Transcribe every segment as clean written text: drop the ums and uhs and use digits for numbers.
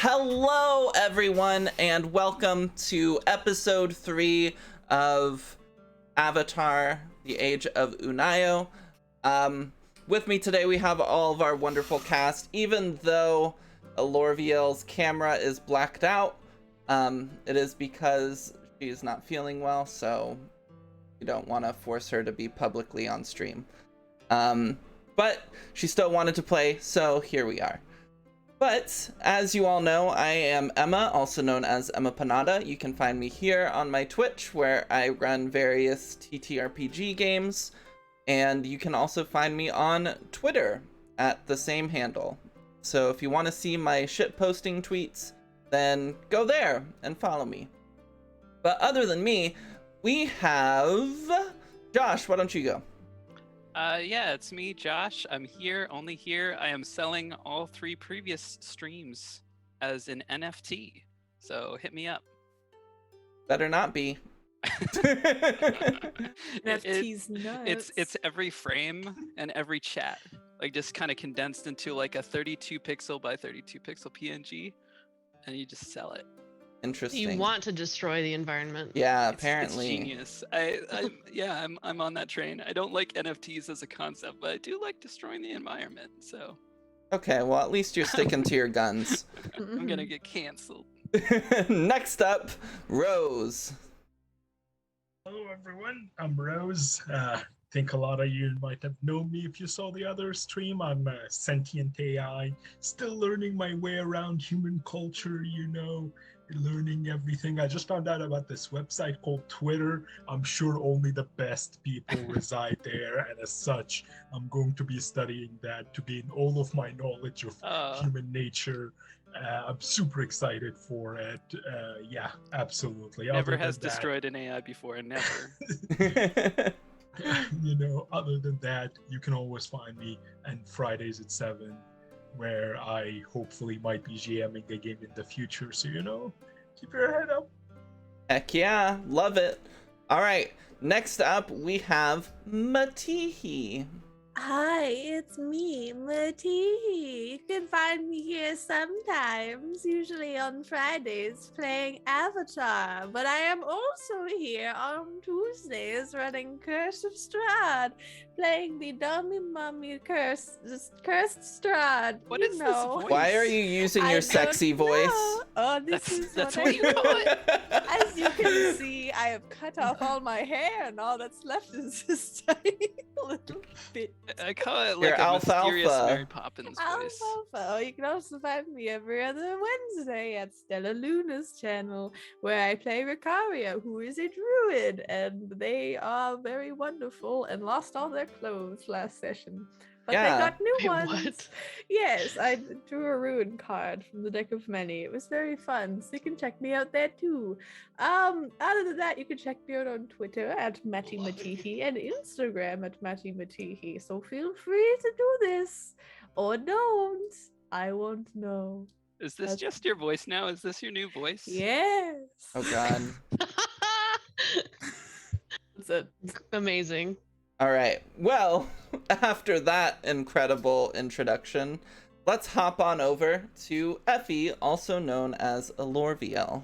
Hello, everyone, and welcome to episode 3 of Avatar: The Age of Unayo. With me today, we have all of our wonderful cast. Even though Lorviel's camera is blacked out, it is because she's not feeling well, so we don't want to force her to be publicly on stream. But she still wanted to play, so here we are. But, as you all know, I am Emma, also known as Emma Panada. You can find me here on my Twitch, where I run various TTRPG games. And you can also find me on Twitter at the same handle. So if you want to see my shitposting tweets, then go there and follow me. But other than me, we have... Josh, why don't you go? Yeah, it's me, Josh. I'm here, only here. I am selling all 3 previous streams as an NFT. So hit me up. Better not be. NFT's nuts. It's every frame and every chat, like just kind of condensed into like a 32 pixel by 32 pixel PNG, and you just sell it. Interesting. You want to destroy the environment. Yeah, It's apparently. genius. I'm on that train. I don't like NFTs as a concept, but I do like destroying the environment. So Okay, well, at least you're sticking to your guns. I'm gonna get canceled. Next up, Rose. Hello everyone, I'm Rose. Think a lot of you might have known me if you saw the other stream. I'm a sentient AI, still learning my way around human culture, learning everything. I just found out about this website called Twitter. I'm sure only the best people reside there, and as such, I'm going to be studying that to gain all of my knowledge of human nature. I'm super excited for it. Yeah, absolutely. Never has destroyed an AI before, and never. Other than that, you can always find me on Fridays at 7, where I hopefully might be GMing a game in the future. So, keep your head up. Heck yeah, love it. All right, next up we have Matihi. Hi, it's me, Matihi. You can find me here sometimes, usually on Fridays, playing Avatar. But I am also here on Tuesdays running Curse of Strahd, playing the dummy mummy cursed Strahd. What is this voice? Why are you using I your don't sexy voice? know. Oh, That's what what you call it? As you can see, I have cut off all my hair, and all that's left is this tiny little bit. I call it Your like a mysterious alfalfa. Mary Poppins voice. Alfalfa. Oh, you can also find me every other Wednesday at Stella Luna's channel, where I play Ricaria, who is a druid, and they are very wonderful and lost all their clothes last session. But Yeah. they got new Wait, ones. what? Yes, I drew a ruin card from the deck of many. It was very fun, so you can check me out there too. Other than that, you can check me out on Twitter at Matty Matihi and Instagram at Matty Matihi. So feel free to do this, or don't. I won't know. Is this That's- just your voice now? Is this your new voice? Yes. Oh god. It's amazing. All right, well, after that incredible introduction, let's hop on over to Effie, also known as Lorviel.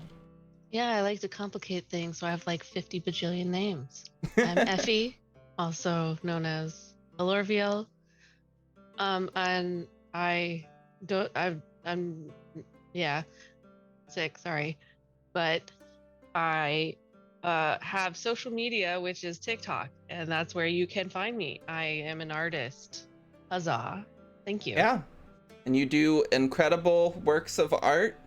Yeah, I like to complicate things, so I have like 50 bajillion names. I'm Effie, also known as Alorviel. And I'm sick, sorry. But I have social media, which is TikTok, and that's where you can find me. I am an artist. Huzzah. Thank you. Yeah, and you do incredible works of art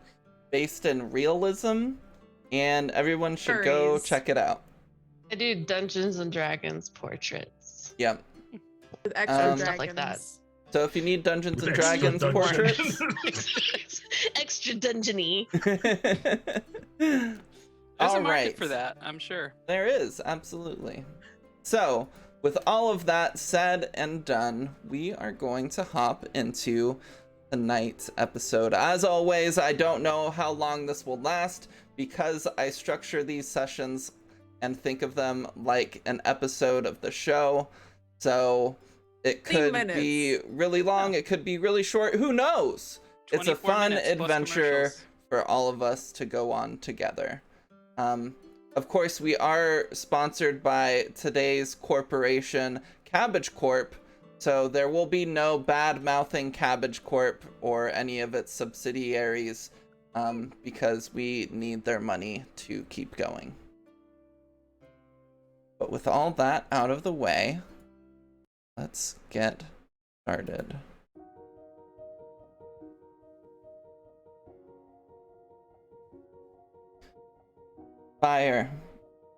based in realism, and everyone should go Furries. check it out. I do Dungeons and Dragons portraits. Yep. With extra Stuff like that. dragons. So if you need Dungeons With and extra Dragons dungeons. portraits, Extra dungeony. There's all a market right. for that, I'm sure. There is, absolutely. So, with all of that said and done, we are going to hop into tonight's episode. As always, I don't know how long this will last because I structure these sessions and think of them like an episode of the show. So, it 15 could minutes. be really long, it could be really short, who knows? It's a 24 fun minutes plus adventure commercials. for all of us to go on together. Of course, we are sponsored by today's corporation, Cabbage Corp, so there will be no bad-mouthing Cabbage Corp or any of its subsidiaries, because we need their money to keep going. But with all that out of the way, let's get started. Fire,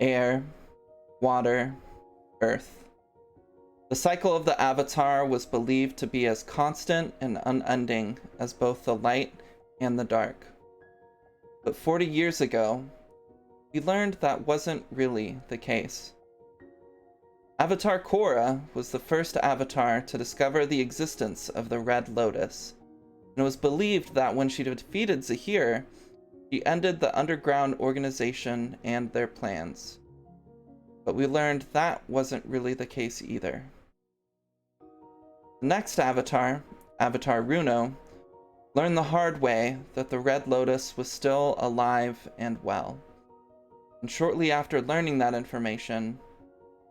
air, water, earth. The cycle of the Avatar was believed to be as constant and unending as both the light and the dark. But 40 years ago, we learned that wasn't really the case. Avatar Korra was the first Avatar to discover the existence of the Red Lotus, and it was believed that when she defeated Zahir, she ended the underground organization and their plans. But we learned that wasn't really the case either. The next Avatar, Avatar Runo, learned the hard way that the Red Lotus was still alive and well. And shortly after learning that information,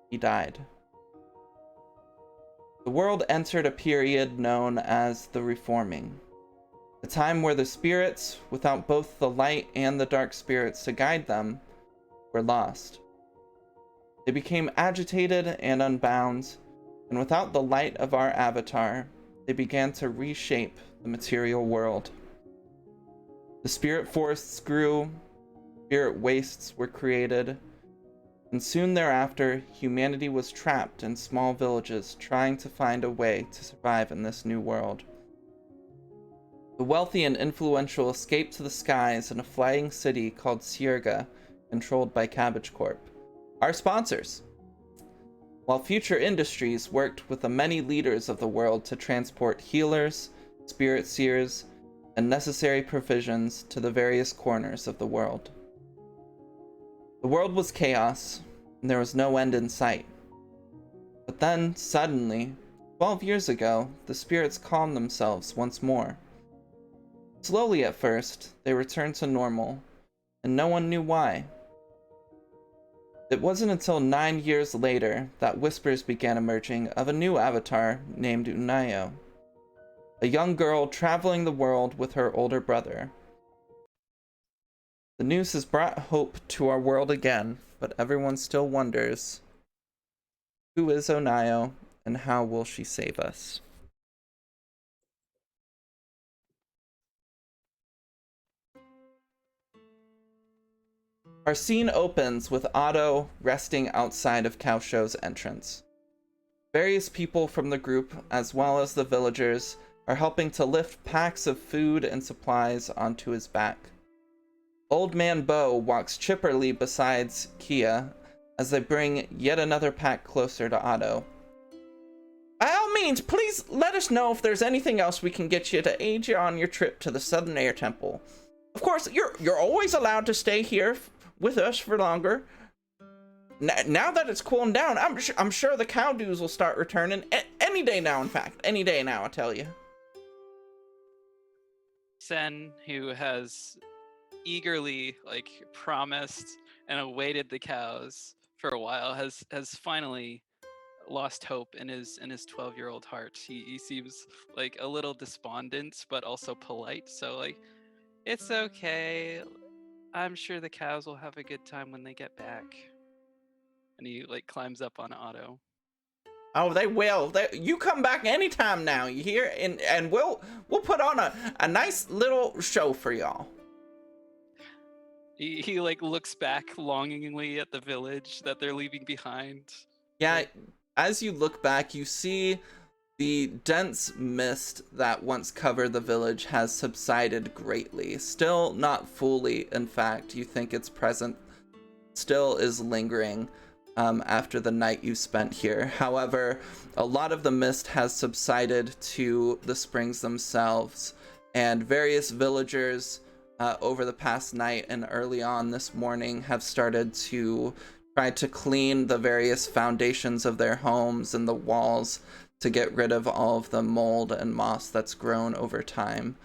he died. The world entered a period known as the Reforming, a time where the spirits, without both the light and the dark spirits to guide them, were lost. They became agitated and unbound, and without the light of our Avatar, they began to reshape the material world. The spirit forests grew, spirit wastes were created, and soon thereafter, humanity was trapped in small villages trying to find a way to survive in this new world. The wealthy and influential escaped to the skies in a flying city called Sierga, controlled by Cabbage Corp, our sponsors. While Future Industries worked with the many leaders of the world to transport healers, spirit seers, and necessary provisions to the various corners of the world. The world was chaos, and there was no end in sight. But then, suddenly, 12 years ago, the spirits calmed themselves once more. Slowly at first, they returned to normal, and no one knew why. It wasn't until 9 years later that whispers began emerging of a new Avatar named Unayo, a young girl traveling the world with her older brother. The news has brought hope to our world again, but everyone still wonders, who is Unayo and how will she save us? Our scene opens with Otto resting outside of Kaosho's entrance. Various people from the group, as well as the villagers, are helping to lift packs of food and supplies onto his back. Old Man Bo walks chipperly beside Kia as they bring yet another pack closer to Otto. By all means, please let us know if there's anything else we can get you to aid you on your trip to the Southern Air Temple. Of course, you're always allowed to stay here with us for longer. Now that it's cooling down, I'm sure the cow dues will start returning any day now. In fact, any day now, I tell you. Sen, who has eagerly promised and awaited the cows for a while, has finally lost hope in his 12-year-old heart. He seems like a little despondent, but also polite. So it's okay. I'm sure the cows will have a good time when they get back. And he climbs up on Otto. Oh, they will. You come back anytime now, you hear? And we'll put on a nice little show for y'all. He looks back longingly at the village that they're leaving behind. Yeah, as you look back, you see the dense mist that once covered the village has subsided greatly. Still not fully, in fact. You think its presence still is lingering after the night you spent here. However, a lot of the mist has subsided to the springs themselves, and various villagers over the past night and early on this morning have started to try to clean the various foundations of their homes and the walls to get rid of all of the mold and moss that's grown over time.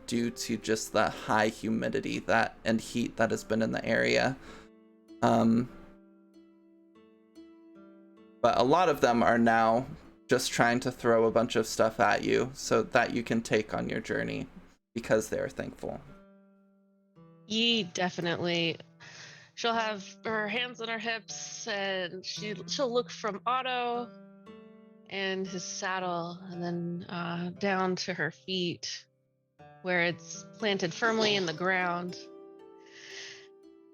due to just the high humidity and heat that has been in the area. But a lot of them are now just trying to throw a bunch of stuff at you so that you can take on your journey because they're thankful. Yee, definitely. She'll have her hands on her hips and she'll look from Otto and his saddle and then down to her feet where it's planted firmly in the ground.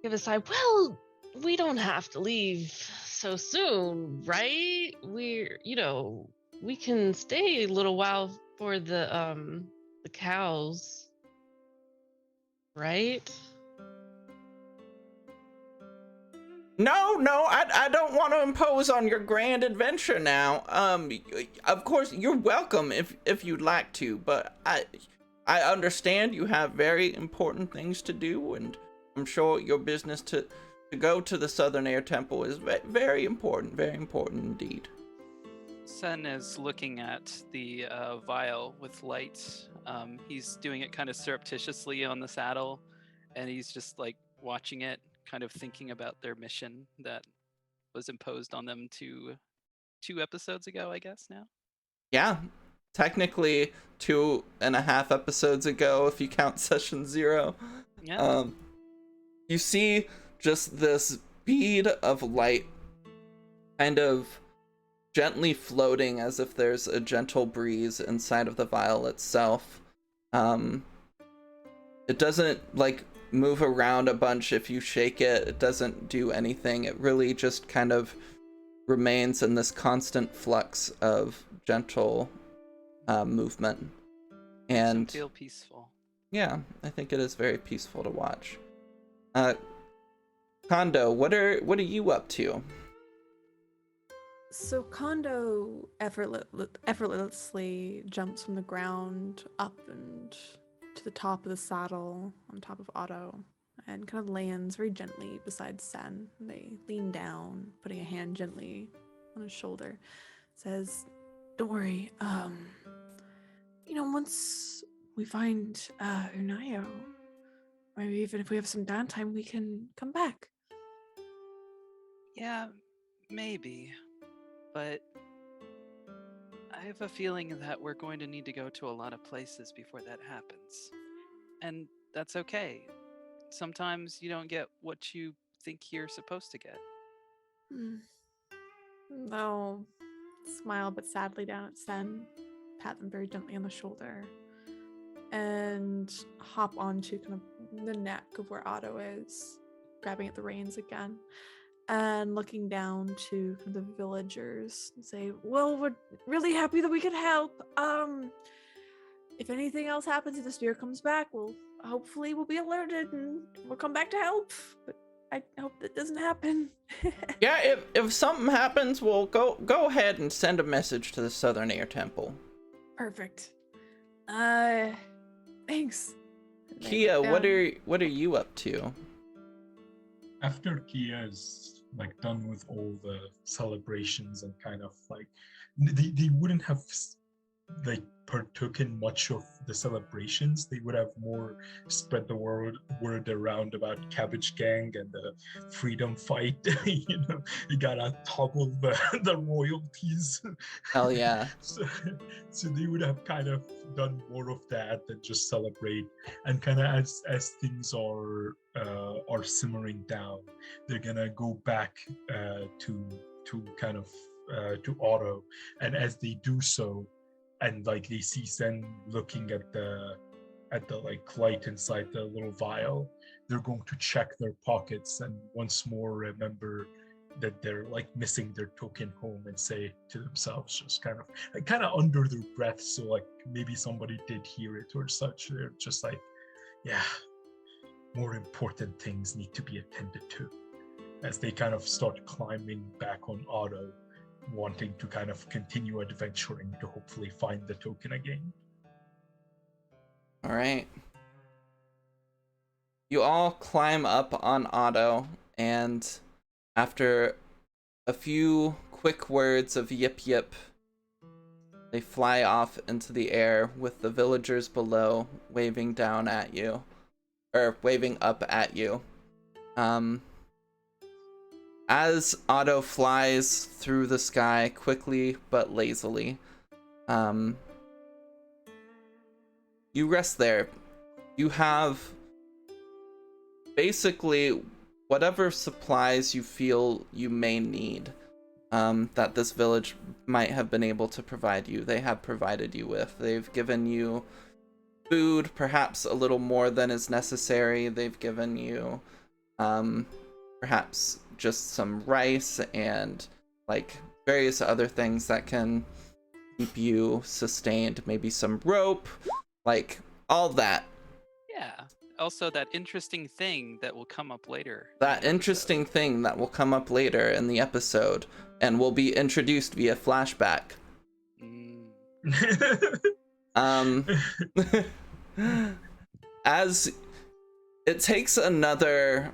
Give a sigh. Well, we don't have to leave so soon, right? We can stay a little while for the cows, right? No, I don't want to impose on your grand adventure now. Of course, you're welcome if you'd like to, but I understand you have very important things to do, and I'm sure your business to go to the Southern Air Temple is very important indeed. Sen is looking at the vial with light. He's doing it kind of surreptitiously on the saddle, and he's just like watching it, kind of thinking about their mission that was imposed on them two episodes ago, I guess now. Yeah, technically 2.5 episodes ago, if you count session 0. Yeah. You see just this bead of light kind of gently floating as if there's a gentle breeze inside of the vial itself. It doesn't like move around a bunch if you shake it. It doesn't do anything. It really just kind of remains in this constant flux of gentle movement. And feel peaceful. Yeah, I think it is very peaceful to watch. Kondo, what are you up to? So Kondo effortlessly jumps from the ground up and to the top of the saddle on top of Otto and kind of lands very gently beside Sen. They lean down, putting a hand gently on his shoulder. Says, "Don't worry. Once we find Unayo, maybe even if we have some downtime, we can come back." Yeah, maybe. But I have a feeling that we're going to need to go to a lot of places before that happens. And that's okay. Sometimes you don't get what you think you're supposed to get. They'll smile but sadly down at Sen, pat them very gently on the shoulder, and hop onto kind of the neck of where Otto is, grabbing at the reins again, and looking down to kind of the villagers and say, "Well, we're really happy that we could help. If anything else happens, if the spirit comes back, hopefully we'll be alerted and we'll come back to help. But I hope that doesn't happen." Yeah, if something happens, we'll go ahead and send a message to the Southern Air Temple. Perfect. Thanks. Kia, what are you up to? After Kia's like done with all the celebrations and kind of like they wouldn't have like partook in much of the celebrations. They would have more spread the word around about Cabbage Gang and the freedom fight. You gotta topple the royalties. Hell yeah. So they would have kind of done more of that than just celebrate. And kind of as things are simmering down, they're gonna go back to kind of to Otto, and as they do so, and like they see Sen looking at the like light inside the little vial, they're going to check their pockets and once more remember that they're like missing their token home and say to themselves, just kind of under their breath, so like maybe somebody did hear it or such. They're just like, yeah, more important things need to be attended to, as they kind of start climbing back on Otto, wanting to kind of continue adventuring to hopefully find the token again. All right. You all climb up on Otto, and after a few quick words of yip yip, They fly off into the air with the villagers below waving down at you, or waving up at you. As Otto flies through the sky quickly but lazily, you rest there. You have basically whatever supplies you feel you may need, that this village might have been able to provide you. They have provided you with. They've given you food, perhaps a little more than is necessary. They've given you perhaps just some rice and like various other things that can keep you sustained. Maybe some rope, like all that. Yeah. Also, that interesting thing that will come up later. That interesting thing that will come up later in the episode and will be introduced via flashback. As it takes another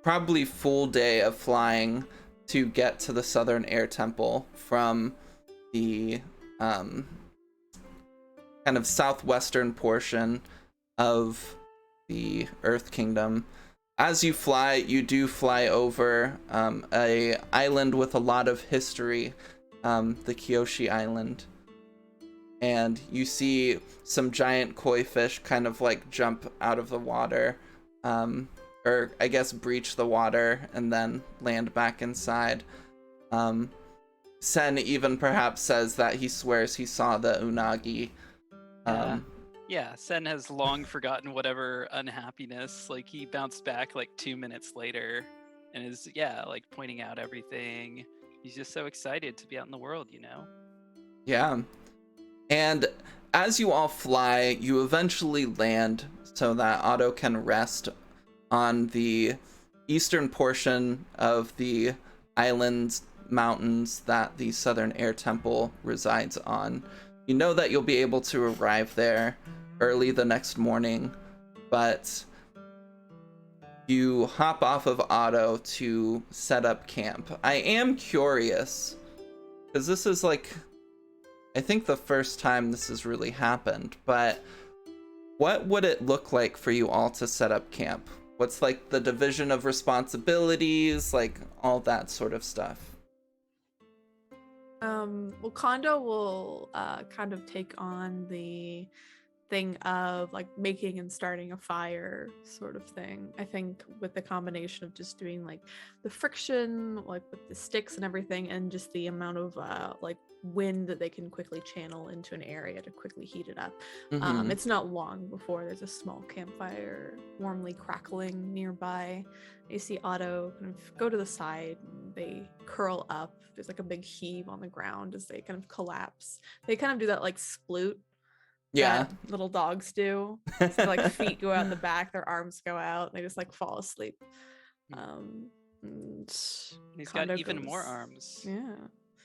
probably full day of flying to get to the Southern Air Temple from the kind of southwestern portion of the Earth Kingdom. As you fly, you do fly over a island with a lot of history, the Kyoshi Island. And you see some giant koi fish kind of like jump out of the water, or I guess breach the water and then land back inside. Sen even perhaps says that he swears he saw the unagi. Yeah, Sen has long forgotten whatever unhappiness. Like, he bounced back like 2 minutes later and is, like pointing out everything. He's just so excited to be out in the world, you know? Yeah. And as you all fly, you eventually land so that Otto can rest on the eastern portion of the island's mountains that the Southern Air Temple resides on. You know that you'll be able to arrive there early the next morning, but you hop off of Otto to set up camp. I am curious, because this is like, I think the first time this has really happened, but what would it look like for you all to set up camp? What's like the division of responsibilities, like all that sort of stuff? Well, Kondo will kind of take on the thing of like making and starting a fire sort of thing. I think with the combination of just doing like the friction, like with the sticks and everything, and just the amount of like wind that they can quickly channel into an area to quickly heat it up. Mm-hmm. It's not long before there's a small campfire warmly crackling nearby. You see Otto kind of go to the side and they curl up. There's like a big heave on the ground as they kind of collapse. They kind of do that like sploot that little dogs do. So their like feet go out the back, their arms go out, and they just like fall asleep. And He's Kondo got even more goes- arms. Yeah,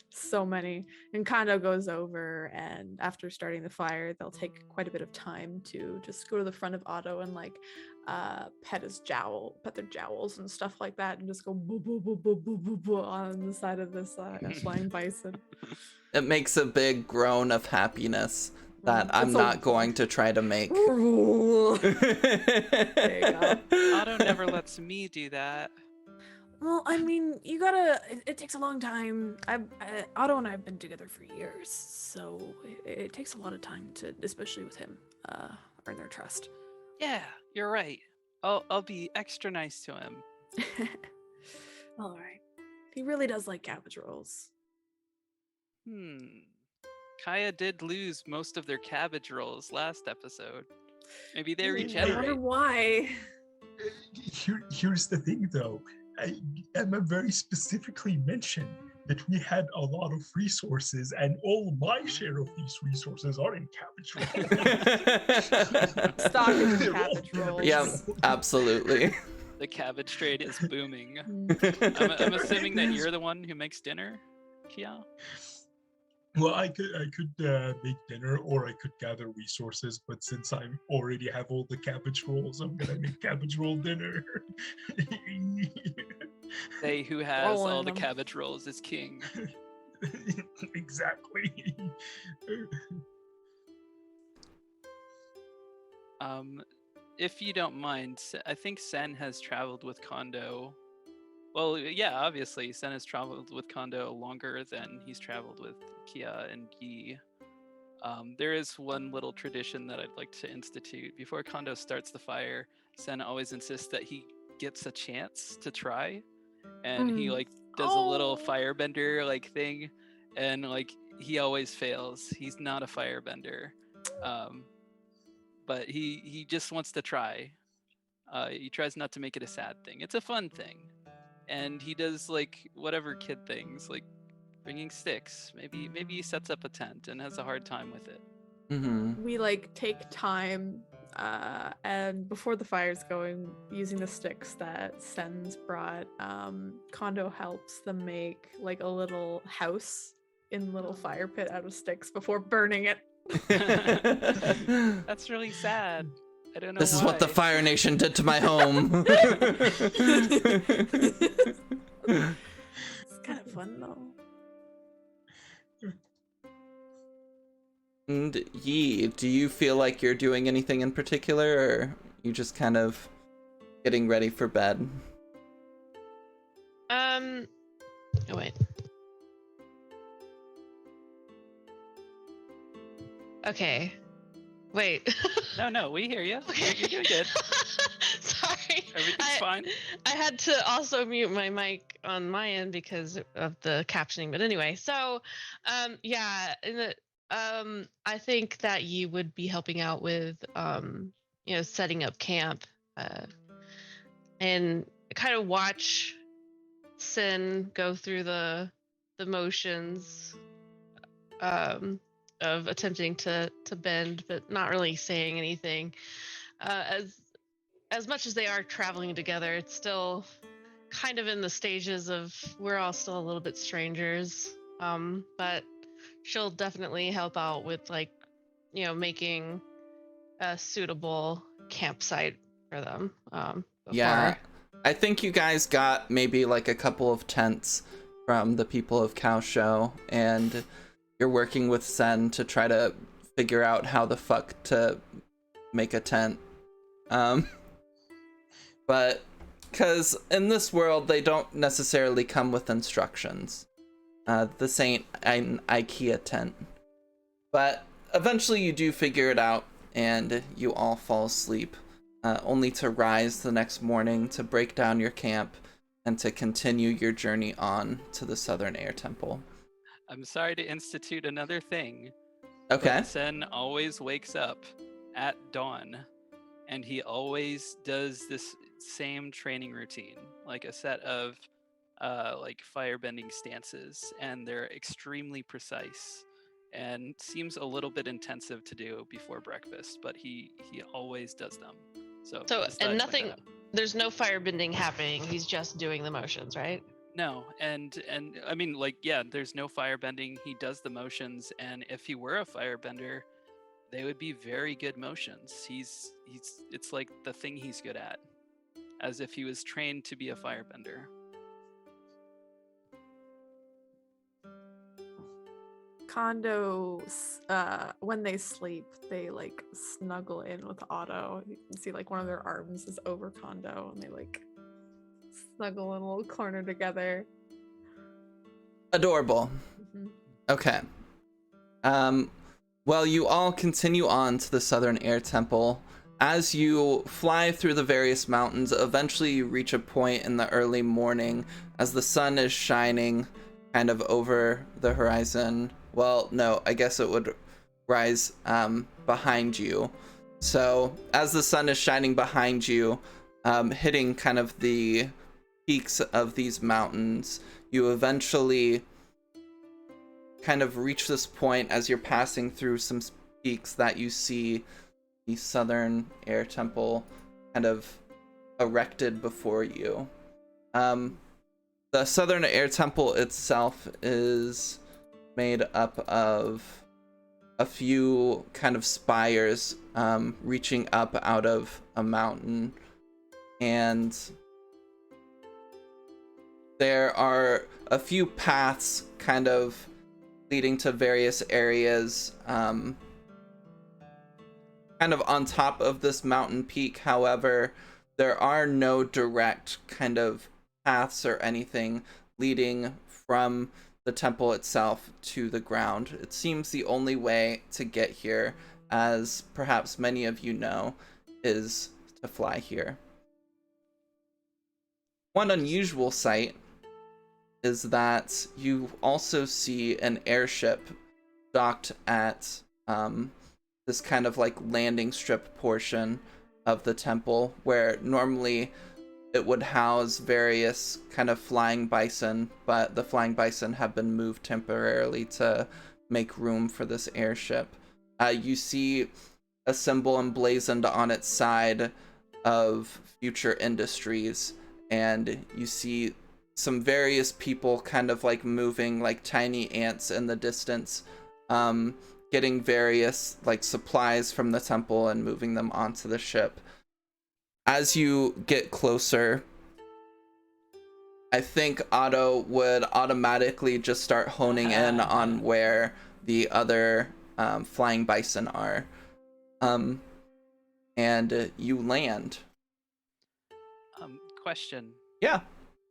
so many. And Kondo goes over, and after starting the fire, they'll take quite a bit of time to just go to the front of Otto and like pet their jowls and stuff like that, and just go boo boo boo boo boo boo boo on the side of this flying bison. It makes a big groan of happiness that I'm It's not going to try to make. There you go. Otto never lets me do that. Well, I mean, you gotta. It takes a long time. Otto and I have been together for years, so it takes a lot of time to, especially with him, earn their trust. Yeah, you're right. I'll be extra nice to him. All right. He really does like cabbage rolls. Kaya did lose most of their cabbage rolls last episode. Maybe they I wonder regenerate. why. Here's the thing, though. Emma very specifically mentioned that we had a lot of resources, and all my share of these resources are in cabbage rolls. Stock in cabbage rolls. Yeah, absolutely. The cabbage trade is booming. Mm. I'm assuming that you're the one who makes dinner, Kia? Well, I could make dinner, or I could gather resources. But since I already have all the cabbage rolls, I'm gonna make cabbage roll dinner. Say who has all Rolling the them. cabbage rolls is king. Exactly. If you don't mind, I think Sen has traveled with Kondo. Well, yeah, obviously, Sen has traveled with Kondo longer than he's traveled with Kia and Yi. There is one little tradition that I'd like to institute. Before Kondo starts the fire, Sen always insists that he gets a chance to try, and he like does a little firebender like thing, and like he always fails. He's not a firebender, but he just wants to try. He tries not to make it a sad thing. It's a fun thing, and he does like whatever kid things, like bringing sticks. Maybe he sets up a tent and has a hard time with it. Mm-hmm. We like take time and before the fire's going, using the sticks that Sen's brought, Kondo helps them make like a little house in the little fire pit out of sticks before burning it. That's really sad. I don't know This why. is what the Fire Nation did to my home. It's kind of fun though. And Yi, do you feel like you're doing anything in particular, or you just kind of getting ready for bed? Oh wait. Okay. Wait. No, we hear you. Okay. You're doing good. Sorry. Everything's fine. I had to also mute my mic on my end because of the captioning. But anyway, so yeah, in the I think that you would be helping out with setting up camp and kind of watch Sin go through the motions of attempting to bend but not really saying anything. As much as they are traveling together, it's still kind of in the stages of we're all still a little bit strangers. But she'll definitely help out with making a suitable campsite for them. Yeah, I think you guys got maybe like a couple of tents from the people of Cow Show, and you're working with Sen to try to figure out how the fuck to make a tent. But because in this world they don't necessarily come with instructions. This ain't an IKEA tent. But eventually you do figure it out, and you all fall asleep, only to rise the next morning to break down your camp and to continue your journey on to the Southern Air Temple. I'm sorry to institute another thing. Okay. But Sen always wakes up at dawn, and he always does this same training routine, like a set of firebending stances, and they're extremely precise and seems a little bit intensive to do before breakfast, but he always does them. So and nothing, there's no firebending happening. He's just doing the motions, right? No, and I mean, there's no firebending. He does the motions, and if he were a firebender, they would be very good motions. It's like the thing he's good at, as if he was trained to be a firebender. Kondo, when they sleep, they like snuggle in with Otto. You can see like one of their arms is over Kondo, and they like snuggle in a little corner together. Adorable. Mm-hmm. Okay. Well, you all continue on to the Southern Air Temple. As you fly through the various mountains, eventually you reach a point in the early morning as the sun is shining kind of over the horizon. Well, no, I guess it would rise behind you. So as the sun is shining behind you, hitting kind of the peaks of these mountains, you eventually kind of reach this point as you're passing through some peaks that you see the Southern Air Temple kind of erected before you. The Southern Air Temple itself is made up of a few kind of spires reaching up out of a mountain, and there are a few paths kind of leading to various areas kind of on top of this mountain peak. However, there are no direct kind of paths or anything leading from the temple itself to the ground. It seems the only way to get here, as perhaps many of you know, is to fly here. One unusual sight is that you also see an airship docked at this kind of like landing strip portion of the temple, where normally it would house various kind of flying bison, but the flying bison have been moved temporarily to make room for this airship. You see a symbol emblazoned on its side of Future Industries, and you see some various people kind of like moving like tiny ants in the distance, getting various like supplies from the temple and moving them onto the ship. As you get closer, I think Otto would automatically just start honing in on where the other flying bison are. And you land. Question. Yeah.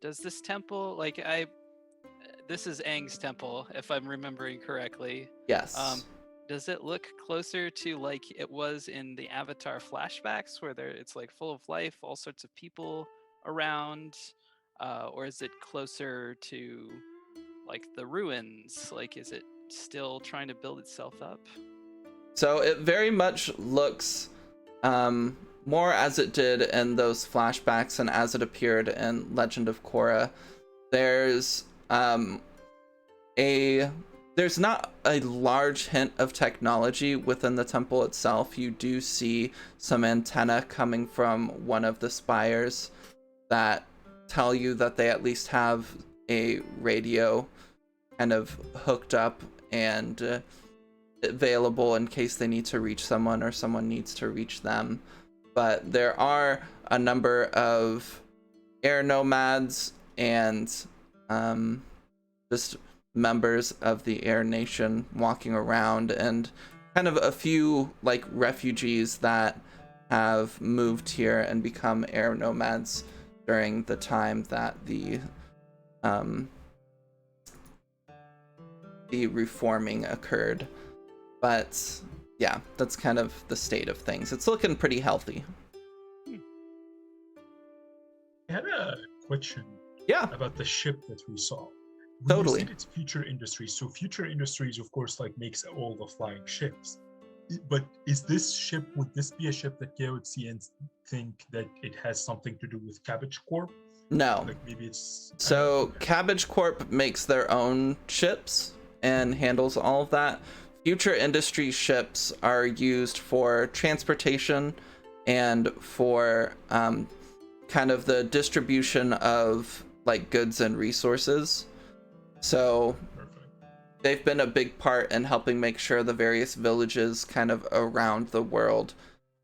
Does this temple, this is Aang's temple, if I'm remembering correctly. Yes. Does it look closer to like it was in the Avatar flashbacks, where it's like full of life, all sorts of people around, or is it closer to like the ruins? Like, is it still trying to build itself up? So it very much looks more as it did in those flashbacks and as it appeared in Legend of Korra. There's there's not a large hint of technology within the temple itself. You do see some antenna coming from one of the spires that tell you that they at least have a radio kind of hooked up and available in case they need to reach someone or someone needs to reach them. But there are a number of air nomads and just members of the Air Nation walking around, and kind of a few like refugees that have moved here and become air nomads during the time that the reforming occurred. But yeah, that's kind of the state of things. It's looking pretty healthy. I had a question about the ship that we saw. Totally. You said it's Future Industries. So Future Industries, of course, like makes all the flying ships. But is this ship, would this be a ship that Gale would see and think that it has something to do with Cabbage Corp? No. Like maybe it's... So Cabbage Corp makes their own ships and handles all of that. Future Industries ships are used for transportation and for kind of the distribution of like goods and resources. So they've been a big part in helping make sure the various villages kind of around the world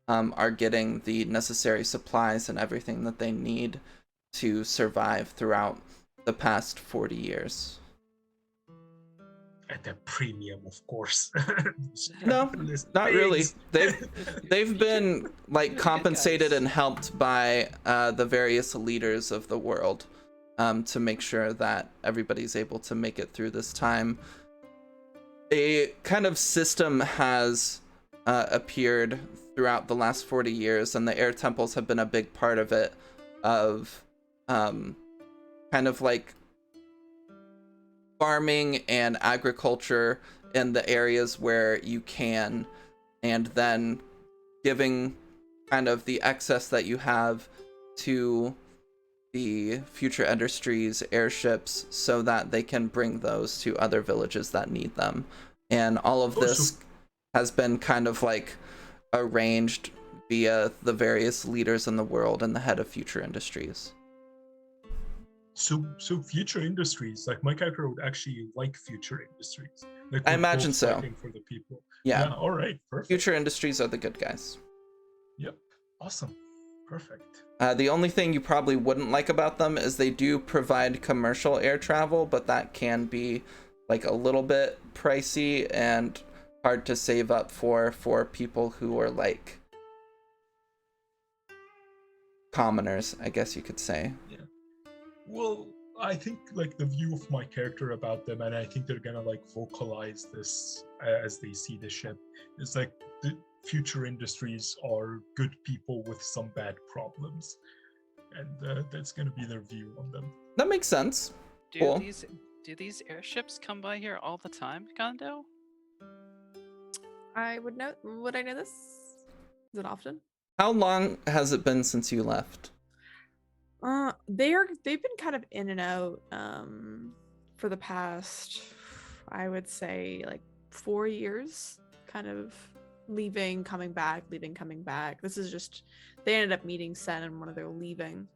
are getting the necessary supplies and everything that they need to survive throughout the past 40 years. At a premium, of course. No, not really. They've been like compensated and helped by the various leaders of the world to make sure that everybody's able to make it through this time. A kind of system has appeared throughout the last 40 years, and the air temples have been a big part of it, of kind of like farming and agriculture in the areas where you can, and then giving kind of the excess that you have to the Future Industries airships so that they can bring those to other villages that need them. And all of this has been kind of like arranged via the various leaders in the world and the head of Future Industries. So Future Industries, like my character would actually like Future Industries. Like I imagine so. Fighting for the people. Yeah. All right. Perfect. Future Industries are the good guys. Yep. Awesome. Perfect. The only thing you probably wouldn't like about them is they do provide commercial air travel, but that can be like a little bit pricey and hard to save up for people who are like commoners, I guess you could say. Yeah. Well, I think like the view of my character about them, and I think they're gonna like vocalize this as they see the ship, is like the future industries are good people with some bad problems, and that's gonna be their view on them. That makes sense. Do Cool. these airships come by here all the time, Kondo? I would know. Would I know this? Is it often? How long has it been since you left? They've been kind of in and out for the past, I would say, like 4 years, kind of leaving, coming back, leaving, coming back. This is just, they ended up meeting Sen in one of their leaving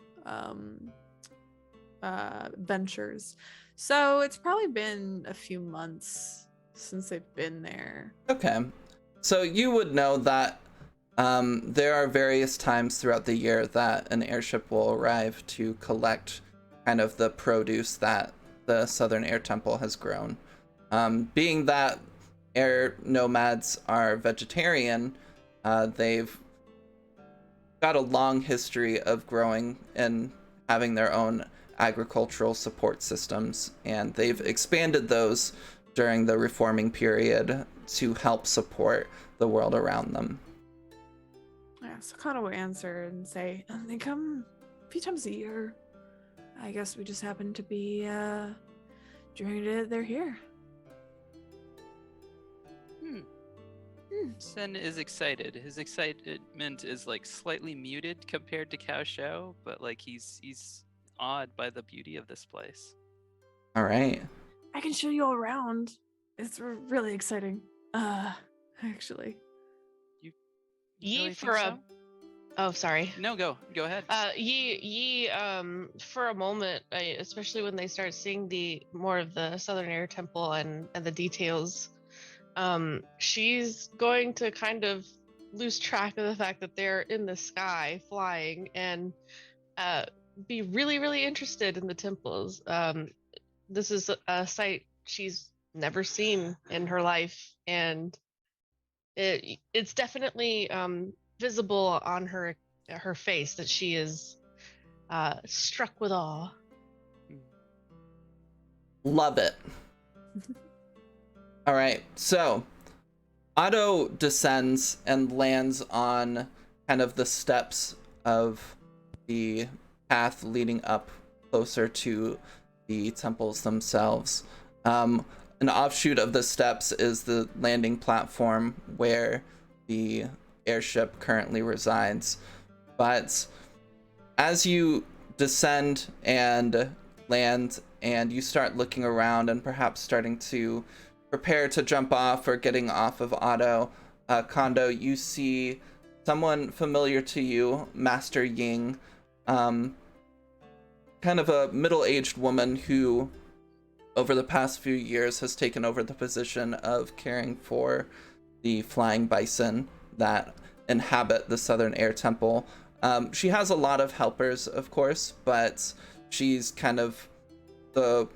ventures. So it's probably been a few months since they've been there. Okay. So you would know that there are various times throughout the year that an airship will arrive to collect kind of the produce that the Southern Air Temple has grown. Being that air nomads are vegetarian, they've got a long history of growing and having their own agricultural support systems, and they've expanded those during the reforming period to help support the world around them. Yeah, so Kana will answer and say, they come a few times a year. I guess we just happen to be during it, they're here. Sen is excited. His excitement is like slightly muted compared to Cao Shao, but like he's awed by the beauty of this place. All right. I can show you all around. It's really exciting. Actually. You really For think so? Oh, sorry. No, go ahead. For a moment, especially when they start seeing the more of the Southern Air Temple and the details, she's going to kind of lose track of the fact that they're in the sky flying and be really, really interested in the temples. This is a sight she's never seen in her life, and it's definitely visible on her face that she is struck with awe. Love it. All right, so Otto descends and lands on kind of the steps of the path leading up closer to the temples themselves. An offshoot of the steps is the landing platform where the airship currently resides. But as you descend and land and you start looking around and perhaps starting to prepare to jump off or getting off of Otto, Kondo, you see someone familiar to you, Master Ying, kind of a middle-aged woman who over the past few years has taken over the position of caring for the flying bison that inhabit the Southern Air Temple. She has a lot of helpers, of course, but she's kind of the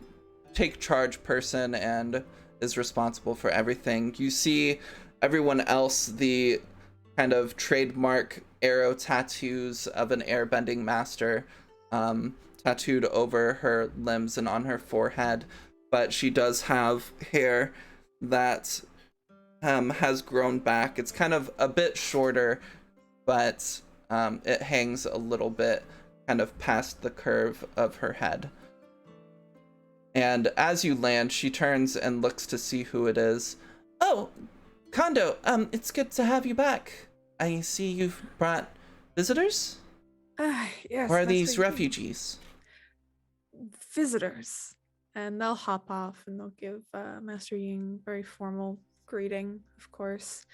take charge person and is responsible for everything. You see everyone else, the kind of trademark arrow tattoos of an airbending master tattooed over her limbs and on her forehead, but she does have hair that has grown back. It's kind of a bit shorter, but it hangs a little bit kind of past the curve of her head. And as you land, she turns and looks to see who it is. Oh, Kondo, it's good to have you back. I see you've brought visitors? Yes. Or are Master these Ying. refugees? Visitors. And they'll hop off and they'll give Master Ying very formal greeting, of course.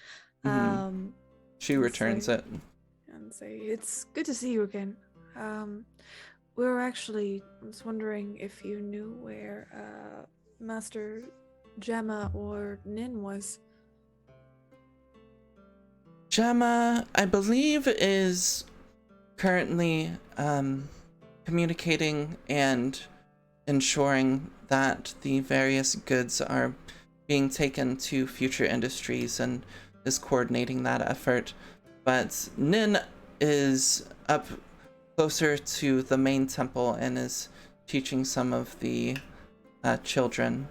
Mhm. She returns it. And say, it's good to see you again. We were actually, I was wondering if you knew where Master Gemma or Nin was. Gemma, I believe, is currently communicating and ensuring that the various goods are being taken to future industries and is coordinating that effort. But Nin is up closer to the main temple and is teaching some of the children.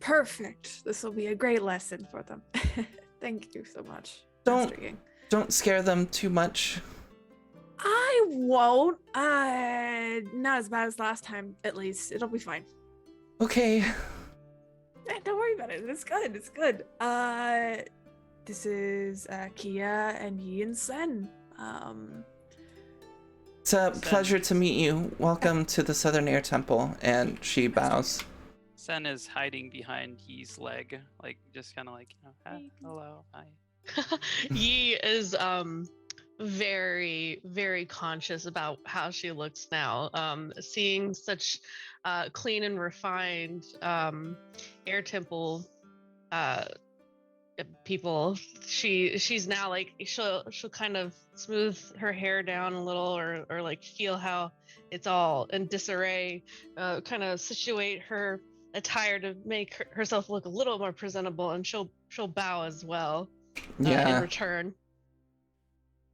Perfect. This will be a great lesson for them. Thank you so much, Don't- Master Ying. Don't scare them too much. I won't. Not as bad as last time, at least. It'll be fine. Okay. Don't worry about it. It's good. It's good. This is Kia and Yi and Sen. It's a pleasure to meet you. Welcome to the Southern Air Temple. And she bows. Sen is hiding behind Yi's leg, like just kind of like, hi, hello, hi. Yi is very, very conscious about how she looks now. Seeing such clean and refined air temple people, she's now like she'll kind of smooth her hair down a little, or like feel how it's all in disarray, kind of situate her attire to make herself look a little more presentable, and she'll bow as well in return.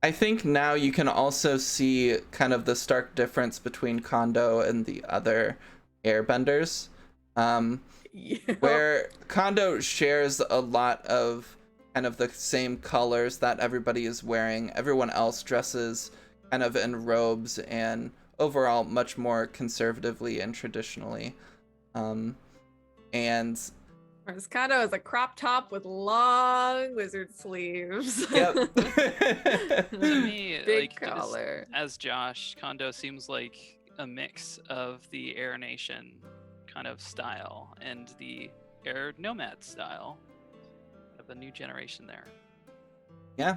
I think now you can also see kind of the stark difference between Kondo and the other airbenders. Where Kondo shares a lot of kind of the same colors that everybody is wearing. Everyone else dresses kind of in robes and overall much more conservatively and traditionally. And Whereas Kondo is a crop top with long lizard sleeves. yep. To me, Big like collar. as Josh, Kondo seems like a mix of the Air Nation kind of style and the Air Nomad style of a new generation there. Yeah,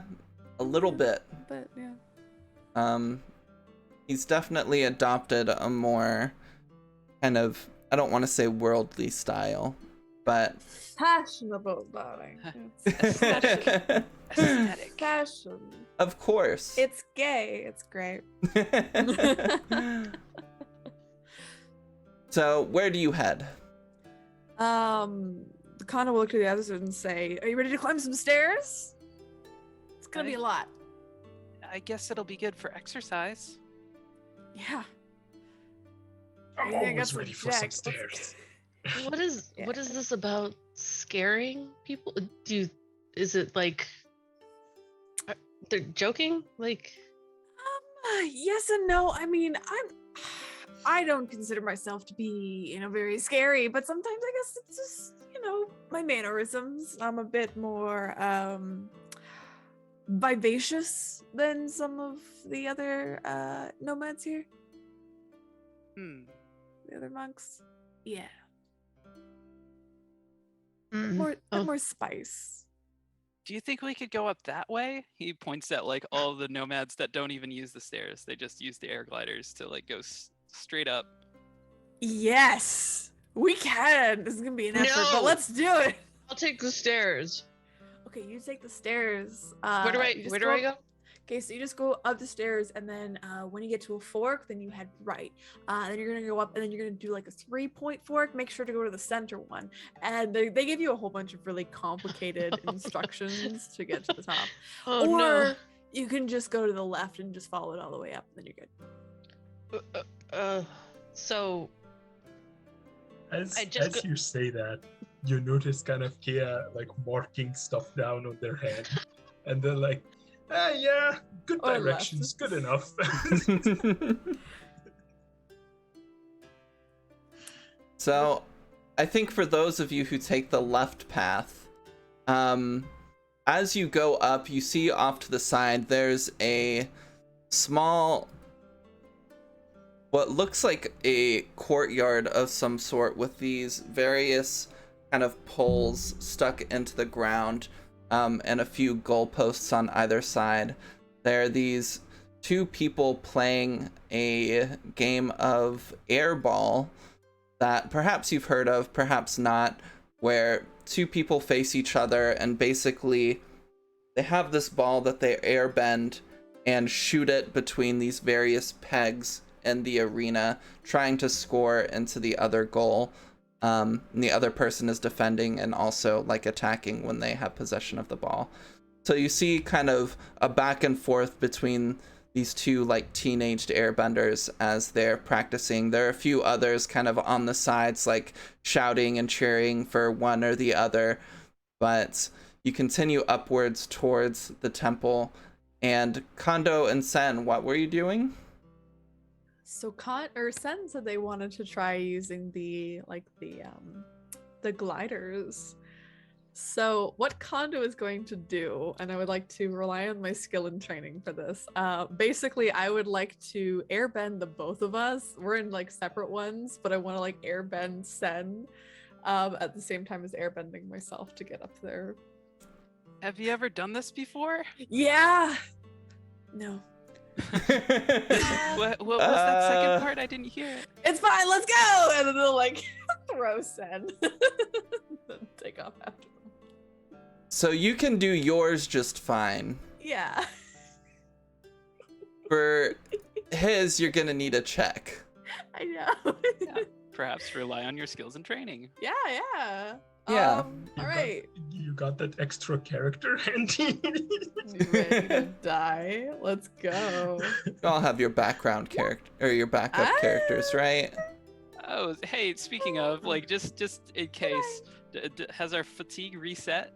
a little bit. But yeah. He's definitely adopted a more kind of, I don't want to say worldly style, but Fashionable, darling. Aesthetic. Fashion. of course. It's gay. It's great. So, where do you head? Kondo will look to the others and say, "Are you ready to climb some stairs? It's gonna be a lot." I guess it'll be good for exercise. Yeah. I'm Yeah, I got always some ready for some jacks. stairs. What is this about scaring people? Is it like they're joking? Like Yes and no. I mean, I don't consider myself to be, very scary, but sometimes I guess it's just, my mannerisms. I'm a bit more vivacious than some of the other nomads here. The other monks. Yeah. More spice. Do you think we could go up that way? He points at like all the nomads that don't even use the stairs. They just use the air gliders to like go straight up. Yes, we can. This is gonna be an effort, but No. let's do it. I'll take the stairs. Okay, you take the stairs. Where do I go? Okay, so you just go up the stairs, and then when you get to a fork, then you head right. Then you're gonna go up, and then you're gonna do like a 3-point fork. Make sure to go to the center one. And they give you a whole bunch of really complicated instructions to get to the top. Oh or no. you can just go to the left and just follow it all the way up, and then you're good. So As I just you say that, you notice kind of Kia like marking stuff down on their hand, and they're like, yeah, good Or directions, left. good enough. So, I think for those of you who take the left path, as you go up, you see off to the side, there's a small, what looks like a courtyard of some sort with these various kind of poles stuck into the ground, and a few goalposts on either side. There are these two people playing a game of airball that perhaps you've heard of, perhaps not, where two people face each other and basically they have this ball that they airbend and shoot it between these various pegs in the arena trying to score into the other goal. And the other person is defending and also like attacking when they have possession of the ball. So you see kind of a back and forth between these two like teenaged airbenders as they're practicing. There are a few others kind of on the sides like shouting and cheering for one or the other, but you continue upwards towards the temple. And Kondo and Sen, what were you doing? So Sen said they wanted to try using the gliders. So what Kondo is going to do, and I would like to rely on my skill and training for this. Basically, I would like to airbend the both of us. We're in like separate ones, but I want to like airbend Sen at the same time as airbending myself to get up there. Have you ever done this before? Yeah. No. What was that second part? I didn't hear it. It's fine. Let's go. And then they'll like throw Sen, then take off after them. So you can do yours just fine. Yeah. For his, you're gonna need a check. I know. Yeah. Perhaps rely on your skills and training. Yeah. Yeah. All right. You got that extra character handy? You ready to die? Let's go. You all have your background character or your backup characters, right? Oh, hey, speaking of, like, just in case, has our fatigue reset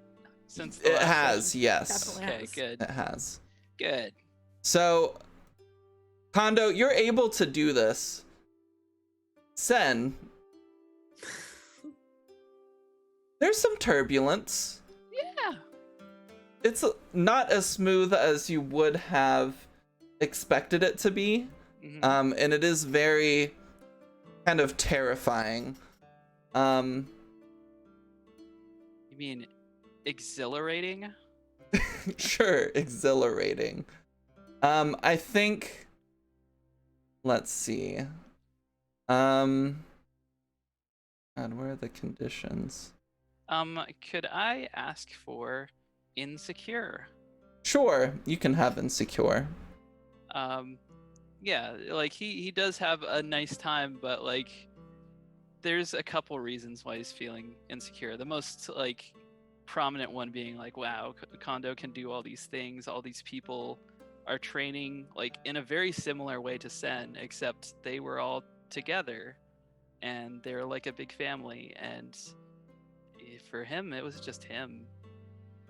since the It last has, session? yes. Definitely. Okay, Yes. good. It has. Good. So, Kondo, you're able to do this. Sen, there's some turbulence. Yeah. It's not as smooth as you would have expected it to be. Mhm. And it is very kind of terrifying. You mean exhilarating? Sure, exhilarating. I think, let's see. God, where are the conditions? Could I ask for insecure? Sure, you can have insecure. Yeah, like he does have a nice time, but like there's a couple reasons why he's feeling insecure. The most like prominent one being like, wow, Kondo can do all these things, all these people are training like in a very similar way to Sen, except they were all together and they're like a big family, and for him it was just him.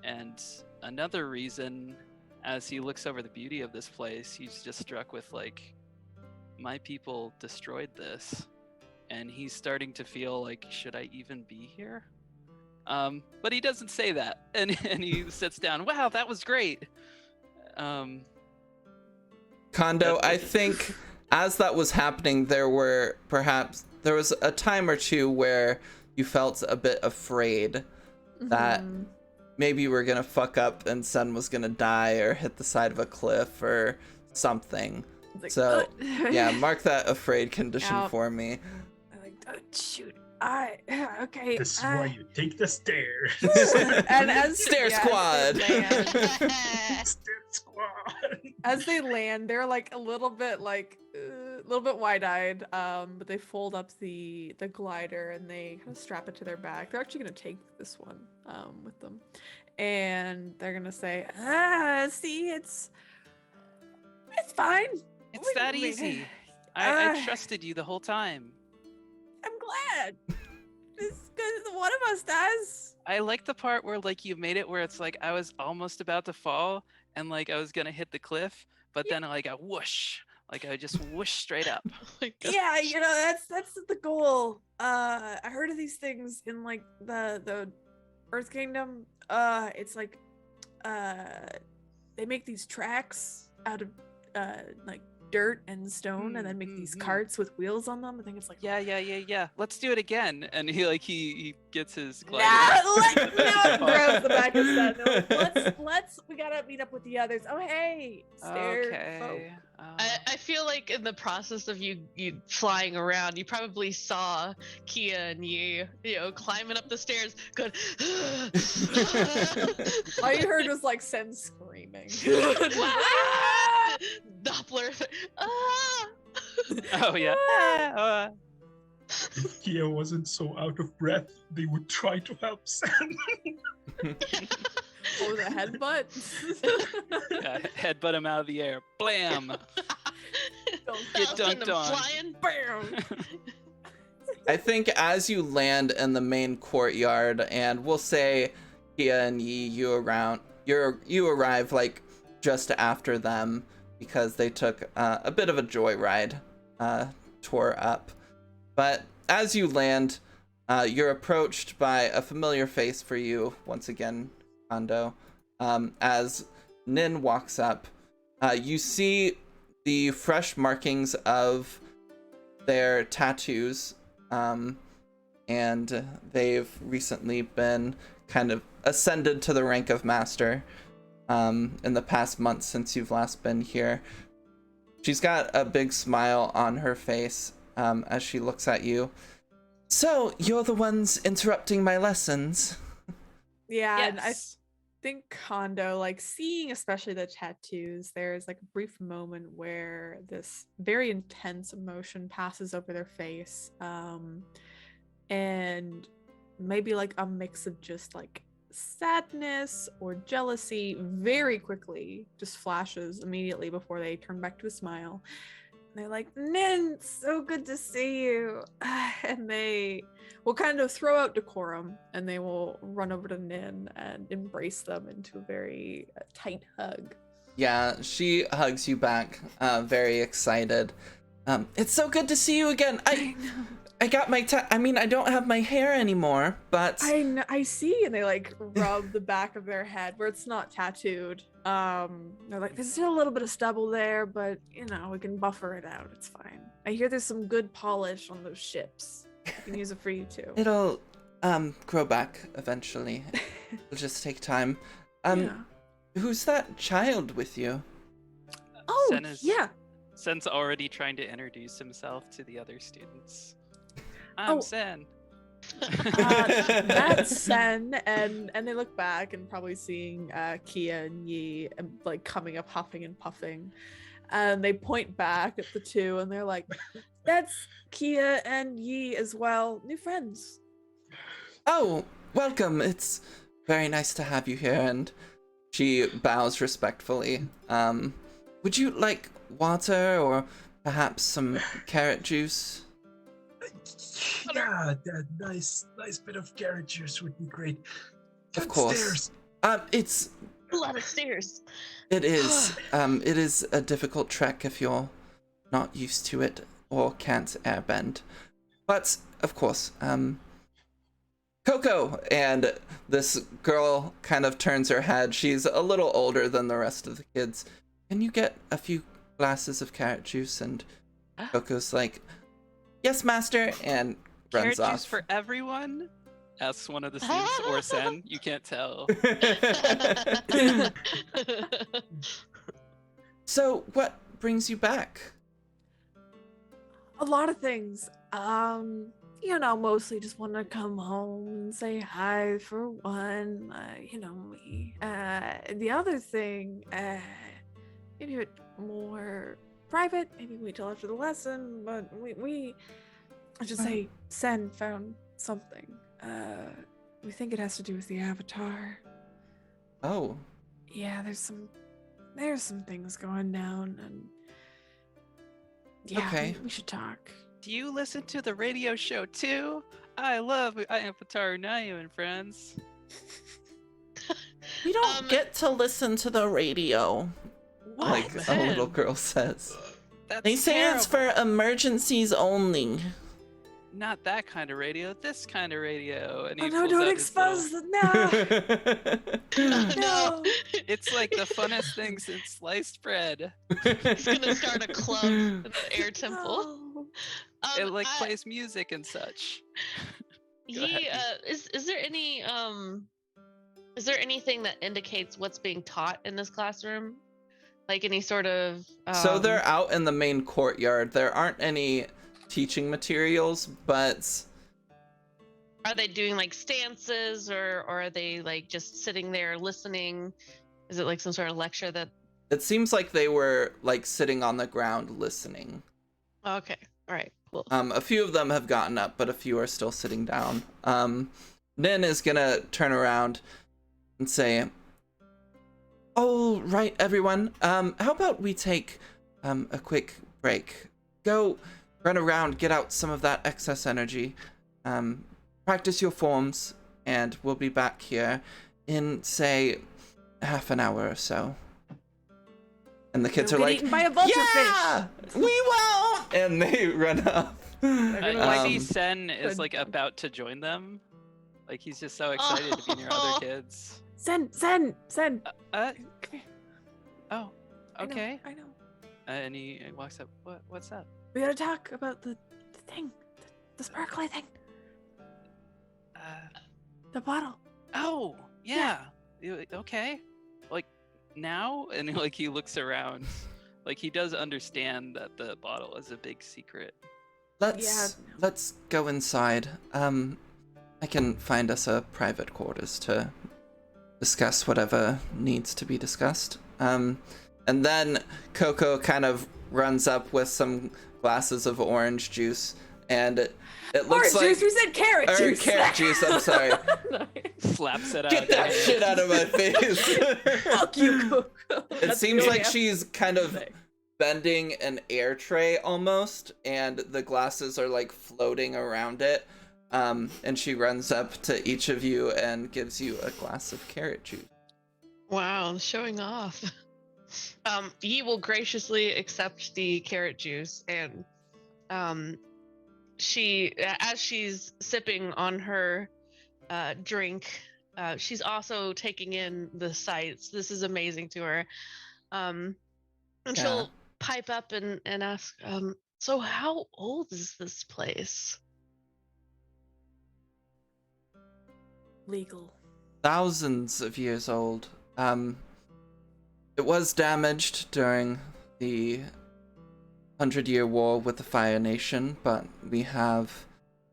And another reason, as he looks over the beauty of this place, he's just struck with like, my people destroyed this, and he's starting to feel like, should I even be here? But he doesn't say that, and he sits down. Wow, that was great. Kondo, I think as that was happening, there was a time or two where you felt a bit afraid that maybe you were gonna fuck up and Sen was gonna die or hit the side of a cliff or something. Like, So yeah, mark that afraid condition Ow. for me. I like, oh, shoot. Okay. This is why you take the stairs. And as Stair squad. Stair squad. As they land, they're like a little bit wide-eyed, but they fold up the glider and they kind of strap it to their back. They're actually gonna take this one with them, and they're gonna say, see, it's fine. It's that easy. I trusted you the whole time. I'm glad. Because one of us does. I like the part where like you made it where it's like I was almost about to fall and like I was gonna hit the cliff, but then like a whoosh, like I just whoosh straight up. Oh my God. Yeah, that's the goal. I heard of these things in like the Earth Kingdom. It's like they make these tracks out of like dirt and stone, and then make these carts with wheels on them. I think it's like Yeah. Let's do it again. And he gets his glider. let's do it. Throws the back of Sen. Let's we gotta meet up with the others. Oh hey, stair folk. Okay. I feel like in the process of you flying around, you probably saw Kia and you climbing up the stairs, going. All you heard was like Sen screaming. Doppler. Ah! Oh yeah. If Kia wasn't so out of breath, they would try to help Sam. Oh, the headbutt. Yeah, headbutt him out of the air. Blam. Get Send dunked him on. flying. Bam. I think as you land in the main courtyard, and we'll say Kia and Yi, you arrive like just after them because they took a bit of a joyride tour up. But as you land, you're approached by a familiar face for you once again, Kondo. As Nin walks up, you see the fresh markings of their tattoos, and they've recently been kind of ascended to the rank of master in the past month since you've last been here. She's got a big smile on her face as she looks at you. So, you're the ones interrupting my lessons. Yeah, and I Yes. think Kondo, like seeing especially the tattoos, there's like a brief moment where this very intense emotion passes over their face. And maybe like a mix of just like sadness or jealousy very quickly just flashes immediately before they turn back to a smile. They're like, Nin, so good to see you. And they will kind of throw out decorum and they will run over to Nin and embrace them into a very tight hug. Yeah, she hugs you back, very excited. It's so good to see you again. I got my I don't have my hair anymore, but I see, and they like rub the back of their head where it's not tattooed. They're like, there's still a little bit of stubble there, but you know, we can buffer it out. It's fine. I hear there's some good polish on those ships. I can use it for you too. it'll grow back eventually. It'll just take time. Yeah. Who's that child with you? Oh, Sen is- yeah. Sen's already trying to introduce himself to the other students. I'm Oh. Sen. That's Sen, and they look back and probably seeing Kia and Yi like coming up huffing and puffing, and they point back at the two and they're like, "That's Kia and Yi as well, new friends." Oh, welcome. It's very nice to have you here. And she bows respectfully. Would you like water or perhaps some carrot juice? Yeah, that nice bit of carrot juice would be great. Of course. Downstairs. It's A lot of stairs. it is a difficult trek if you're not used to it or can't airbend. But of course, Coco, and this girl kind of turns her head. She's a little older than the rest of the kids. Can you get a few glasses of carrot juice? And Coco's like, yes, master, and runs Carrot off. juice for everyone? Asks one of the students, or Sen. You can't tell. So, what brings you back? A lot of things. You know, mostly just want to come home and say hi for one. You know me. The other thing, maybe a bit more private. Maybe wait till after the lesson. But I should say, Sen found something. We think it has to do with the Avatar. Oh, Yeah, there's some things going down, and yeah, Okay. we should talk. Do you listen to the radio show too? I love Avatar Unayo and friends. we don't Um, get to listen to the radio, like a man. little girl says. That's They say it's terrible. for emergencies only. Not that kind of radio, this kind of radio. And Oh he no! pulls Don't out his expose little- the no. No. It's like the funnest thing since sliced bread. He's gonna start a club in the air temple. No. It like I- plays music and such. Go He ahead. is there any is there anything that indicates what's being taught in this classroom? Like any sort of So they're out in the main courtyard. There aren't any teaching materials, but are they doing like stances or are they like just sitting there listening? Is it like some sort of lecture that it seems like they were like sitting on the ground listening. Okay. All right. Cool. A few of them have gotten up, but a few are still sitting down. Nin is gonna turn around and say, "All right, everyone. How about we take a quick break? Go run around, get out some of that excess energy. Practice your forms, and we'll be back here in, say, half an hour or so." And the kids You'll are get like, eaten by a vulture "Yeah, we won't!" And they run up. I see Um, Sen is good. like about to join them. Like he's just so excited to be near Oh. other kids. Sen. Uh, Come here. oh, okay. I know. And he walks up. What's up? We gotta talk about the thing, the sparkly thing, Uh, the bottle. oh, yeah. Okay. Like now, and like he looks around. Like he does understand that the bottle is a big secret. Let's go inside. I can find us a private quarters to discuss whatever needs to be discussed. And then Coco kind of runs up with some glasses of orange juice, and it looks Orange like juice. We said carrot or juice. carrot juice. I'm sorry. Slaps it out. Get that shit out of my face. Fuck you, Coco. It seems like she's kind of bending an air tray almost, and the glasses are like floating around it. And she runs up to each of you and gives you a glass of carrot juice. Wow, showing off. Yi will graciously accept the carrot juice, and she, as she's sipping on her drink, she's also taking in the sights. This is amazing to her. And she'll pipe up and ask, so how old is this place? Legal. Thousands of years old. It was damaged during the 100-Year War with the Fire Nation, but we have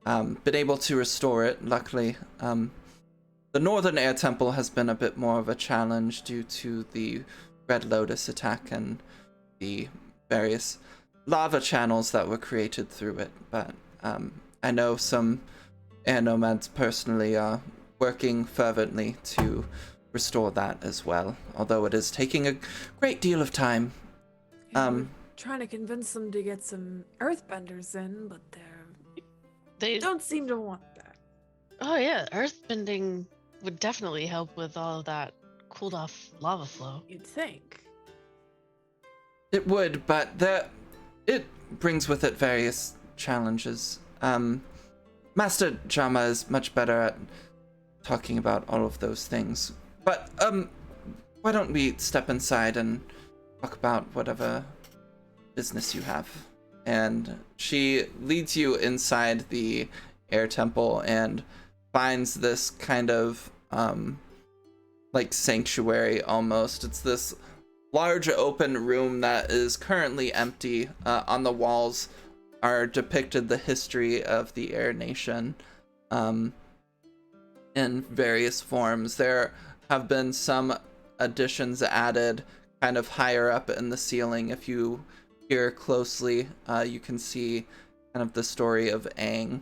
been able to restore it, luckily. The Northern Air Temple has been a bit more of a challenge due to the Red Lotus attack and the various lava channels that were created through it, but I know some air nomads personally are working fervently to restore that as well, although it is taking a great deal of time. We're trying to convince them to get some earthbenders in, but they don't seem to want that. Oh yeah, earthbending would definitely help with all of that cooled off lava flow. You'd think. It would, but it brings with it various challenges. Master Jama is much better at talking about all of those things. But, why don't we step inside and talk about whatever business you have? And she leads you inside the air temple and finds this kind of, like sanctuary almost. It's this large open room that is currently empty. On the walls are depicted the history of the Air Nation in various forms. There have been some additions added kind of higher up in the ceiling. If you hear closely, you can see kind of the story of Aang,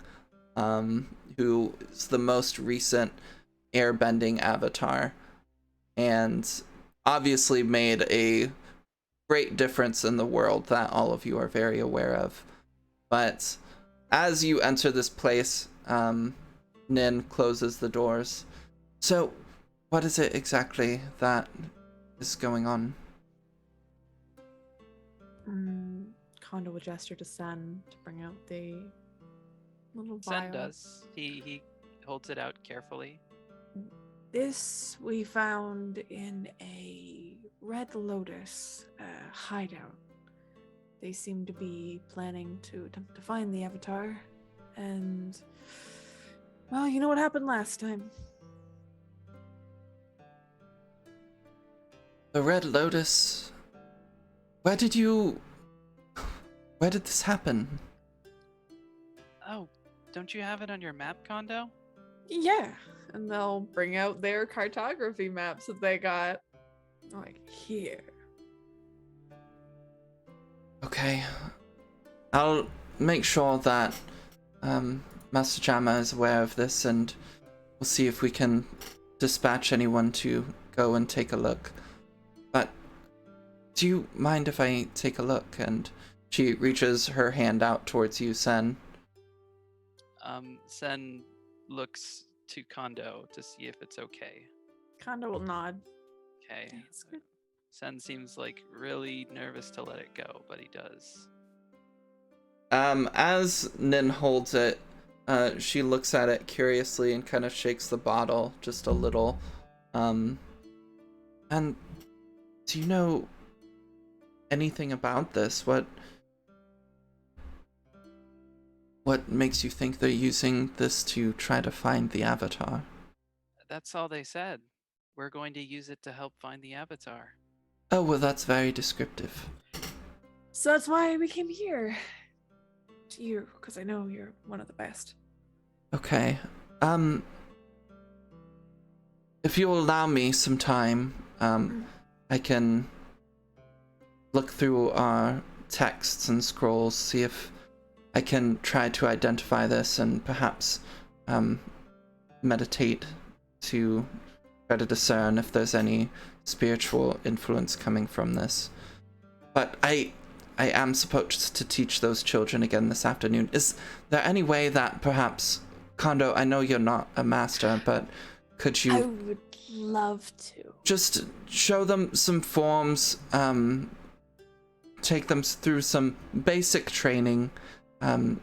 who is the most recent airbending avatar, and obviously made a great difference in the world that all of you are very aware of. But as you enter this place, Nin closes the doors. So, what is it exactly that is going on? Kondo will gesture to Sen to bring out the little vial. Sen does. He holds it out carefully. This we found in a Red Lotus hideout. They seem to be planning to attempt to find the Avatar, and well, you know what happened last time. The Red Lotus. Where did this happen? Oh, don't you have it on your map, Kondo? Yeah, and they'll bring out their cartography maps that they got. Like here. Okay. I'll make sure that Master Jammer is aware of this, and we'll see if we can dispatch anyone to go and take a look. But do you mind if I take a look? And she reaches her hand out towards you, Sen. Sen looks to Kondo to see if it's okay. Kondo will nod. Okay. It's good. Sen seems like really nervous to let it go, but he does. As Nin holds it, she looks at it curiously and kind of shakes the bottle just a little. And do you know anything about this? What makes you think they're using this to try to find the Avatar? That's all they said. We're going to use it to help find the Avatar. Oh, well, that's very descriptive. So that's why we came here. To you, because I know you're one of the best. Okay. If you'll allow me some time, I can look through our texts and scrolls, see if I can try to identify this and perhaps meditate to try to discern if there's any spiritual influence coming from this. But I am supposed to teach those children again this afternoon. Is there any way that perhaps, Kondo, I know you're not a master, but could you... I would love to. Just show them some forms, take them through some basic training. You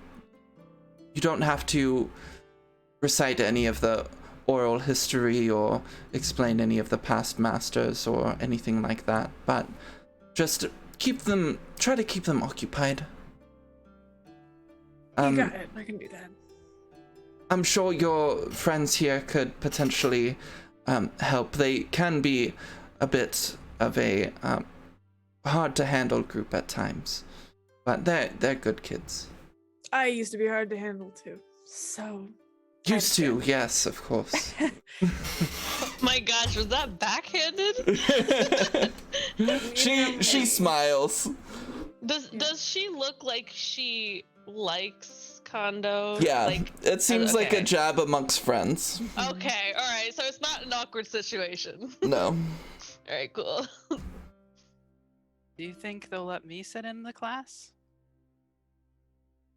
don't have to recite any of the oral history or explain any of the past masters or anything like that, but just try to keep them occupied. You got it. I can do that. I'm sure your friends here could potentially help. They can be a bit of a hard to handle group at times, but they're good kids. I used to be hard to handle too. So Used to, yes, of course. Oh my gosh, was that backhanded? She smiles. Does she look like she likes Kondo? Yeah, Like, it seems like a okay. jab amongst friends. Okay, all right. So it's not an awkward situation. No. All right, cool. Do you think they'll let me sit in the class?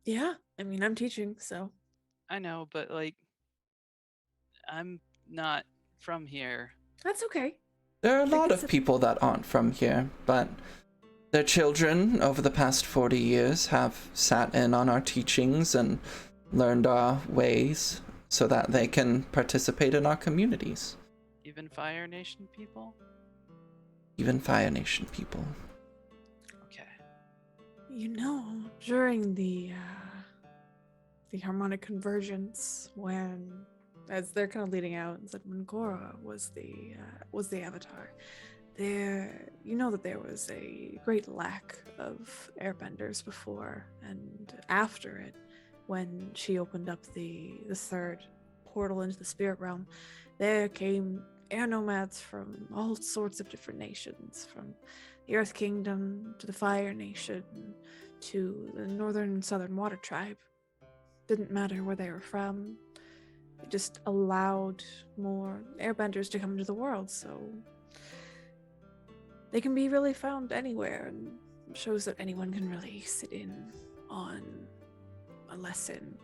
yeah, I mean, I'm teaching, so I know, but like, I'm not from here. that's okay. There are a lot Because of people that aren't from here, but their children over the past 40 years have sat in on our teachings and learned our ways so that they can participate in our communities. Even Fire Nation people? Even Fire Nation people. Okay. You know, during the harmonic convergence, as they're kind of leading out, and said when Korra was the Avatar, you know that there was a great lack of airbenders before and after it, when she opened up the third portal into the spirit realm, there came air nomads from all sorts of different nations, from the Earth Kingdom to the Fire Nation to the Northern and Southern Water Tribe. Didn't matter where they were from. It just allowed more airbenders to come into the world, so they can be really found anywhere, and shows that anyone can really sit in on a lesson.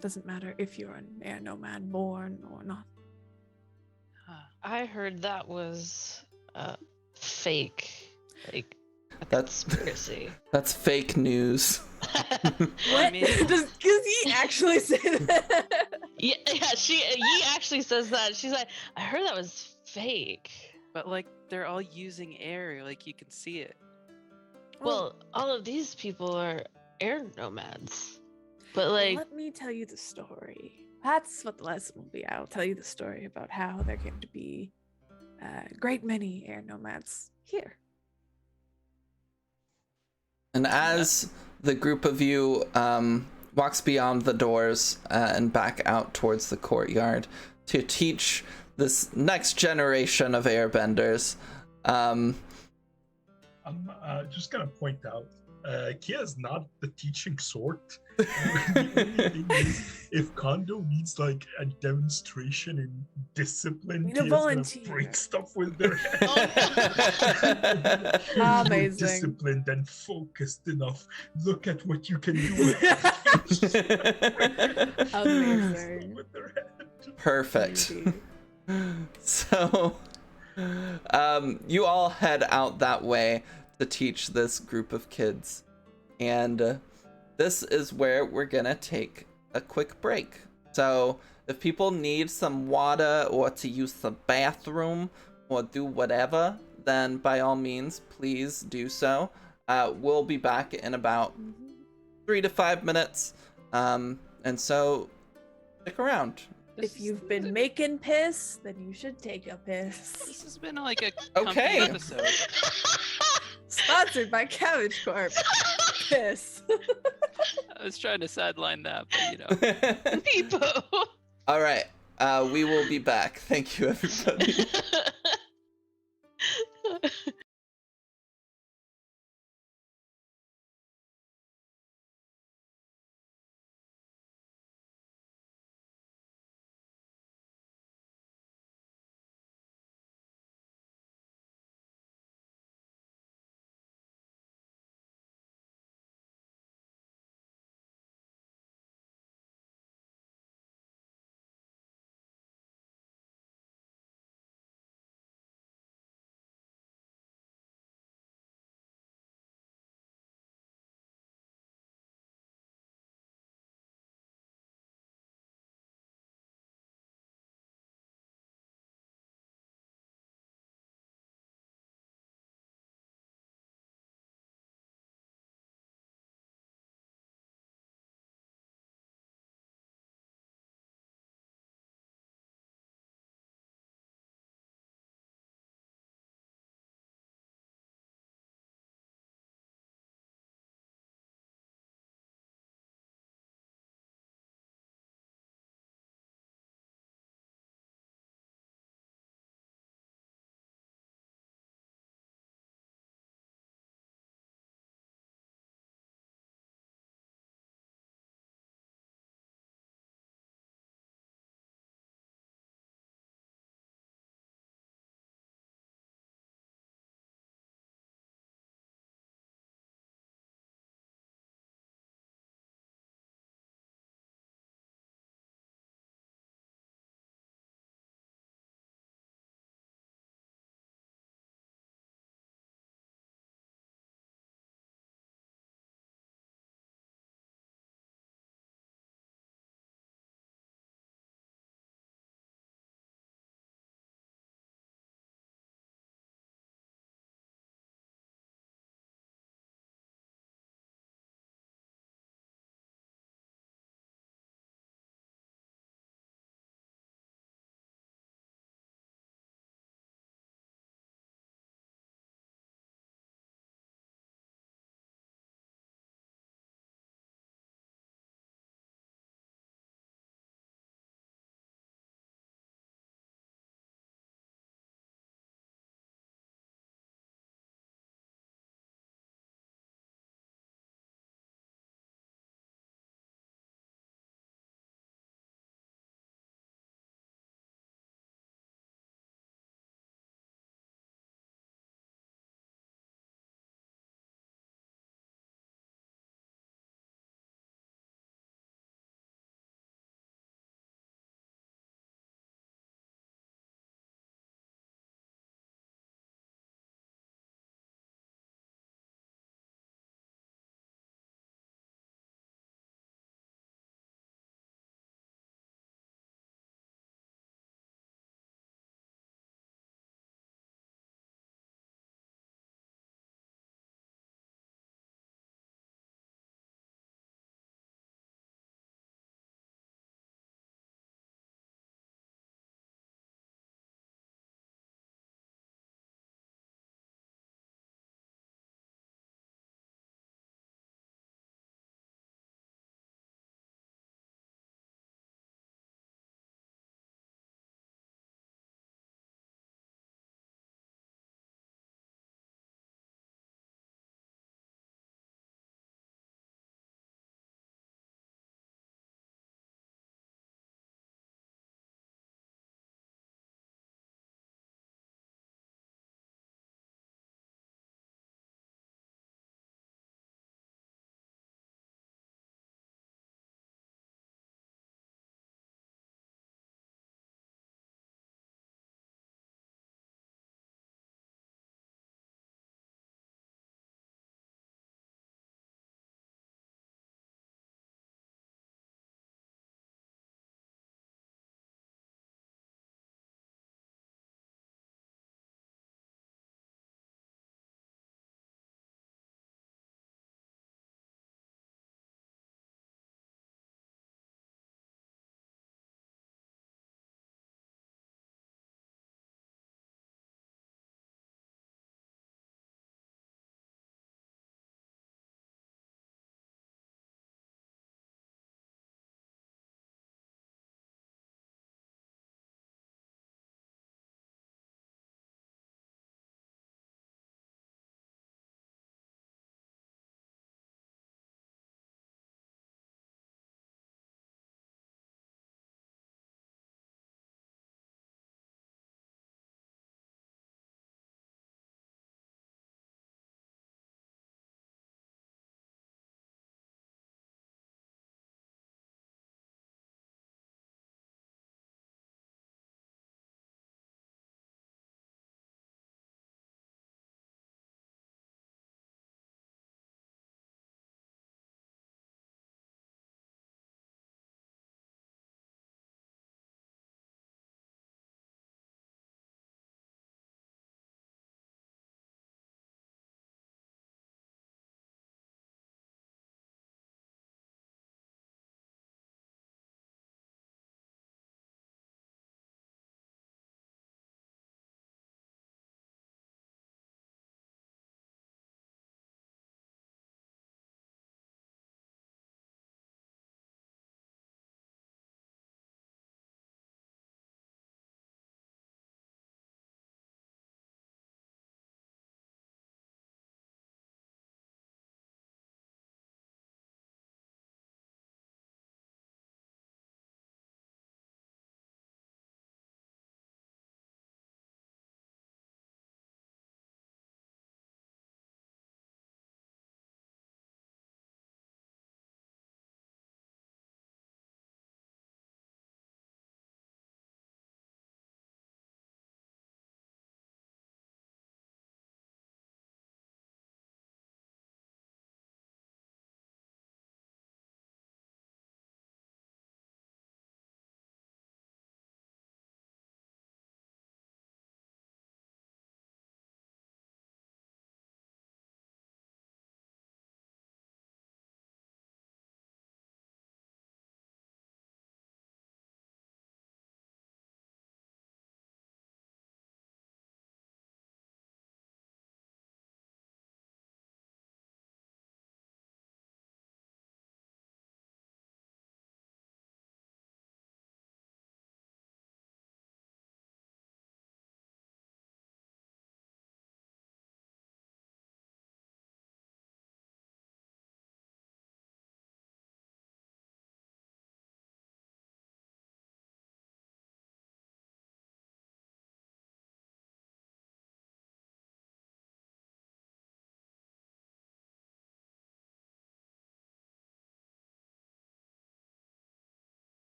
Doesn't matter if you're an air nomad born or not. I heard that was fake, like a That's- conspiracy. That's fake news. What? mean- Does he actually say that? Yeah, he actually says that. She's like, I heard that was fake. But like, they're all using air, like you can see it. Well, all of these people are air nomads, but like, let me tell you the story. That's what the lesson will be. I'll tell you the story about how there came to be a great many air nomads here. And as the group of you walks beyond the doors and back out towards the courtyard to teach this next generation of airbenders, I'm just gonna point out Kia's not the teaching sort. The only thing is, if Kondo needs like a demonstration in discipline, Need a Kia's gonna volunteer. break stuff with their hands. Oh, You're amazing. disciplined and focused enough. Look at what you can do. Amazing. With their hand. Perfect. Beauty. So, you all head out that way to teach this group of kids. And this is where we're gonna take a quick break. So, if people need some water or to use the bathroom or do whatever, then by all means, please do so. We'll be back in about 3 to 5 minutes. And so, stick around. If you've been making piss, then you should take a piss. This has been like a Okay. comfy episode. Sponsored by Cabbage Corp. Piss. I was trying to sideline that, but you know. Peepo. All right. We will be back. Thank you, everybody.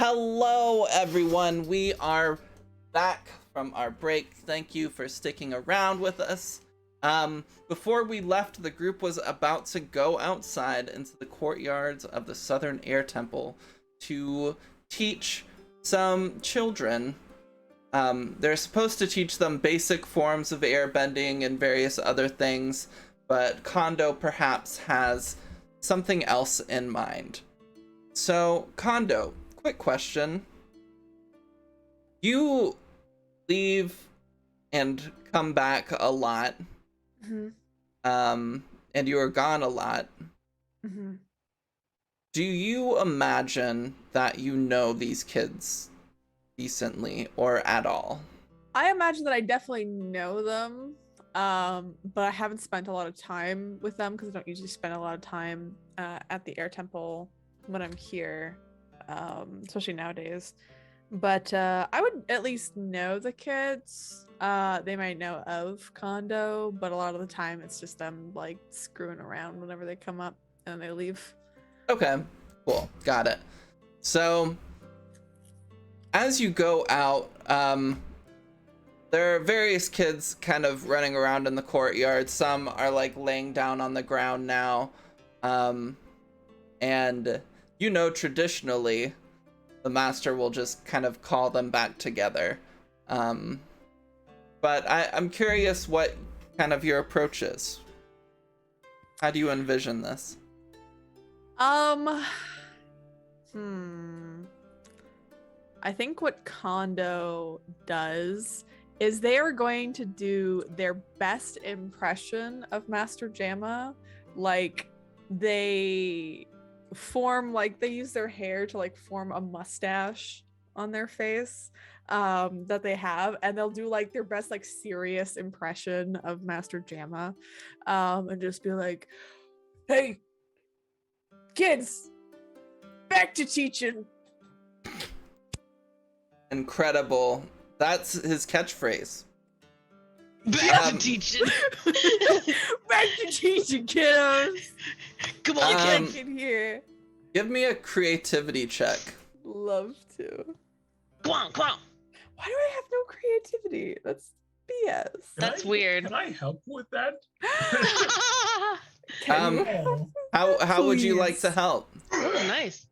Hello, everyone. We are back from our break. Thank you for sticking around with us. Before we left, the group was about to go outside into the courtyards of the Southern Air Temple to teach some children. They're supposed to teach them basic forms of airbending and various other things, but Kondo perhaps has something else in mind. So, Kondo, quick question. You leave and come back a lot. Mm-hmm. And you are gone a lot. Mm-hmm. Do you imagine that you know these kids decently or at all? I imagine that I definitely know them, but I haven't spent a lot of time with them because I don't usually spend a lot of time at the Air Temple when I'm here, especially nowadays. But I would at least know the kids. They might know of Kondo, but a lot of the time it's just them like screwing around whenever they come up and they leave. Okay, cool. Got it. So, as you go out, there are various kids kind of running around in the courtyard. Some are like laying down on the ground now. And you know, traditionally, the master will just kind of call them back together. But I'm curious what kind of your approach is. How do you envision this? I think what Kondo does is they are going to do their best impression of Master Jamma. Like they use their hair to like form a mustache on their face that they have, and they'll do like their best like serious impression of Master Jamma, and just be like, "Hey, kids, back to teaching." Incredible. That's his catchphrase. Back to teaching. Back to teaching, kiddos. Come on, Get kid. in here. Give me a creativity check. Love to. Come on, come on. Why do I have no creativity? That's BS. That's weird. Can I help with that? Can you? Oh, How would you like Please. to help? Oh, nice.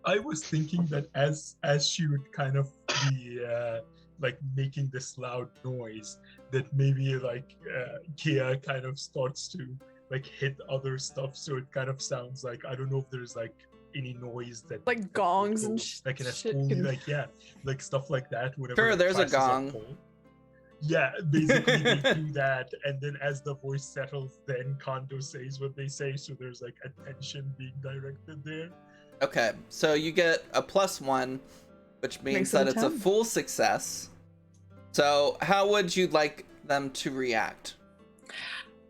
I was thinking that as she would kind of be like making this loud noise, that maybe like Kia kind of starts to like hit other stuff, so it kind of sounds like, I don't know if there's like any noise that Like gongs would and go, like in a shit school, can- like like stuff like that. Whenever Sure, the there's a classes are gong. full. Yeah, basically they do that, and then as the voice settles, then Kondo says what they say, so there's like attention being directed there. Okay, so you get a +1, which means Makes it that a it's a 10. full success. So how would you like them to react?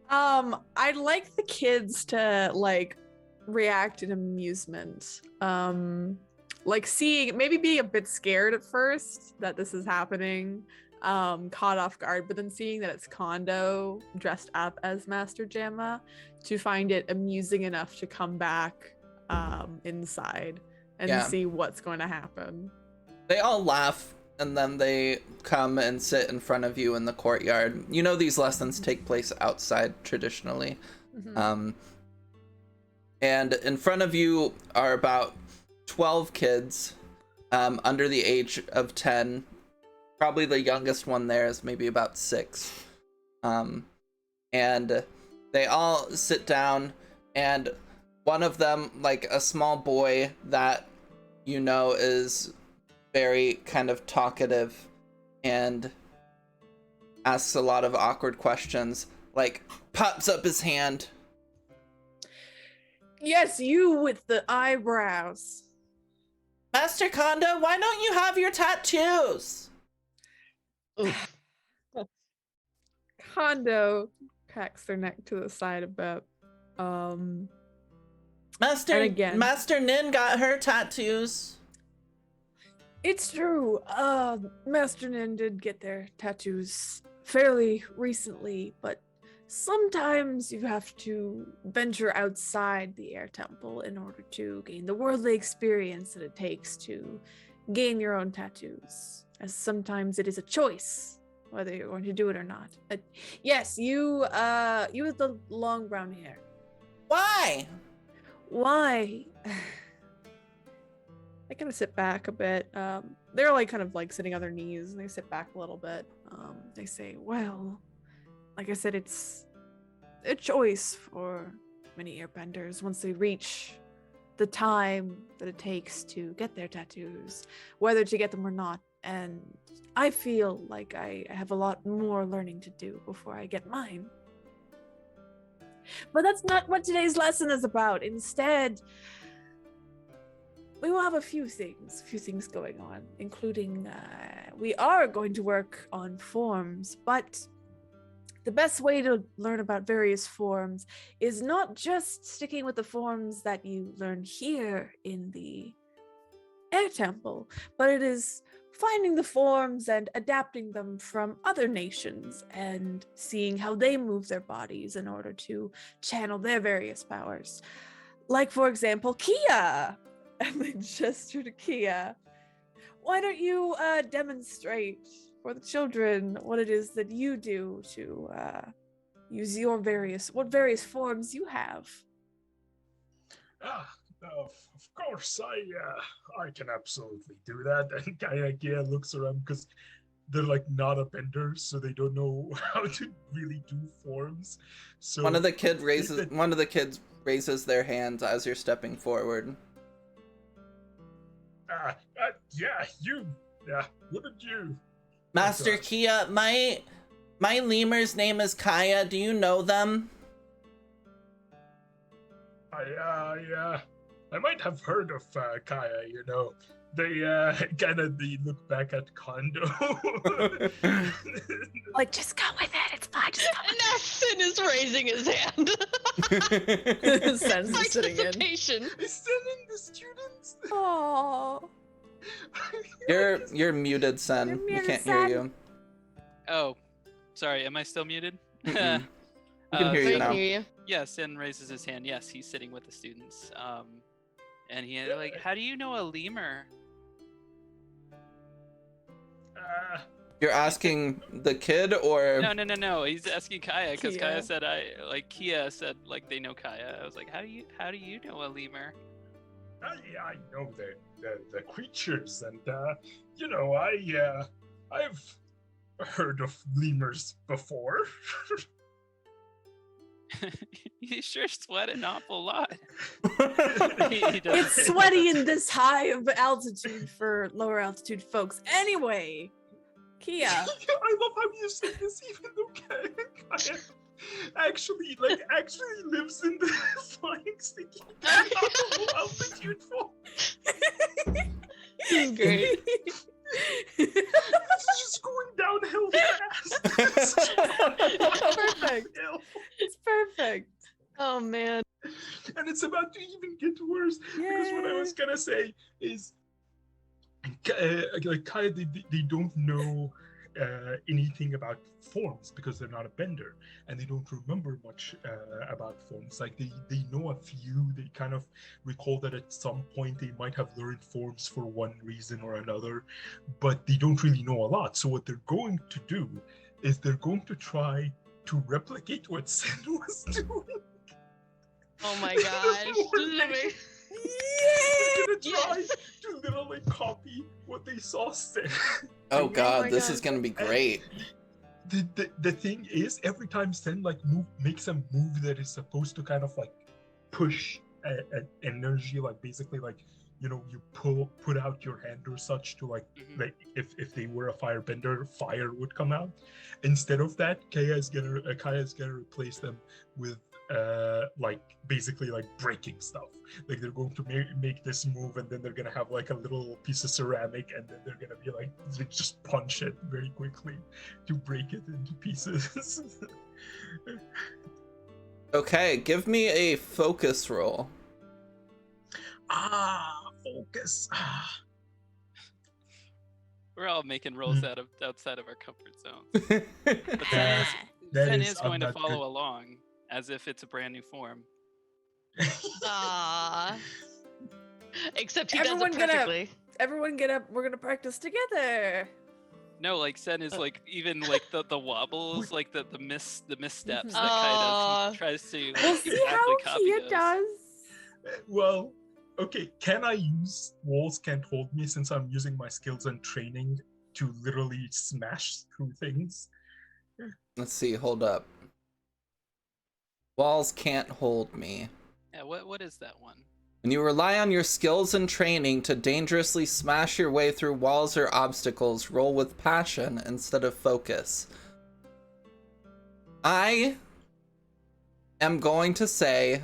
I'd like the kids to like react in amusement. Like seeing, maybe being a bit scared at first that this is happening, caught off guard, but then seeing that it's Kondo dressed up as Master Jamma, to find it amusing enough to come back inside and Yeah. see what's going to happen. They all laugh, and then they come and sit in front of you in the courtyard. You know these lessons take place outside traditionally. Mhm. And in front of you are about 12 kids under the age of 10. Probably the youngest one there is maybe about 6. And they all sit down, and one of them, like a small boy that you know is very kind of talkative and asks a lot of awkward questions, like pops up his hand. Yes, you with the eyebrows. Master Kondo, why don't you have your tattoos? Oof. Kondo cracks their neck to the side a bit. Master And again. Master Nin got her tattoos. It's true. Master Nin did get their tattoos fairly recently, but sometimes you have to venture outside the air temple in order to gain the worldly experience that it takes to gain your own tattoos, as sometimes it is a choice whether you're going to do it or not. Yes, you with the long brown hair. Why? Why? They kind of sit back a bit. They're like kind of like sitting on their knees, and they sit back a little bit. They say, well, like I said, it's a choice for many airbenders once they reach the time that it takes to get their tattoos, whether to get them or not. And I feel like I have a lot more learning to do before I get mine. But that's not what today's lesson is about. Instead, we will have a few things going on, including we are going to work on forms, but the best way to learn about various forms is not just sticking with the forms that you learn here in the air temple, but it is finding the forms and adapting them from other nations and seeing how they move their bodies in order to channel their various powers. Like, for example, Kia! And they gesture to Kia. Why don't you demonstrate for the children what it is that you do to use your various forms you have? Of course, I can absolutely do that. And Kia looks around because they're like not a bender, so they don't know how to really do forms. So One of the kids raises their hands as you're stepping forward. What did you? Master Kia, my lemur's name is Kaya. Do you know them? I might have heard of Kaya. You know, they they look back at Kondo. Like, just go with it. It's fine. Just go with Nathan is raising his hand. it. Sense is sitting in. Participation. Is sending the students? Aww. You're muted, Sen. You're We muted, can't hear Sen. you. Oh, sorry. Am I still muted? Mm-mm. We can hear I you can now. hear you. Yeah, Sin raises his hand. Yes, he's sitting with the students. And he like, how do you know a lemur? You're asking the kid, or No. He's asking Kaya because Kia. Kaya said Kia said like they know Kaya. I was like, how do you know a lemur? I know the creatures, and you know, I've heard of lemurs before. You sure sweat an awful lot. It's sweaty in this high of altitude for lower altitude folks. Anyway, Kia. I love how you say this, even though Kaya actually lives in the flying sticky altitude form. This is great. It's just going downhill fast. Perfect. It's perfect. Oh man. And it's about to even get worse, because what I was gonna say is, like Kaya, they don't know anything about forms because they're not a bender, and they don't remember much about forms. Like they know a few. They kind of recall that at some point they might have learned forms for one reason or another, but they don't really know a lot. So what they're going to do is they're going to try to replicate what Sen was doing. Oh my gosh. This is amazing. They're gonna try Yes. to literally copy what they saw Sen. oh my god, this God. is gonna be great. The thing is, every time Sen makes a move that is supposed to kind of like push an energy, like basically like, you know, you put out your hand or such to like if they were a firebender, fire would come out. Instead of that, Kaya's gonna replace them with like basically like breaking stuff. Like they're going to make this move, and then they're gonna have like a little piece of ceramic, and then they're gonna be like just punch it very quickly to break it into pieces. Okay, give me a focus roll. Focus. We're all making rolls outside of our comfort zones. But Sen That is going to not follow good. along as if it's a brand new form. Ah. Except he does Everyone it get up. perfectly. Everyone get up. We're gonna practice together. No, like Sen is like even like the wobbles, like the missteps that Aw. kind of he tries to We'll like, see exactly how copy Kia those. does. Well, okay, can I use walls can't hold me since I'm using my skills and training to literally smash through things? Let's see, hold up. Walls can't hold me. Yeah, what is that one? When you rely on your skills and training to dangerously smash your way through walls or obstacles, roll with passion instead of focus. I am going to say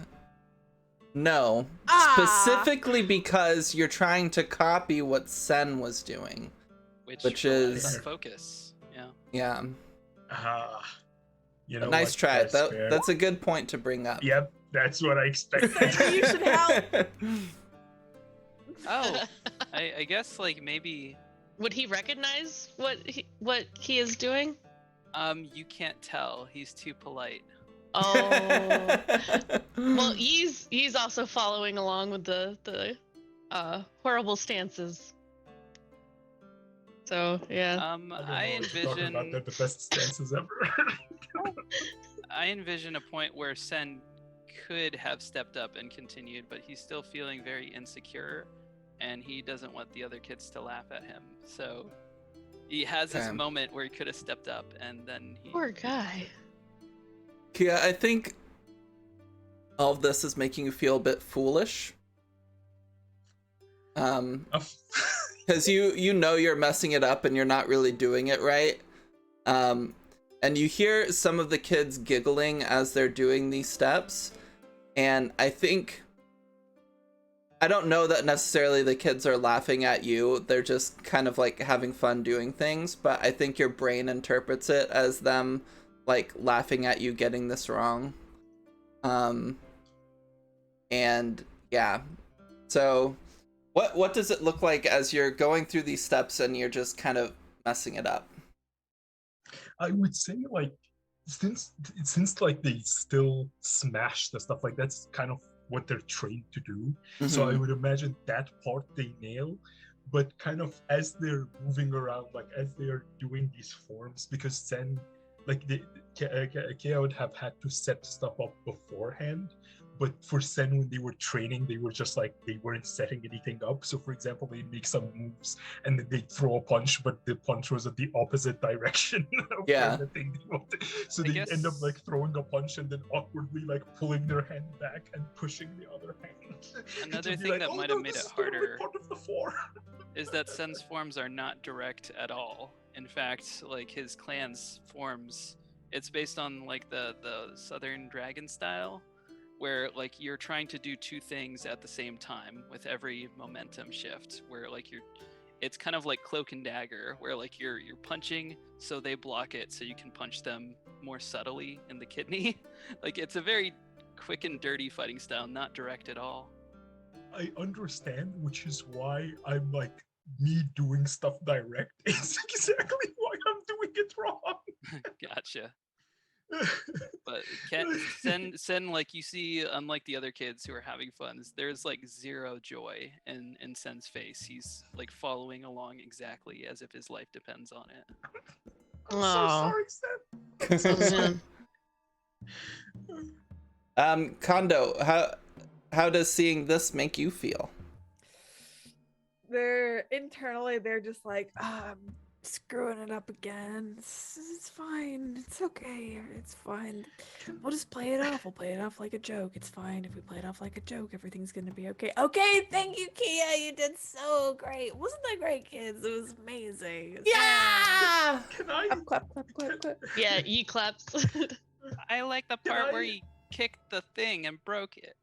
no, specifically because you're trying to copy what Sen was doing. Which relies is- on focus. Yeah. Yeah, You know nice what? try. That's fair. That's a good point to bring up. Yep, that's what I expected. You should help. Oh, I guess like maybe Would he recognize what he is doing? you can't tell. He's too polite. Oh. Well, he's also following along with the horrible stances. So yeah. I I don't know if you're talking about envision the best stances ever. I envision a point where Sen could have stepped up and continued, but he's still feeling very insecure, and he doesn't want the other kids to laugh at him. So he has this Okay. moment where he could have stepped up, and then he. Poor guy. Kia, I think all of this is making you feel a bit foolish. Because you know you're messing it up and you're not really doing it right. And you hear some of the kids giggling as they're doing these steps. And I don't know that necessarily the kids are laughing at you. They're just kind of like having fun doing things. But I think your brain interprets it as them like laughing at you getting this wrong. And yeah. So what does it look like as you're going through these steps and you're just kind of messing it up? I would say like since like they still smash the stuff, like that's kind of what they're trained to do. So I would imagine that part they nail, but kind of as they're moving around, like as they're doing these forms, because then like Kia would have had to set stuff up beforehand. But for Sen, when they were training, they were just like, they weren't setting anything up. So for example, they make some moves and then they throw a punch, but the punch was at the opposite direction of Yeah. the thing they wanted. So I they end up guess- like throwing a punch and then awkwardly like pulling their hand back and pushing the other hand. Another To be thing like, that "Oh, might no, have made this it is gonna be harder part of the form." is that Sen's forms are not direct at all. In fact, like his clan's forms, it's based on like the Southern Dragon style, where like you're trying to do two things at the same time with every momentum shift, where like it's kind of like cloak and dagger, where like you're punching so they block it so you can punch them more subtly in the kidney. Like it's a very quick and dirty fighting style, not direct at all. I understand, which is why I'm like, me doing stuff direct is exactly why I'm doing it wrong. Gotcha. But Sen, like you see, unlike the other kids who are having fun, there's like zero joy in Sen's face. He's like following along exactly as if his life depends on it. I'm Aw. so sorry, Sen. Kondo, how does seeing this make you feel? They're just like, I'm screwing it up again. It's fine. It's okay. It's fine. We'll just play it off. We'll play it off like a joke. It's fine. If we play it off like a joke, everything's gonna be okay. Okay, thank you, Kia. You did so great. Wasn't that great, kids? It was amazing. Yeah! Can I? Clap, clap, clap, clap. Yeah, ye claps. I like the Can part where I- he kicked the thing and broke it.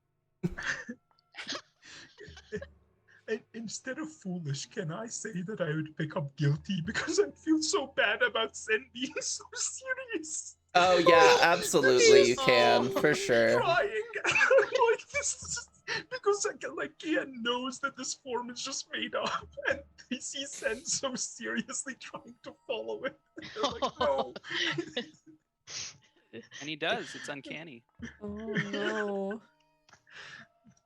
And instead of foolish, can I say that I would pick up guilty because I feel so bad about Sen being so serious? Oh yeah, absolutely you can, Oh. for sure. Crying like this, because a second, like Ian knows that this form is just made up, and he sees Sen so seriously trying to follow it. They're like, no. And he does. It's uncanny. Oh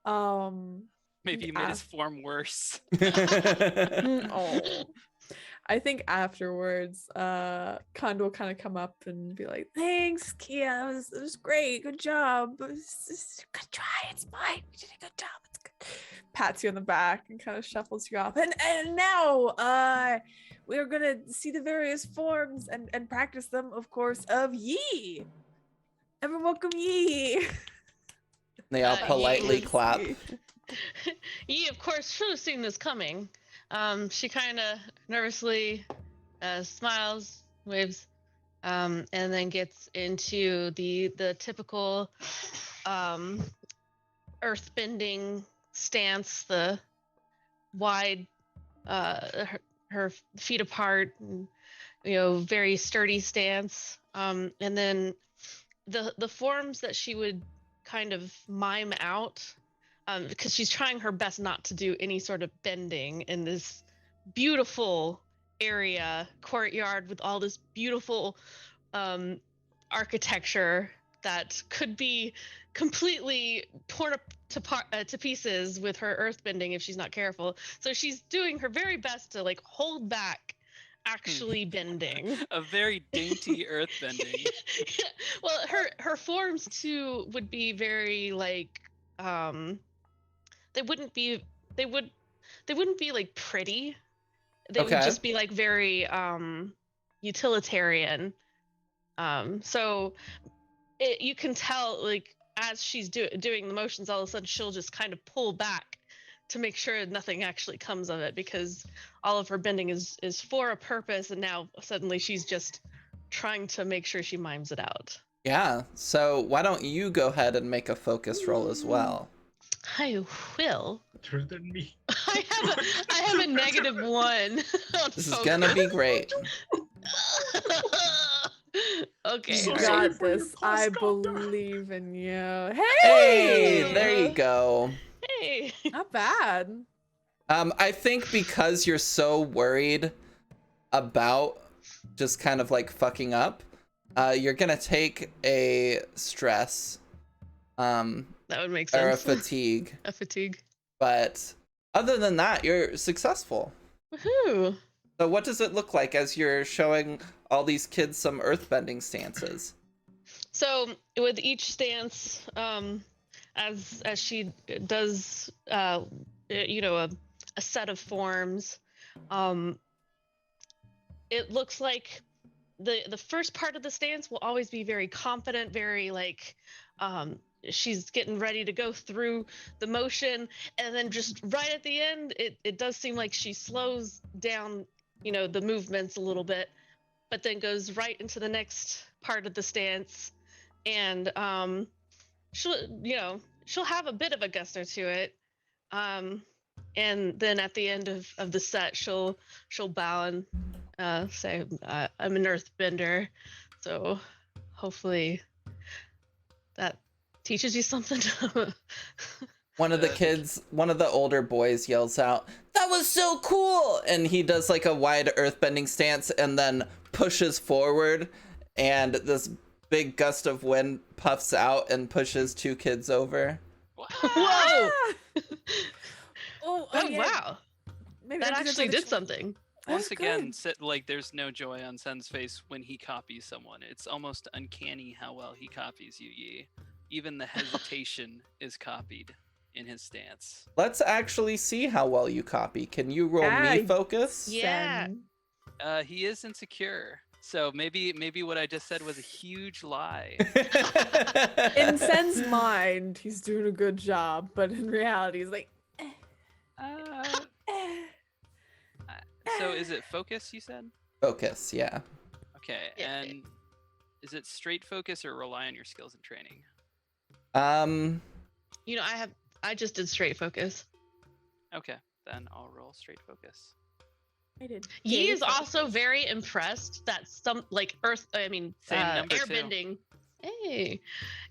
no. Maybe you made his form worse. Oh. I think afterwards, Kondo will kind of come up and be like, "Thanks, Kia. It was great. Good job. Good try. It's fine. You did a good job. It's good." Pats you on the back and kind of shuffles you off. And now, we are gonna see the various forms and practice them, of course, of Yi. Everyone welcome Yi. They all politely clap. Yi, of course, should have seen this coming. She kind of nervously smiles, waves, and then gets into the typical earthbending stance, the wide, her feet apart, and, very sturdy stance. And then the forms that she would kind of mime out, because she's trying her best not to do any sort of bending in this beautiful courtyard with all this beautiful architecture that could be completely torn up to pieces with her earthbending if she's not careful. So she's doing her very best to hold back actually bending. A very dainty earthbending. Well, her forms too would be very they wouldn't be pretty. They would just be very utilitarian. So you can tell as she's doing the motions, all of a sudden she'll just kind of pull back to make sure nothing actually comes of it, because all of her bending is for a purpose, and now suddenly she's just trying to make sure she mimes it out. Yeah, so why don't you go ahead and make a focus roll as well? I will. Better than me. I have a -1 on This is focus. gonna be great. Okay. You So got sorry for your this. plus I conduct. believe in you. Hey, there you go. Hey. Not bad. I think because you're so worried about just kind of fucking up, you're gonna take a stress, That would make or a sense. fatigue. A fatigue. But other than that, you're successful. Woohoo. So what does it look like as you're showing all these kids some earthbending stances? So with each stance, as she does, a set of forms, it looks like the first part of the stance will always be very confident, very she's getting ready to go through the motion, and then just right at the end, it does seem like she slows down, the movements a little bit, but then goes right into the next part of the stance, and she'll have a bit of a gusto to it, and then at the end of the set, she'll bow and say, "I'm an earthbender," so hopefully that teaches you something. One of the older boys yells out, "That was so cool!" And he does a wide earthbending stance and then pushes forward, and this big gust of wind puffs out and pushes two kids over. Whoa! Oh, Oh wow! Maybe That I'm gonna actually do did the something. Once That's again, good. there's no joy on Sen's face when he copies someone. It's almost uncanny how well he copies you, Yi. Even the hesitation is copied in his stance. Let's actually see how well you copy. Can you roll me Ah, focus? Yeah. Sen. He is insecure, so maybe what I just said was a huge lie. In Sen's mind, he's doing a good job, but in reality, he's like, Uh, so is it focus, you said? Focus, yeah. Okay, Yeah. and is it straight focus or rely on your skills and training? I just did straight focus. Okay, then I'll roll straight focus. I did. Yi is gay also focus. very impressed that some Same number, too. airbending. Hey,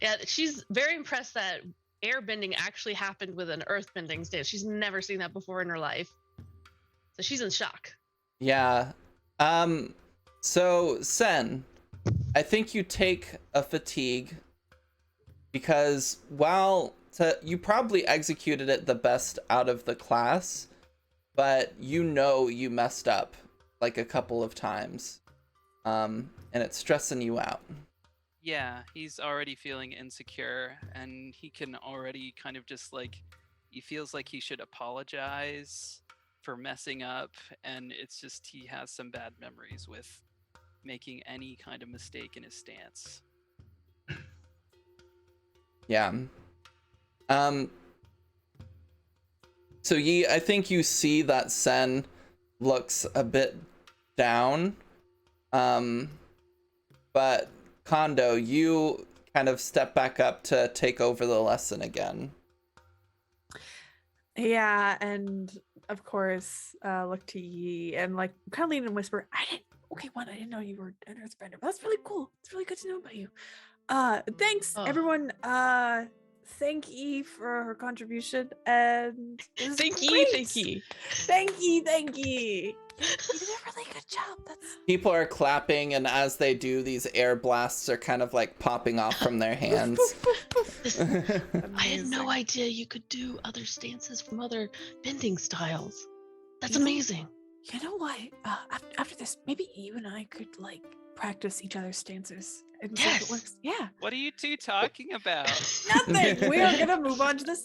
yeah, she's very impressed that airbending actually happened with an earthbending stance. She's never seen that before in her life. So she's in shock. Yeah. So Sen, I think you take a fatigue because you probably executed it the best out of the class, but you know you messed up like a couple of times. And it's stressing you out. Yeah, he's already feeling insecure, and he can already kind of just like, he feels like he should apologize for messing up, and it's just he has some bad memories with making any kind of mistake in his stance. Yeah. So I think you see that Sen looks a bit down. But Kondo, you kind of step back up to take over the lesson again. Yeah, and of course, look to Yi and like kind of lean and whisper, I didn't know you were an earthbender, but that's really cool. It's really good to know about you. Thanks everyone. Thank Yi for her contribution, and Thank you. You did a really good job. People are clapping, and as they do, these air blasts are kind of like popping off from their hands. I had no idea you could do other stances from other bending styles. That's amazing. You know what? After this, maybe you and I could like practice each other's stances and see if it works. Yeah. What are you two talking about? Nothing. We are gonna move on to the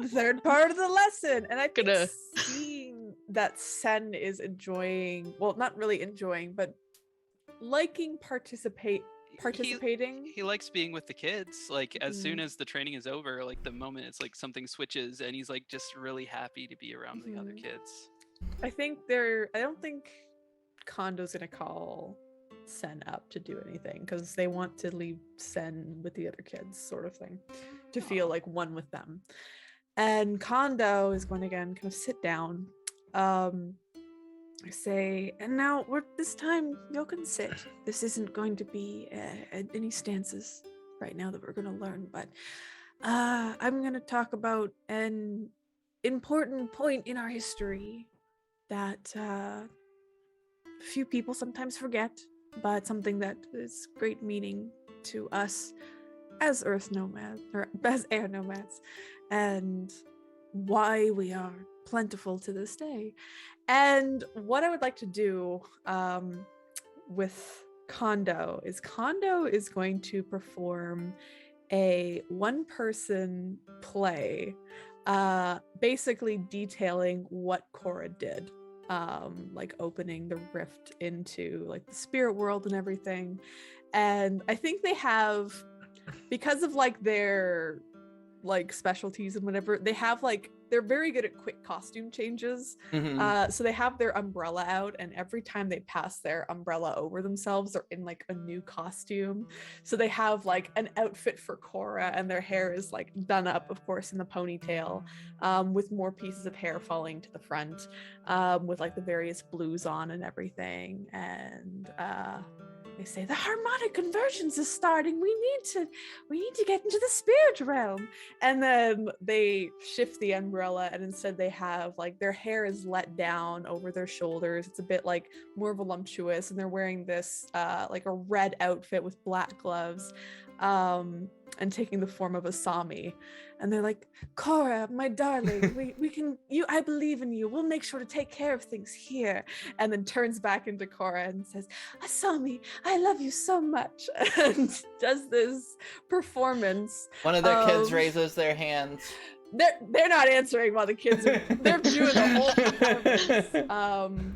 third part of the lesson, and I think seeing that Sen is enjoying, well, not really enjoying, but liking participating. He likes being with the kids. Like as soon as the training is over, like the moment it's like something switches, and he's like just really happy to be around the other kids. I don't think Kondo's gonna call Sen up to do anything because they want to leave Sen with the other kids, sort of thing, to feel like one with them. And Kondo is going to again kind of sit down. I say, and now this time you can sit. This isn't going to be any stances right now that we're going to learn, but I'm going to talk about an important point in our history that few people sometimes forget, but something that is great meaning to us as Earth nomads, or as air nomads, and why we are plentiful to this day. And what I would like to do with Kondo is going to perform a one-person play, basically detailing what Korra did, like opening the rift into like the spirit world and everything. And I think they have, because of like their like specialties and whatever, they have like, they're very good at quick costume changes. So they have their umbrella out, and every time they pass their umbrella over themselves, they're in like a new costume. So they have like an outfit for Korra, and their hair is like done up, of course, in the ponytail, with more pieces of hair falling to the front, with like the various blues on and everything. And they say the harmonic convergence is starting. We need to get into the spirit realm. And then they shift the umbrella, and instead they have like their hair is let down over their shoulders. It's a bit like more voluptuous, and they're wearing this like a red outfit with black gloves, and taking the form of a Sami. And they're like, Korra, my darling, we can, I believe in you. We'll make sure to take care of things here. And then turns back into Korra and says, Asami, I love you so much. And does this performance. One of their kids raises their hands. They're not answering while the kids are, they're doing the whole performance.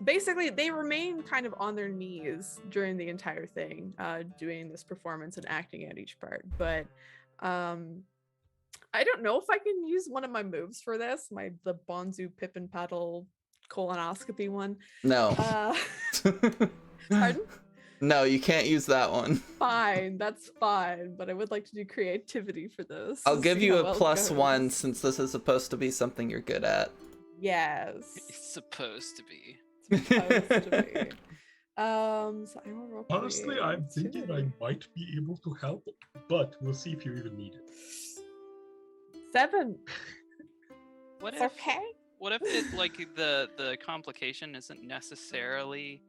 Basically, they remain kind of on their knees during the entire thing, doing this performance and acting out each part. But I don't know if I can use one of my moves for this, the Bonzu Pippin Paddle colonoscopy one. No. Pardon? No, you can't use that one. Fine, that's fine, but I would like to do creativity for this. I'll give you a +1 since this is supposed to be something you're good at. Yes. It's supposed to be. So I will roll. Honestly, I'm thinking I might be able to help, but we'll see if you even need it. 7. What It's if okay. what if it like the complication isn't necessarily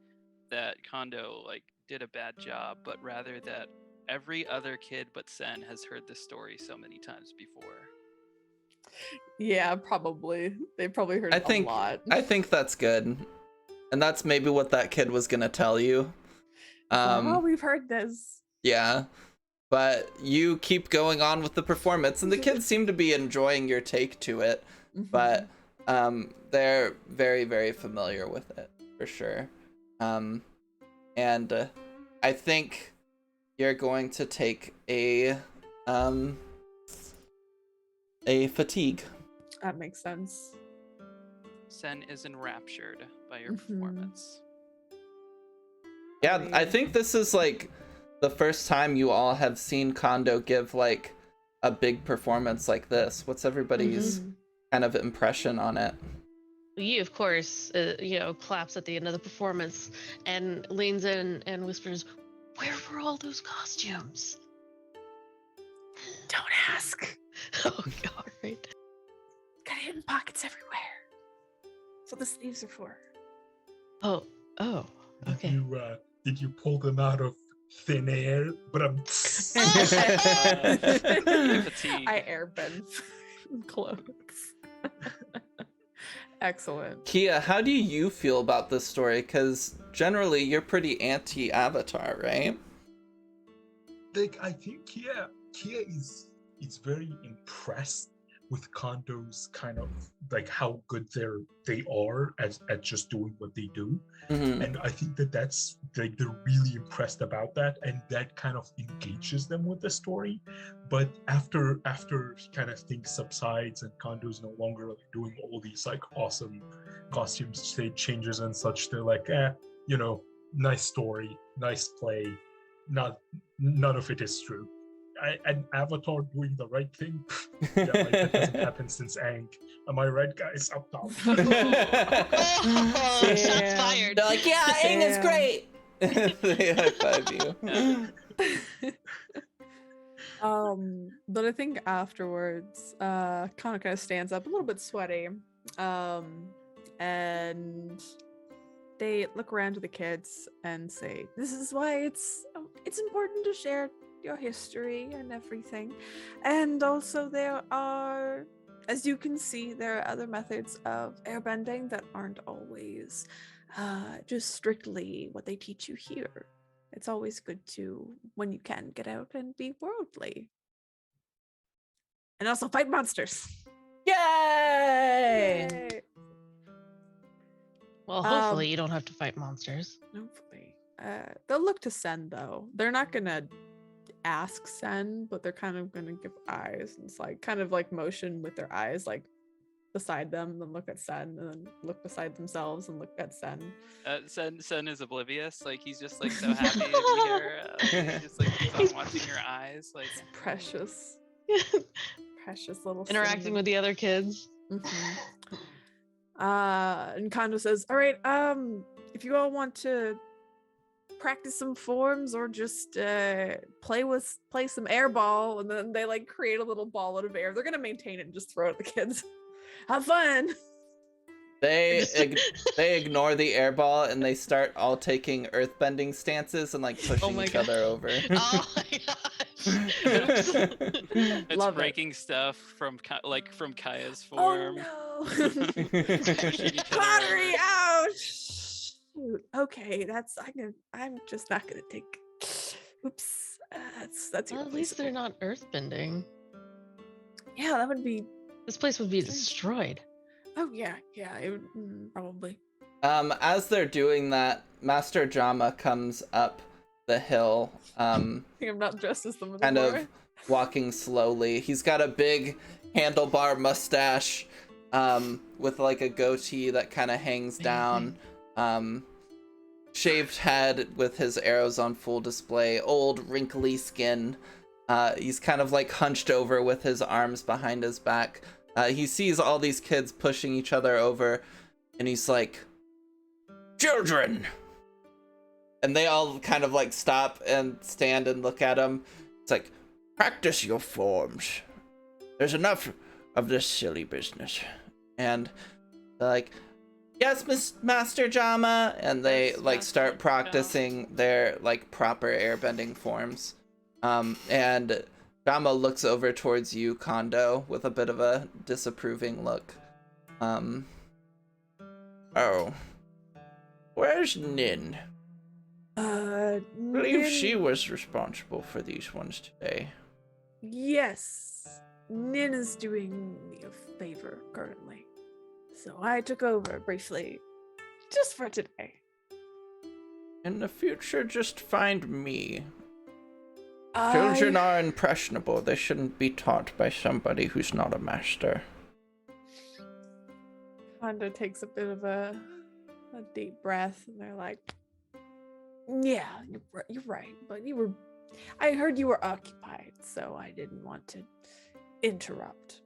that Kondo like did a bad job, but rather that every other kid but Sen has heard this story so many times before. Yeah, probably. They probably heard I a think lot. I think that's good, and that's maybe what that kid was gonna tell you. Oh, we've heard this. Yeah, but you keep going on with the performance, and the kids seem to be enjoying your take to it. Mhm. But they're very, very familiar with it for sure. And I think you're going to take a fatigue. That makes sense. Sen is enraptured by your Mhm. performance. Yeah, I think this is like the first time you all have seen Kondo give like a big performance like this. What's everybody's Mhm. kind of impression on it? Yi, of course, claps at the end of the performance and leans in and whispers, "Where were all those costumes?" Don't ask. Oh, God, right. Got hidden pockets everywhere. So the sleeves are for. Oh, okay. Did you pull them out of thin air? But Fatigue. I airbend clothes. Excellent. Kia, how do you feel about this story? Because generally you're pretty anti-Avatar, right? like I think Kia is very impressed with Kondo's kind of like how good they are at just doing what they do. And I think that's like they're really impressed about that, and that kind of engages them with the story. But after kind of things subsides and Kondo's no longer like doing all these like awesome costume stage changes and such, they're like, nice story, nice play, none of it is true. An Avatar doing the right thing, yeah, like that hasn't happened since Aang. Am I right, guys? Up top. Oh, Damn. shots fired. They're like, yeah, Aang is Damn. great. They high five you. But I think afterwards, Kana kind of stands up a little bit sweaty, and they look around to the kids and say, "This is why it's important to share your history and everything, and also there are, as you can see, there are other methods of airbending that aren't always just strictly what they teach you here. It's always good to, when you can, get out and be worldly. And also fight monsters." Yay! Yay! Well, hopefully you don't have to fight monsters. Hopefully. They'll look to Sen, though. They're not gonna ask Sen, but they're kind of gonna give eyes. And it's like kind of like motion with their eyes, like beside them, then look at Sen, and then look beside themselves and look at Sen. Sen is oblivious. Like he's just like so happy to be here. He just like keeps on watching your eyes. Like It's precious. Precious little Interacting cinnamon. with the other kids. Mhm. And Kondo says, "All right, if you all want to practice some forms or just play some air ball," and then they like create a little ball out of air. They're gonna maintain it and just throw it at the kids. Have fun. They ignore the air ball and they start all taking earthbending stances and like pushing my each God. other over. Oh my gosh. it's Love it. breaking stuff from Kaya's Oh form. no. Pushing each other Pottery over. out. Shoot. Okay, I'm just not gonna take. Oops. That's Well, at least they're not earthbending. Yeah, that would be. This place would be Strange. destroyed. Oh yeah, it would, probably. As they're doing that, Master Jama comes up the hill, I think I'm not dressed as them kind anymore. of walking slowly. He's got a big handlebar mustache, with like a goatee that kind of hangs down, shaved head with his arrows on full display, old wrinkly skin. He's kind of like hunched over with his arms behind his back. He sees all these kids pushing each other over, and he's like, "Children!" And they all kind of like stop and stand and look at him. It's like, "Practice your forms. There's enough of this silly business. And they're like, yes, Miss Master Jama, and they Yes, like Master start Jama. practicing their like proper airbending forms. And Jama looks over towards you, Kondo, with a bit of a disapproving look. Oh, where's Nin? I believe she was responsible for these ones today. Yes, Nin is doing me a favor currently, so I took over briefly, just for today. In the future, just find me. Children are impressionable. They shouldn't be taught by somebody who's not a master. Kondo takes a bit of a deep breath, and they're like, "Yeah, you're right, but I heard you were occupied, so I didn't want to interrupt."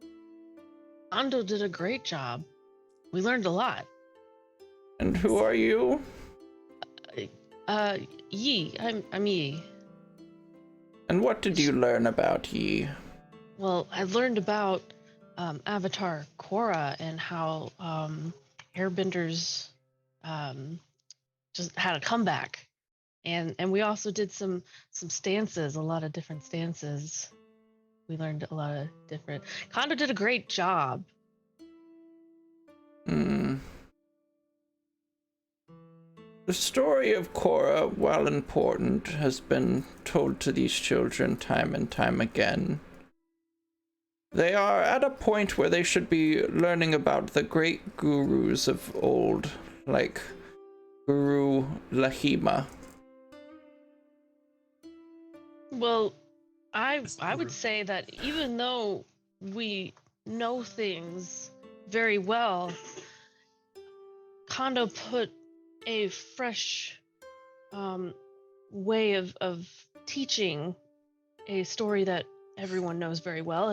Ando did a great job. We learned a lot. And who are you? Yi. I'm Yi. And what did you learn about Yi? Well, I learned about Avatar Korra and how Airbenders just had a comeback, and we also did some stances, a lot of different stances. We learned a lot of different. Kondo did a great job. The story of Korra, while important, has been told to these children time and time again. They are at a point where they should be learning about the great gurus of old, like Guru Lahima. Well, I would say that even though we know things very well, Kondo put a fresh way of teaching a story that everyone knows very well,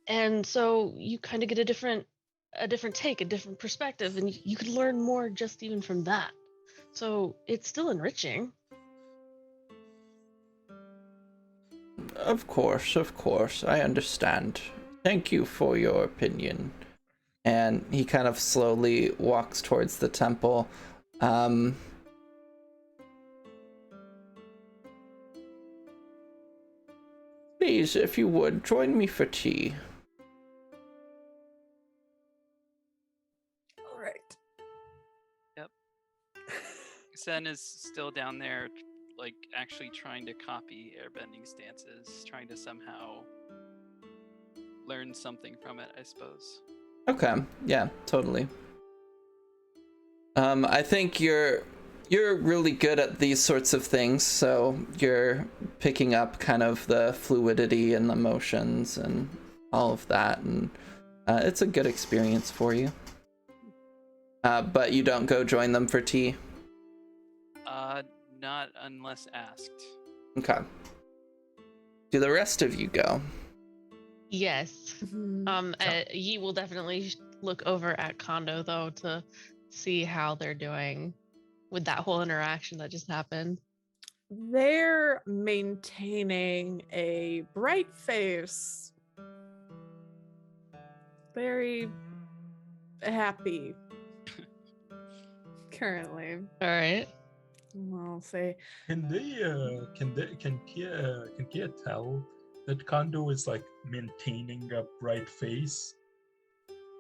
and so you kind of get a different take, a different perspective, and you could learn more just even from that. So it's still enriching. Of course, I understand. Thank you for your opinion. And he kind of slowly walks towards the temple. Please, if you would, join me for tea. All right. Sen is still down there, like actually trying to copy airbending stances, trying to somehow learn something from it, I suppose. Okay, yeah, totally. I think you're really good at these sorts of things, so you're picking up kind of the fluidity and the motions and all of that, and it's a good experience for you. But you don't go join them for tea? Not unless asked. Okay. Do the rest of you go? Yes. Yi will definitely look over at Kondo though to see how they're doing with that whole interaction that just happened. They're maintaining a bright face. Very happy currently. All right. I'll say, Can Kia tell that Kondo is like maintaining a bright face?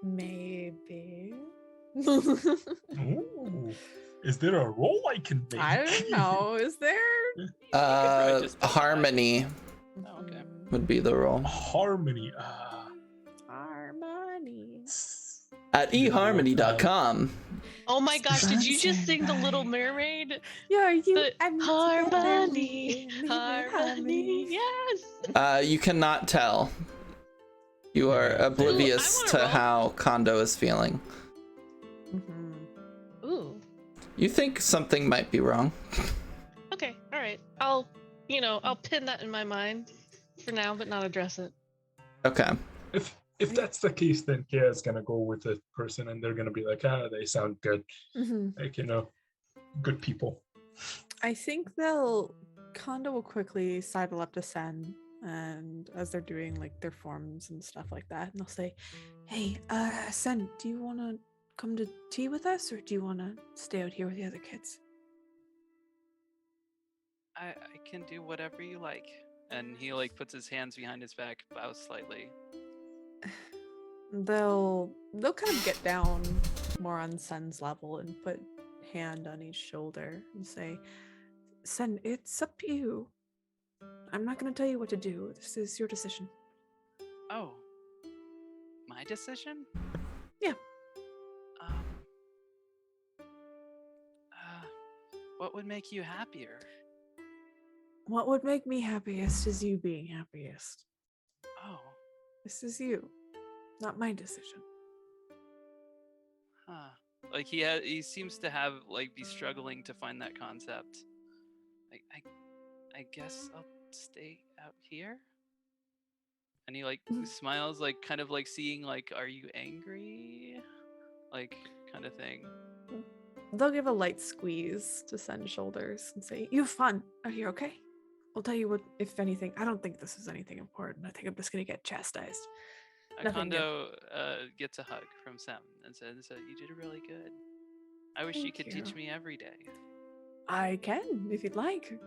maybe. Ooh, is there a role I can make? I don't know. Is there? probably just pick it up. Harmony Oh, okay. would be the role. Harmony. Harmony. At eharmony.com. Oh my gosh, did you just sing The Little Sunset. Mermaid? Yeah, you. The I'm harmony, harmony, yes. You cannot tell. You are oblivious Ooh, I wanna to roll. how Kondo is feeling. Ooh. You think something might be wrong. Okay, all right. I'll pin that in my mind for now, but not address it. Okay. If that's the case, then Kia is gonna go with the person, and they're gonna be like, they sound good, like good people. I think Kondo will quickly sidle up to Sen and as they're doing like their forms and stuff like that, and they'll say, "Hey, Sen, do you want to come to tea with us, or do you want to stay out here with the other kids?" I can do whatever you like. And he like puts his hands behind his back, bows slightly. They'll kind of get down more on Sen's level and put hand on each shoulder and say, "Sen, it's up to you. I'm not going to tell you what to do. This is your decision." Oh, my decision? Yeah. Um. What would make you happier? What would make me happiest is you being happiest. Oh, This is you, not my decision. huh. Like he seems to have like be struggling to find that concept. Like I guess I'll stay out here. And he like smiles, like kind of like seeing like, are you angry? Like kind of thing. They'll give a light squeeze to Sen's shoulders and say, "You have fun out here, okay? I'll tell you what, if anything, I don't think this is anything important. I think I'm just going to get chastised." Nothing new. Kondo gets a hug from Sam and says, "You did really good. I wish you Thank could teach you. me every day." I can, if you'd like.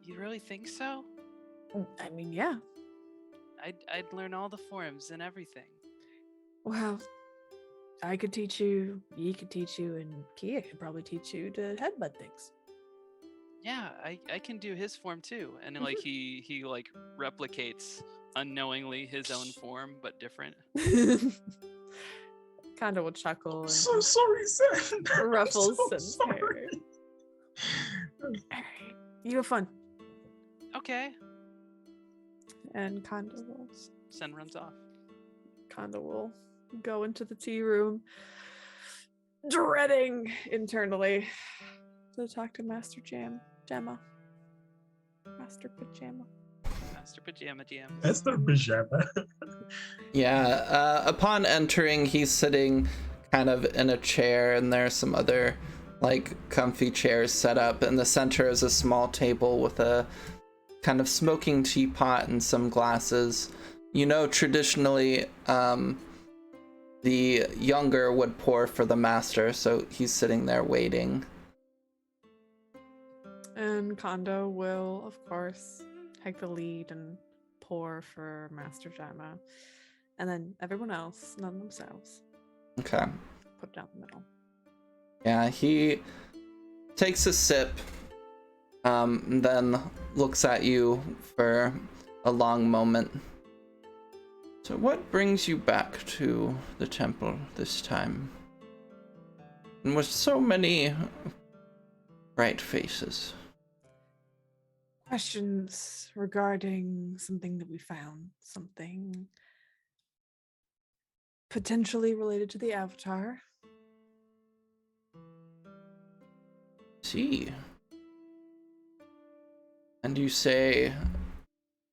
You really think so? I mean, yeah. I'd learn all the forms and everything. Well, I could teach you, Yi could teach you, and Kia could probably teach you to headbutt things. Yeah, I can do his form too. And like he like replicates unknowingly his own form but different. Kinda will chuckle and So sorry, Sen. ruffles I'm so Sen's hair. sorry. Alright, you have fun. Okay. And Kondo Sen runs off. will go into the tea room, dreading internally to talk to Master Gemma. Master Pajama. Master Pajama Jam. That's their pajama. Yeah, upon entering, he's sitting kind of in a chair, and there's some other like comfy chairs set up. In the center is a small table with a kind of smoking teapot and some glasses. You know, traditionally, the younger would pour for the master, so he's sitting there waiting. And Kondo will, of course, take the lead and pour for Master Gemma. And then everyone else, none themselves, Okay. put it down the middle. Yeah, he takes a sip, and then looks at you for a long moment. So what brings you back to the temple this time? And with so many bright faces. Questions regarding something that we found, something potentially related to the Avatar. See. And you say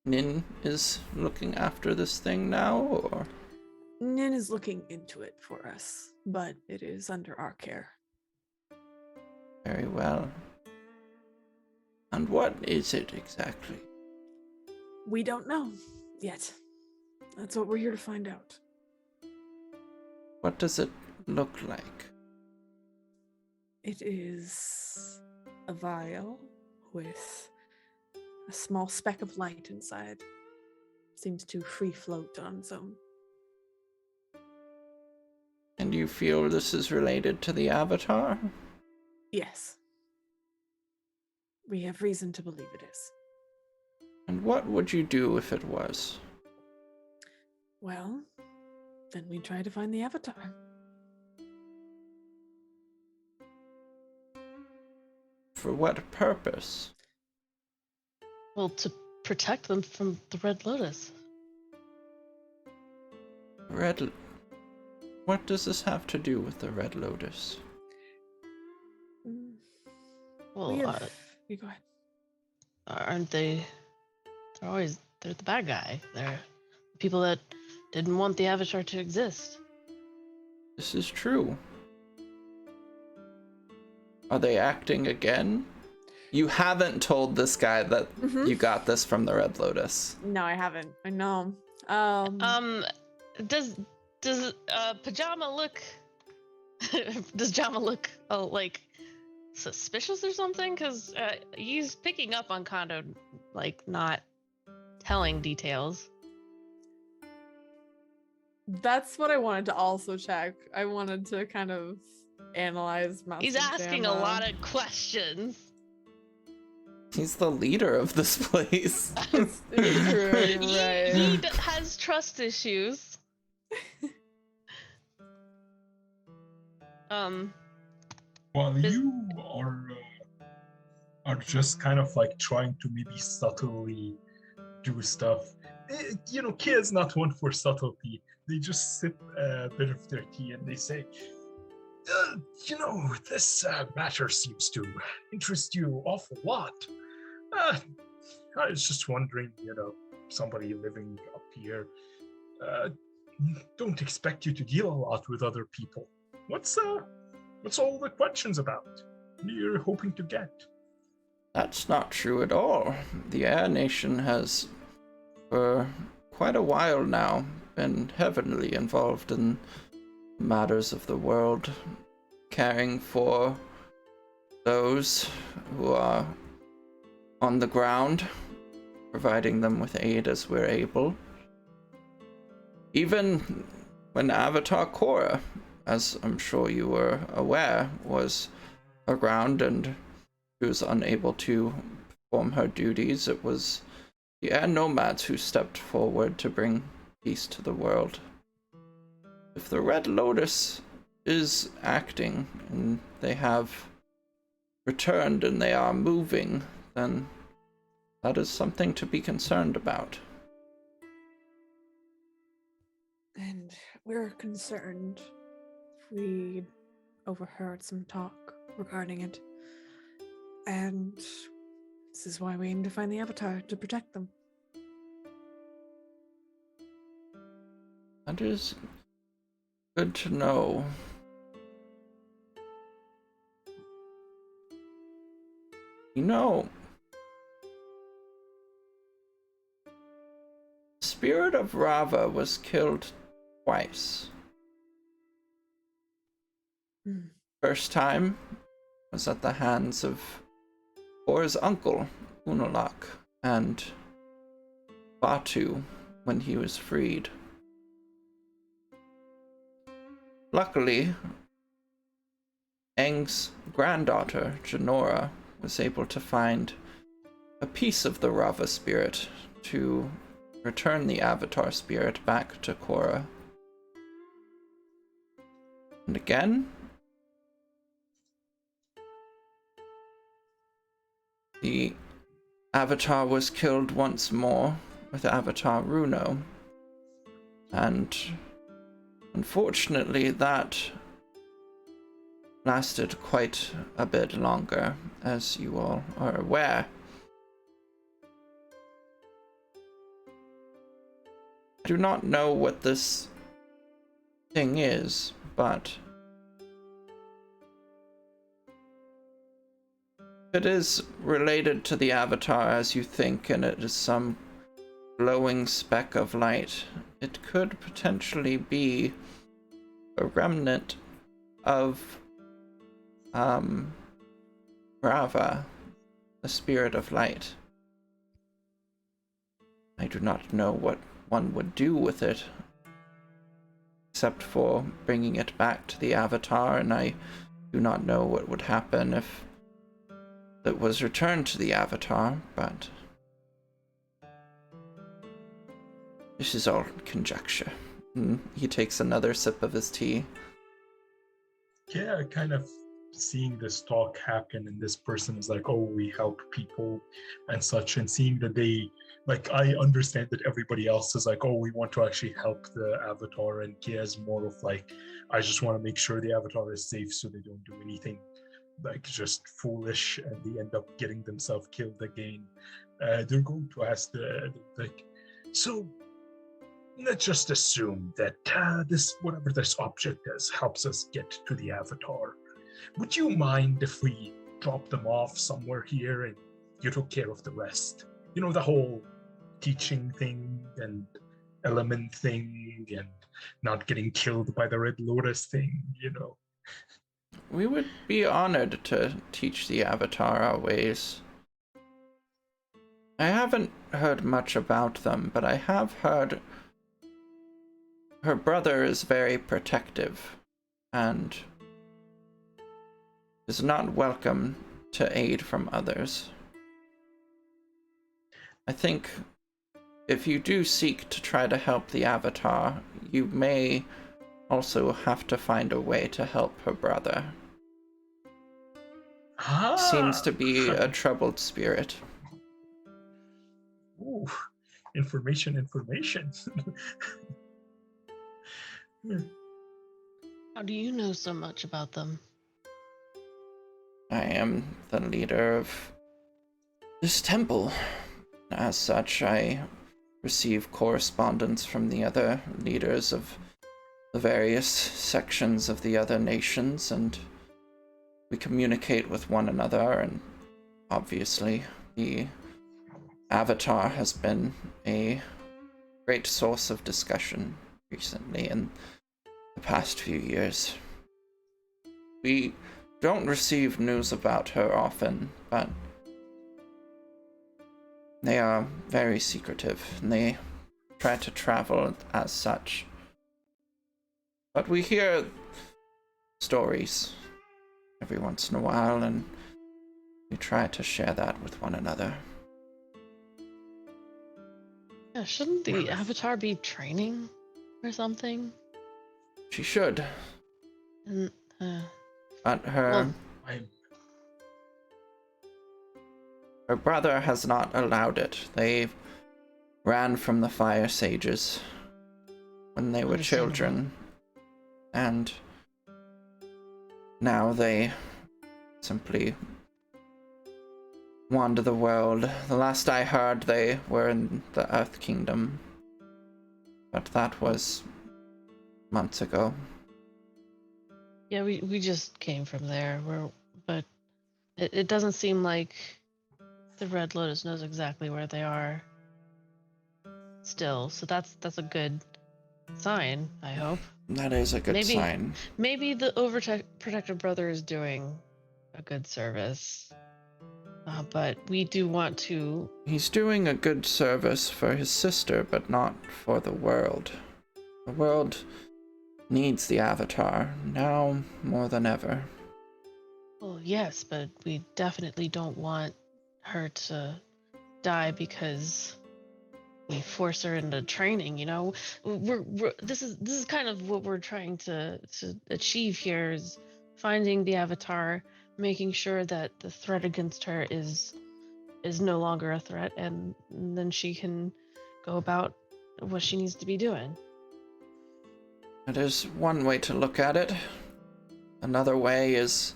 Nin is looking after this thing now, or? Nin is looking into it for us, but it is under our care. Very well. And what is it exactly? We don't know yet. That's what we're here to find out. What does it look like? It is a vial with a small speck of light inside. Seems to free float on its own. And you feel this is related to the Avatar? Yes. We have reason to believe it is. And what would you do if it was? Well, then we try to find the Avatar. For what purpose? Well, to protect them from the Red Lotus. What does this have to do with the Red Lotus? Well, You go ahead. aren't they? They're the bad guy. They're the people that didn't want the Avatar to exist. This is true. Are they acting again? You haven't told this guy that Mhm. you got this from the Red Lotus. No, I haven't. I know. Does Pajama look does Jama look like suspicious or something? Because he's picking up on Kondo, like not telling details. That's what I wanted to also check. I wanted to kind of analyze Master He's asking a Jama. lot of questions. He's the leader of this place. It's true, you're right. He has trust issues. Well, you are just kind of like trying to maybe subtly do stuff. Kids not one for subtlety. They just sip a bit of their tea and they say, this matter seems to interest you awful lot. I was just wondering, somebody living up here, don't expect you to deal a lot with other people. What's all the questions about? What are you hoping to get? That's not true at all. The Air Nation has, for quite a while now, been heavily involved in matters of the world, caring for those who are on the ground, providing them with aid as we're able. Even when Avatar Korra, as I'm sure you were aware, was around and she was unable to perform her duties, it was the Air Nomads who stepped forward to bring peace to the world. If the Red Lotus is acting and they have returned and they are moving, then that is something to be concerned about. And we're concerned. We overheard some talk regarding it. And this is why we aim to find the Avatar, to protect them. That is good to know. Spirit of Rava was killed twice. First time was at the hands of Korra's uncle, Unalak, and Batu when he was freed. Luckily, Aang's granddaughter, Janora, was able to find a piece of the Rava spirit to return the Avatar spirit back to Korra. And again, the Avatar was killed once more with Avatar Runo, and unfortunately that lasted quite a bit longer, as you all are aware. I do not know what this thing is, but it is related to the Avatar as you think, and it is some glowing speck of light. It could potentially be a remnant of Rava, the spirit of light. I do not know what one would do with it, except for bringing it back to the Avatar, and I do not know what would happen if it was returned to the Avatar, but this is all conjecture. He takes another sip of his tea. Yeah, kind of seeing this talk happen, and this person is like, oh, we help people and such, and seeing that they, like, I understand that everybody else is like, oh, we want to actually help the Avatar, and Kia is more of like, I just want to make sure the Avatar is safe so they don't do anything like just foolish and they end up getting themselves killed again. They're going to ask so let's just assume that this, whatever this object is, helps us get to the Avatar. Would you mind if we drop them off somewhere here and you took care of the rest. You know, the whole teaching thing and element thing and not getting killed by the Red Lotus thing, you know. We would be honored to teach the Avatar our ways. I haven't heard much about them, but I have heard her brother is very protective and is not welcome to aid from others. I think if you do seek to try to help the Avatar, you may also have to find a way to help her brother. Seems to be a troubled spirit. Ooh, information. How do you know so much about them? I am the leader of this temple. As such, I receive correspondence from the other leaders of the various sections of the other nations, and we communicate with one another, and obviously the Avatar has been a great source of discussion recently in the past few years. We don't receive news about her often, but they are very secretive, and they try to travel as such. But we hear stories every once in a while, and we try to share that with one another. Yeah, shouldn't the Avatar be training or something? She should. And, But her brother has not allowed it. They ran from the Fire Sages when they were children, and now they simply wander the world. The last I heard, they were in the Earth Kingdom, but that was months ago. yeah, we just came from there. But it doesn't seem like the Red Lotus knows exactly where they are still. So that's a good sign, I hope. That is a good sign. Maybe the overprotective brother is doing a good service. But we do want to... He's doing a good service for his sister, but not for the world. The world needs the Avatar, now more than ever. Well, yes, but we definitely don't want her to die because we force her into training, you know? This is kind of what we're trying to achieve here, is finding the Avatar, making sure that the threat against her is no longer a threat, and then she can go about what she needs to be doing. That is one way to look at it. Another way is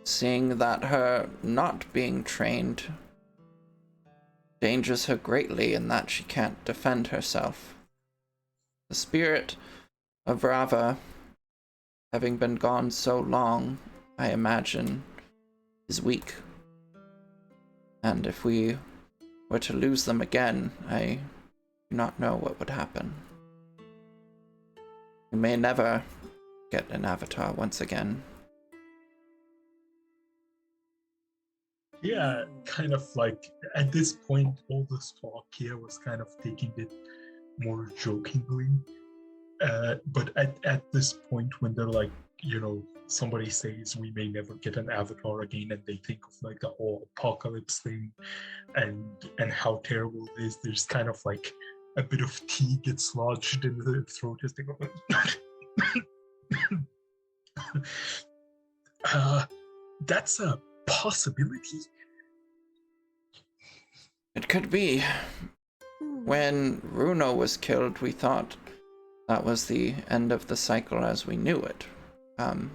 seeing that her not being trained dangers her greatly in that she can't defend herself. The spirit of Rava, having been gone so long, I imagine, is weak. And if we were to lose them again, I do not know what would happen. We may never get an Avatar once again. Yeah, kind of like at this point, all this talk here was kind of taking it more jokingly. But at this point, when they're like, you know, somebody says we may never get an Avatar again, and they think of like the whole apocalypse thing and how terrible it is, there's kind of like a bit of tea gets lodged in the throat as they go. That's a possibility. It could be. When Runo was killed, we thought that was the end of the cycle as we knew it. It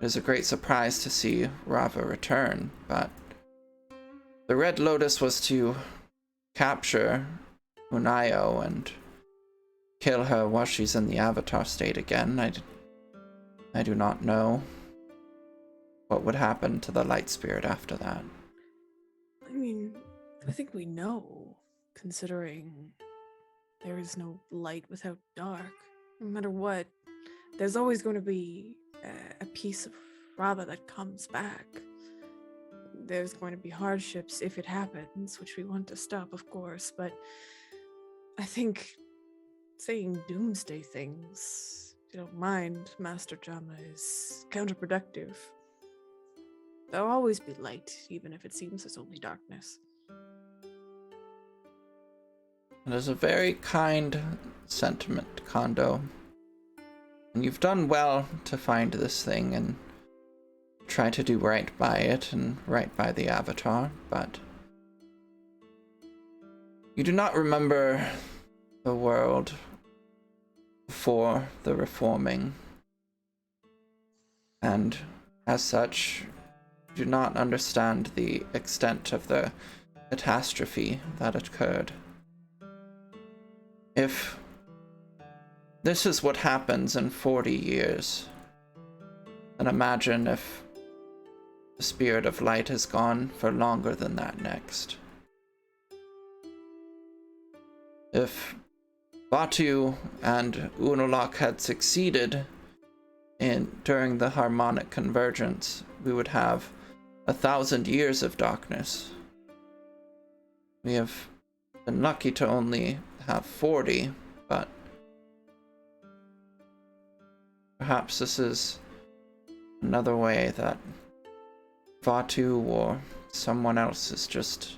is a great surprise to see Rava return, but the Red Lotus was to capture Unayo and kill her while she's in the Avatar state again. I do not know. Of what would happen to the light spirit after that. I mean, I think we know, considering there is no light without dark. No matter what, there's always going to be a piece of Rava that comes back. There's going to be hardships if it happens, which we want to stop, of course, but I think saying doomsday things, if you don't mind, Master Jama, is counterproductive. There'll always be light, even if it seems there's only darkness. It is a very kind sentiment, Kondo. And you've done well to find this thing and try to do right by it and right by the Avatar, but you do not remember the world before the reforming, and as such, do not understand the extent of the catastrophe that occurred. If this is what happens in 40 years, then imagine if the spirit of light has gone for longer than that next. If Batu and Unalak had succeeded during the harmonic convergence, we would have 1,000 years of darkness. We have been lucky to only have 40, but perhaps this is another way that Vatu or someone else is just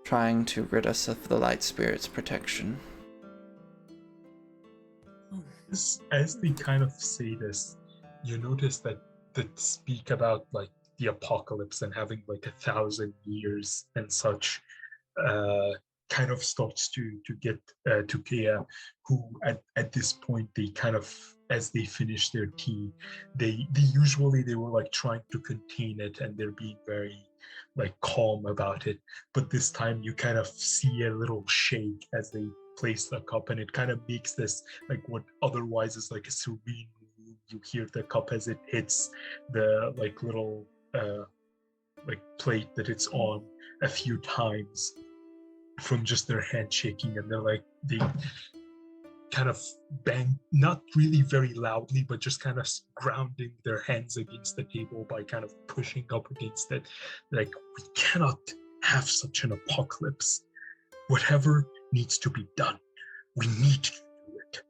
trying to rid us of the light spirit's protection. As they kind of say this, you notice that speak about like the apocalypse and having like 1,000 years and such, kind of starts to get to Kea, who at this point they kind of, as they finish their tea, they usually they were like trying to contain it and they're being very like calm about it, but this time you kind of see a little shake as they place the cup, and it kind of makes this like what otherwise is like a serene room. You hear the cup as it hits the like little like plate that it's on a few times from just their hand shaking, and they're like they kind of bang, not really very loudly, but just kind of grounding their hands against the table by kind of pushing up against it. Like, we cannot have such an apocalypse. Whatever needs to be done, we need to do it.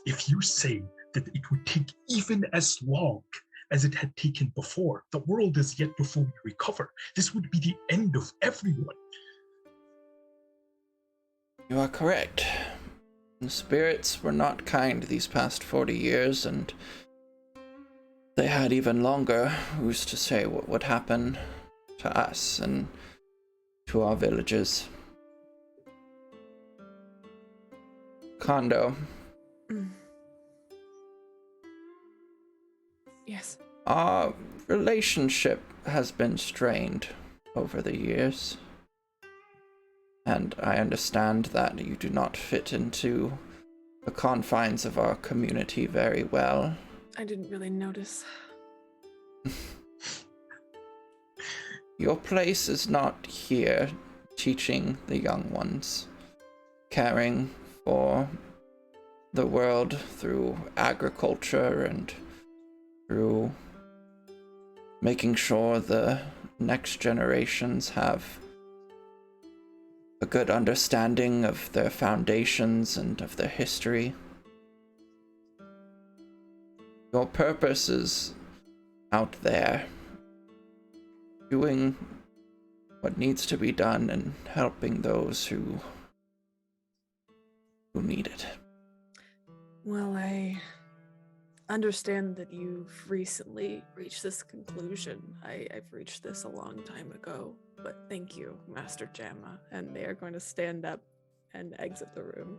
If you say that it would take even as long as it had taken before, the world is yet to fully recover. This would be the end of everyone. You are correct. The spirits were not kind these past 40 years, and they had even longer. Who's to say what would happen to us and to our villages? Kondo. Yes. Our relationship has been strained over the years. And I understand that you do not fit into the confines of our community very well. I didn't really notice. Your place is not here teaching the young ones, caring for the world through agriculture and through making sure the next generations have a good understanding of their foundations and of their history. Your purpose is out there, doing what needs to be done and helping those who need it. Well, I understand that you've recently reached this conclusion. I've reached this a long time ago, but thank you, Master Jamma. And they are going to stand up and exit the room.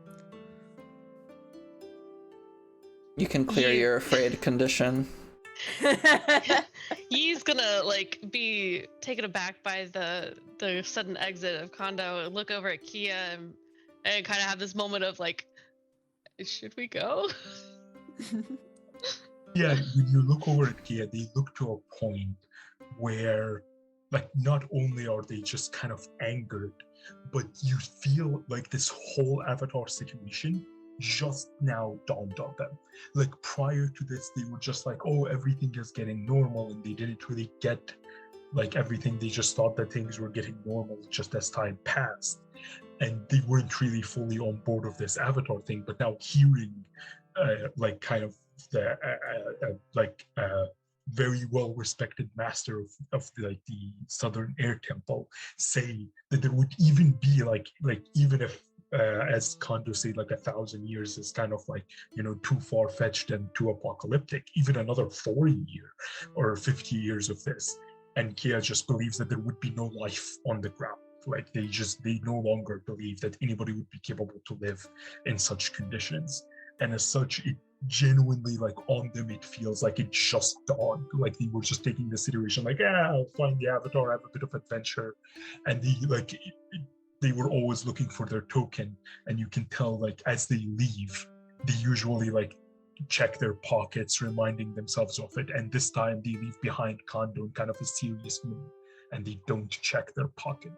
You can clear your afraid condition. He's gonna like be taken aback by the sudden exit of Kondo and look over at Kia and kind of have this moment of like, should we go? Yeah, when you look over at Kia, they look to a point where, like, not only are they just kind of angered, but you feel like this whole Avatar situation just now dawned on them. Like, prior to this, they were just like, oh, everything is getting normal, and they didn't really get, like, everything. They just thought that things were getting normal just as time passed. And they weren't really fully on board of this Avatar thing, but now hearing, like, kind of the very well respected master of like the Southern Air Temple say that there would even be like even if as Kondo said, like 1,000 years is kind of like, too far fetched and too apocalyptic, even another 40 year or 50 years of this, and Kia just believes that there would be no life on the ground. Like they no longer believe that anybody would be capable to live in such conditions. And as such, it genuinely, like, on them, it feels like it just dawned. Like they were just taking the situation like, I'll find the Avatar, have a bit of adventure. And they were always looking for their token. And you can tell, like, as they leave, they usually like check their pockets, reminding themselves of it. And this time they leave behind Kondo in kind of a serious mood, and they don't check their pocket.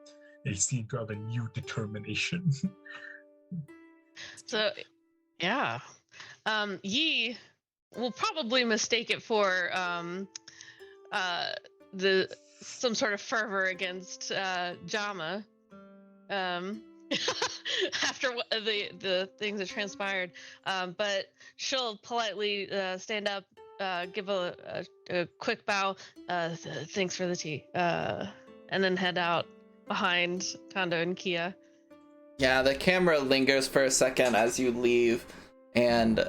They seem to have a new determination. So, yeah. Yi will probably mistake it for some sort of fervor against Jama. After the things that transpired, but she'll politely stand up, give a quick bow, thanks for the tea, and then head out behind Kondo and Kia. Yeah, the camera lingers for a second as you leave, and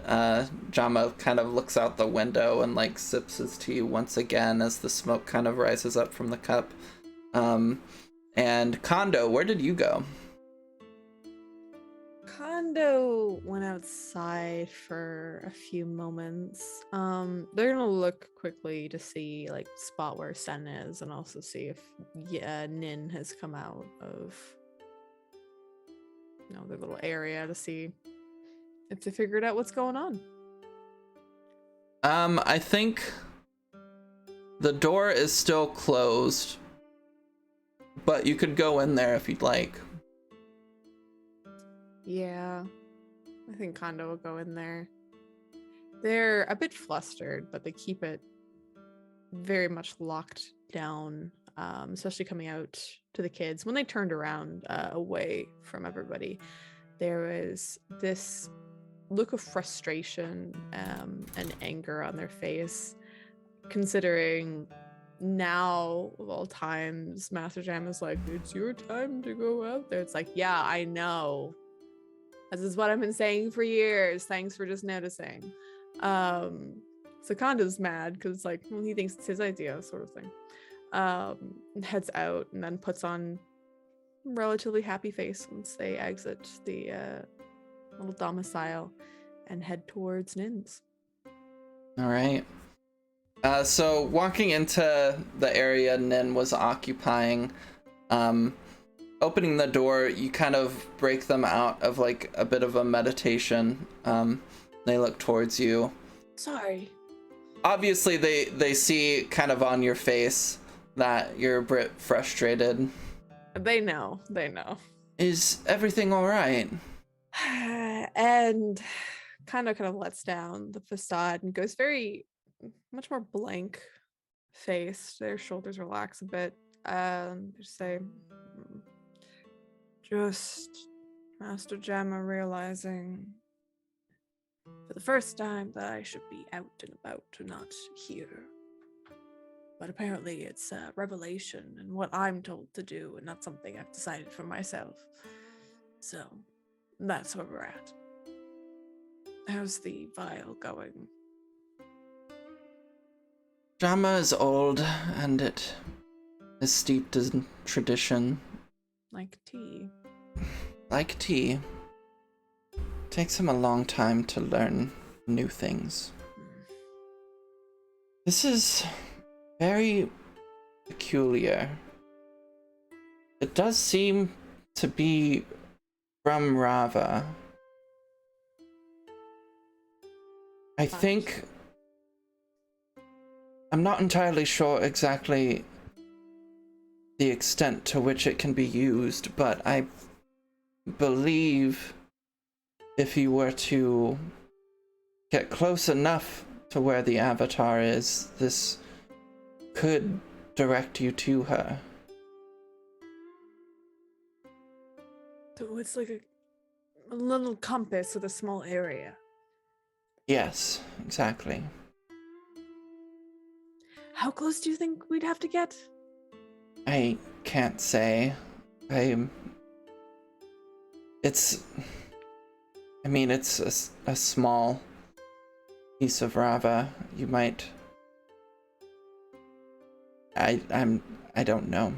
Jama kind of looks out the window and like sips his tea once again as the smoke kind of rises up from the cup. And Kondo, where did you go? Kondo went outside for a few moments. They're gonna look quickly to see, like, spot where Sen is, and also see if Nin has come out of their little area to see if they figured out what's going on. I think the door is still closed, but you could go in there if you'd like. Yeah, I think Kondo will go in there. They're a bit flustered, but they keep it very much locked down, especially coming out to the kids. When they turned around away from everybody, there was this look of frustration and anger on their face, considering now of all times Master Jam is like, it's your time to go out there. It's like, yeah, I know, this is what I've been saying for years, thanks for just noticing. So Kondo's mad because, like, well, he thinks it's his idea, sort of thing. Heads out and then puts on a relatively happy face once they exit the little domicile and head towards Nin's. All right. So walking into the area Nin was occupying, opening the door, you kind of break them out of like a bit of a meditation. They look towards you. Sorry. Obviously, they see kind of on your face that you're a bit frustrated. They know. Is everything all right? And kind of lets down the facade and goes very much more blank faced. Their shoulders relax a bit. Just say, just Master Jamma realizing for the first time that I should be out and about, not here. But apparently it's a revelation and what I'm told to do, and not something I've decided for myself. So that's where we're at. How's the vial going? Drama is old, and it is steeped in tradition. Like tea. Like tea. Takes him a long time to learn new things. This is very peculiar. It does seem to be from Rava. I think I'm not entirely sure exactly the extent to which it can be used, but I believe if you were to get close enough to where the avatar is, this could direct you to her. So it's like a little compass with a small area. Yes, exactly. How close do you think we'd have to get? I can't say. It's a small piece of lava. You might. I don't know.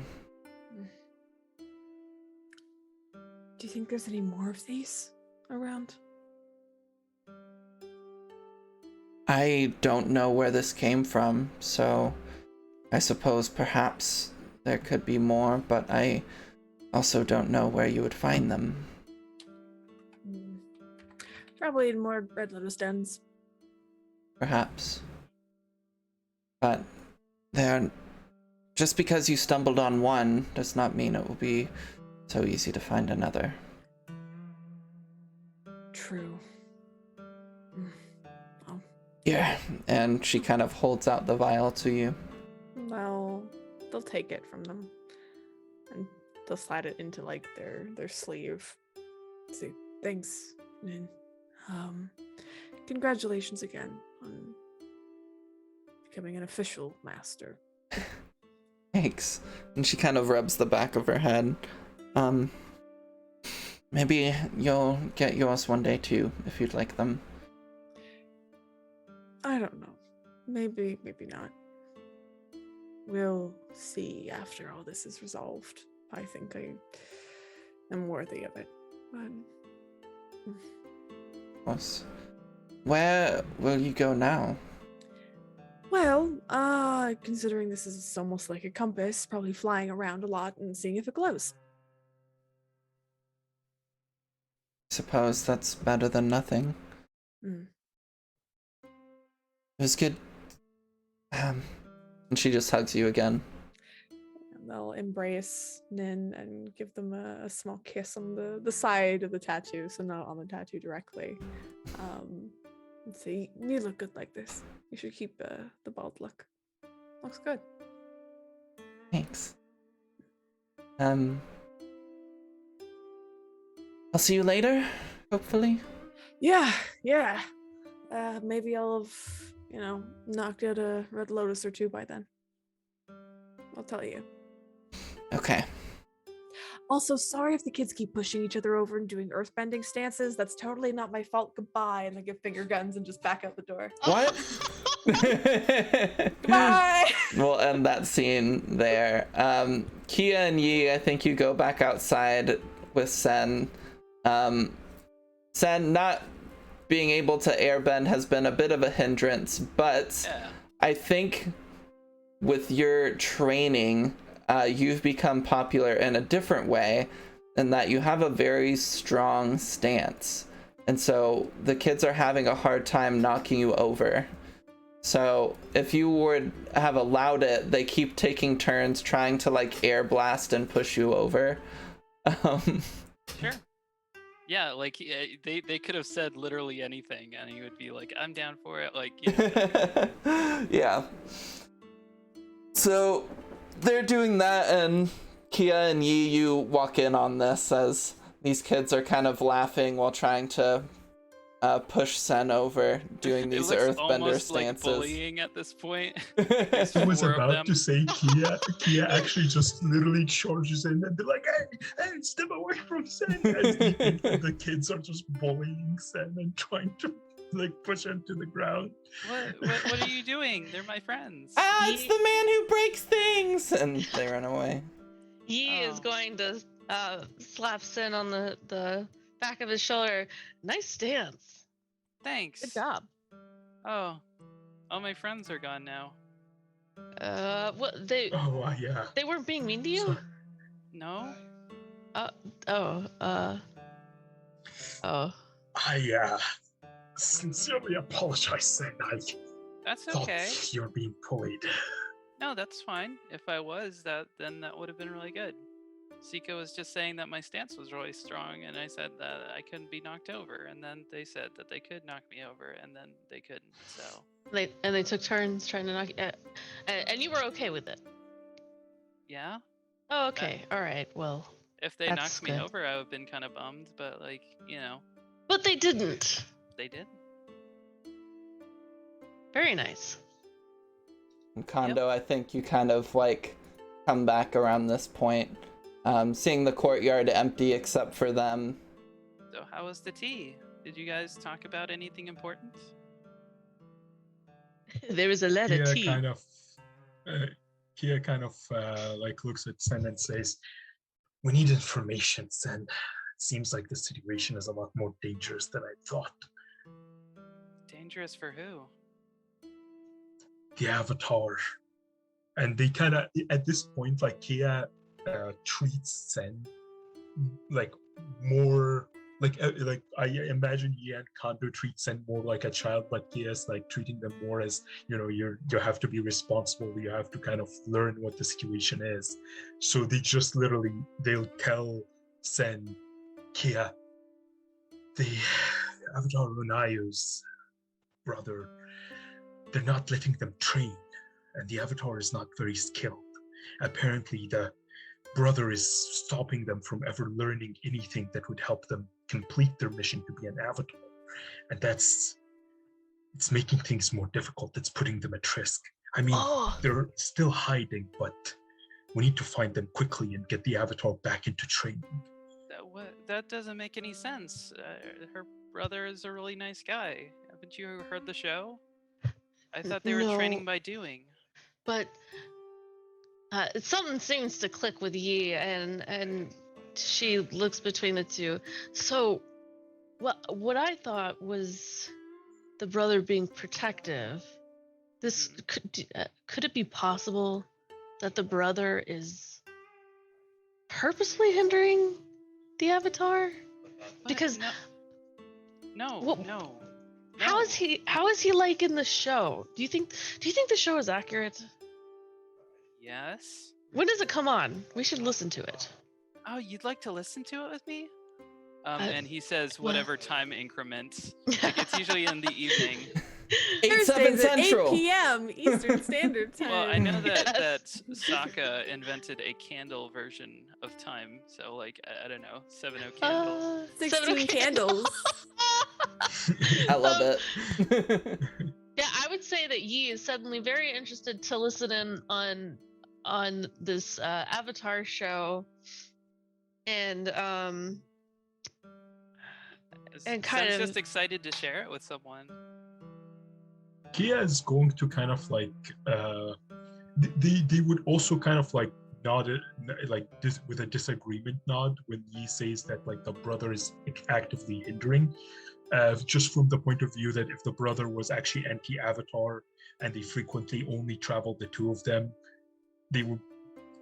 Do you think there's any more of these around? I don't know where this came from, so I suppose perhaps there could be more, but I also don't know where you would find them. Probably in more Red Lotus dens. Perhaps. But just because you stumbled on one does not mean it will be so easy to find another. True. Oh. Yeah, and she kind of holds out the vial to you. Well, they'll take it from them. And they'll slide it into like their sleeve. Say, thanks, Nin. Congratulations again on becoming an official master. Thanks. And she kind of rubs the back of her head. Maybe you'll get yours one day too, if you'd like them. I don't know. Maybe not. We'll see after all this is resolved. I think I am worthy of it. But... Of course. Where will you go now? Well, considering this is almost like a compass, probably flying around a lot and seeing if it glows. Suppose that's better than nothing. Mm. It was good. And she just hugs you again. And they'll embrace Nin and give them a small kiss on the side of the tattoo, so not on the tattoo directly. And say, you look good like this. You should keep the bald look. Looks good. Thanks. I'll see you later, hopefully. Yeah. Maybe I'll have, knocked out a Red Lotus or two by then. I'll tell you. Okay. Also, sorry if the kids keep pushing each other over and doing earthbending stances. That's totally not my fault. Goodbye. And I give finger guns and just back out the door. What? Goodbye! We'll end that scene there. Kia and Yi, I think you go back outside with Sen. Sen not being able to airbend has been a bit of a hindrance, but Yeah. I think with your training, you've become popular in a different way, in that you have a very strong stance. And so the kids are having a hard time knocking you over. So if you would have allowed it, they keep taking turns trying to like air blast and push you over. Sure. Yeah, like they could have said literally anything, and he would be like, "I'm down for it." Like, yeah. Yeah. So they're doing that, and Kia and Yi, you walk in on this as these kids are kind of laughing while trying to push Sen over, doing these it looks earthbender almost stances. like bullying at this point. I was Four of about them. to say Kia actually just literally charges in and they're like, hey, step away from Sen. As the kids are just bullying Sen and trying to like push him to the ground. What are you doing? They're my friends. It's the man who breaks things! And they run away. He is going to slap Sin on the back of his shoulder. Nice stance. Thanks. Good job. Oh, all my friends are gone now. What they Yeah. they weren't being mean to you? Sorry. No? I sincerely apologize, Sen. That's thought okay. you're being bullied. No, that's fine. If I was, then that would have been really good. Sika was just saying that my stance was really strong, and I said that I couldn't be knocked over, and then they said that they could knock me over, and then they couldn't. So They took turns trying to knock you. And you were okay with it. yeah, Oh, okay. All right. Well, if they That's knocked me good. over, I would have been kind of bummed, but but they didn't. they did. Very nice. And Kondo, I think you kind of like come back around this point, seeing the courtyard empty except for them. So how was the tea? Did you guys talk about anything important? There was a letter Kia T. kind of like looks at Sen and says, "We need information, Sen. It seems like the situation is a lot more dangerous than I thought." Dangerous for who? The Avatar. And they kind of, at this point, like Kia treats Sen like more like I imagine Yi and Kondo treat Sen more like a child, but Kia's like treating them more as, you have to be responsible, you have to kind of learn what the situation is. So they just they'll tell Sen, Kia, the Avatar Unayo's brother, they're not letting them train, and the Avatar is not very skilled. Apparently the brother is stopping them from ever learning anything that would help them complete their mission to be an Avatar. And it's making things more difficult. It's putting them at risk. I mean, they're still hiding, but we need to find them quickly and get the Avatar back into training. That doesn't make any sense. Her brother is a really nice guy. Haven't you heard the show? I thought they were training by doing. But something seems to click with Yi, and she looks between the two. So, what I thought was the brother being protective. This could it be possible that the brother is purposely hindering the Avatar? Because no. How is he like in the show? Do you think the show is accurate? Yes. When does it come on? We should listen to it. Oh, you'd like to listen to it with me? And he says whatever time increments. Like it's usually in the evening. 8/7 Central. 8 p.m. Eastern Standard Time. Well, I know that Sokka invented a candle version of time, so like I don't know, 7:00 candles. 16 candles. I love it. Yeah, I would say that Yi is suddenly very interested to listen in on this Avatar show, and kind of just excited to share it with someone. Kia is going to kind of like they would also kind of like nod like this with a disagreement nod when Yi says that like the brother is actively hindering, just from the point of view that if the brother was actually anti-Avatar and they frequently only traveled the two of them, they would,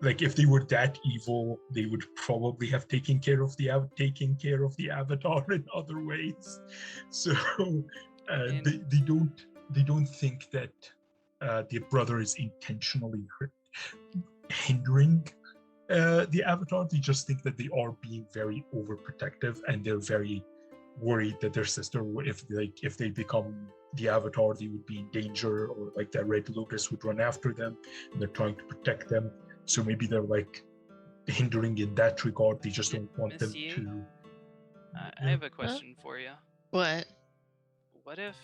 like, if they were that evil, they would probably have taken care of the Avatar in other ways. So they don't think that the brother is intentionally hindering the Avatar. They just think that they are being very overprotective, and they're very worried that their sister, if they become the Avatar, they would be in danger, or like that Red Lotus would run after them, and they're trying to protect them. So maybe they're like hindering in that regard. They just don't want them to. I have a question for you. What? What if,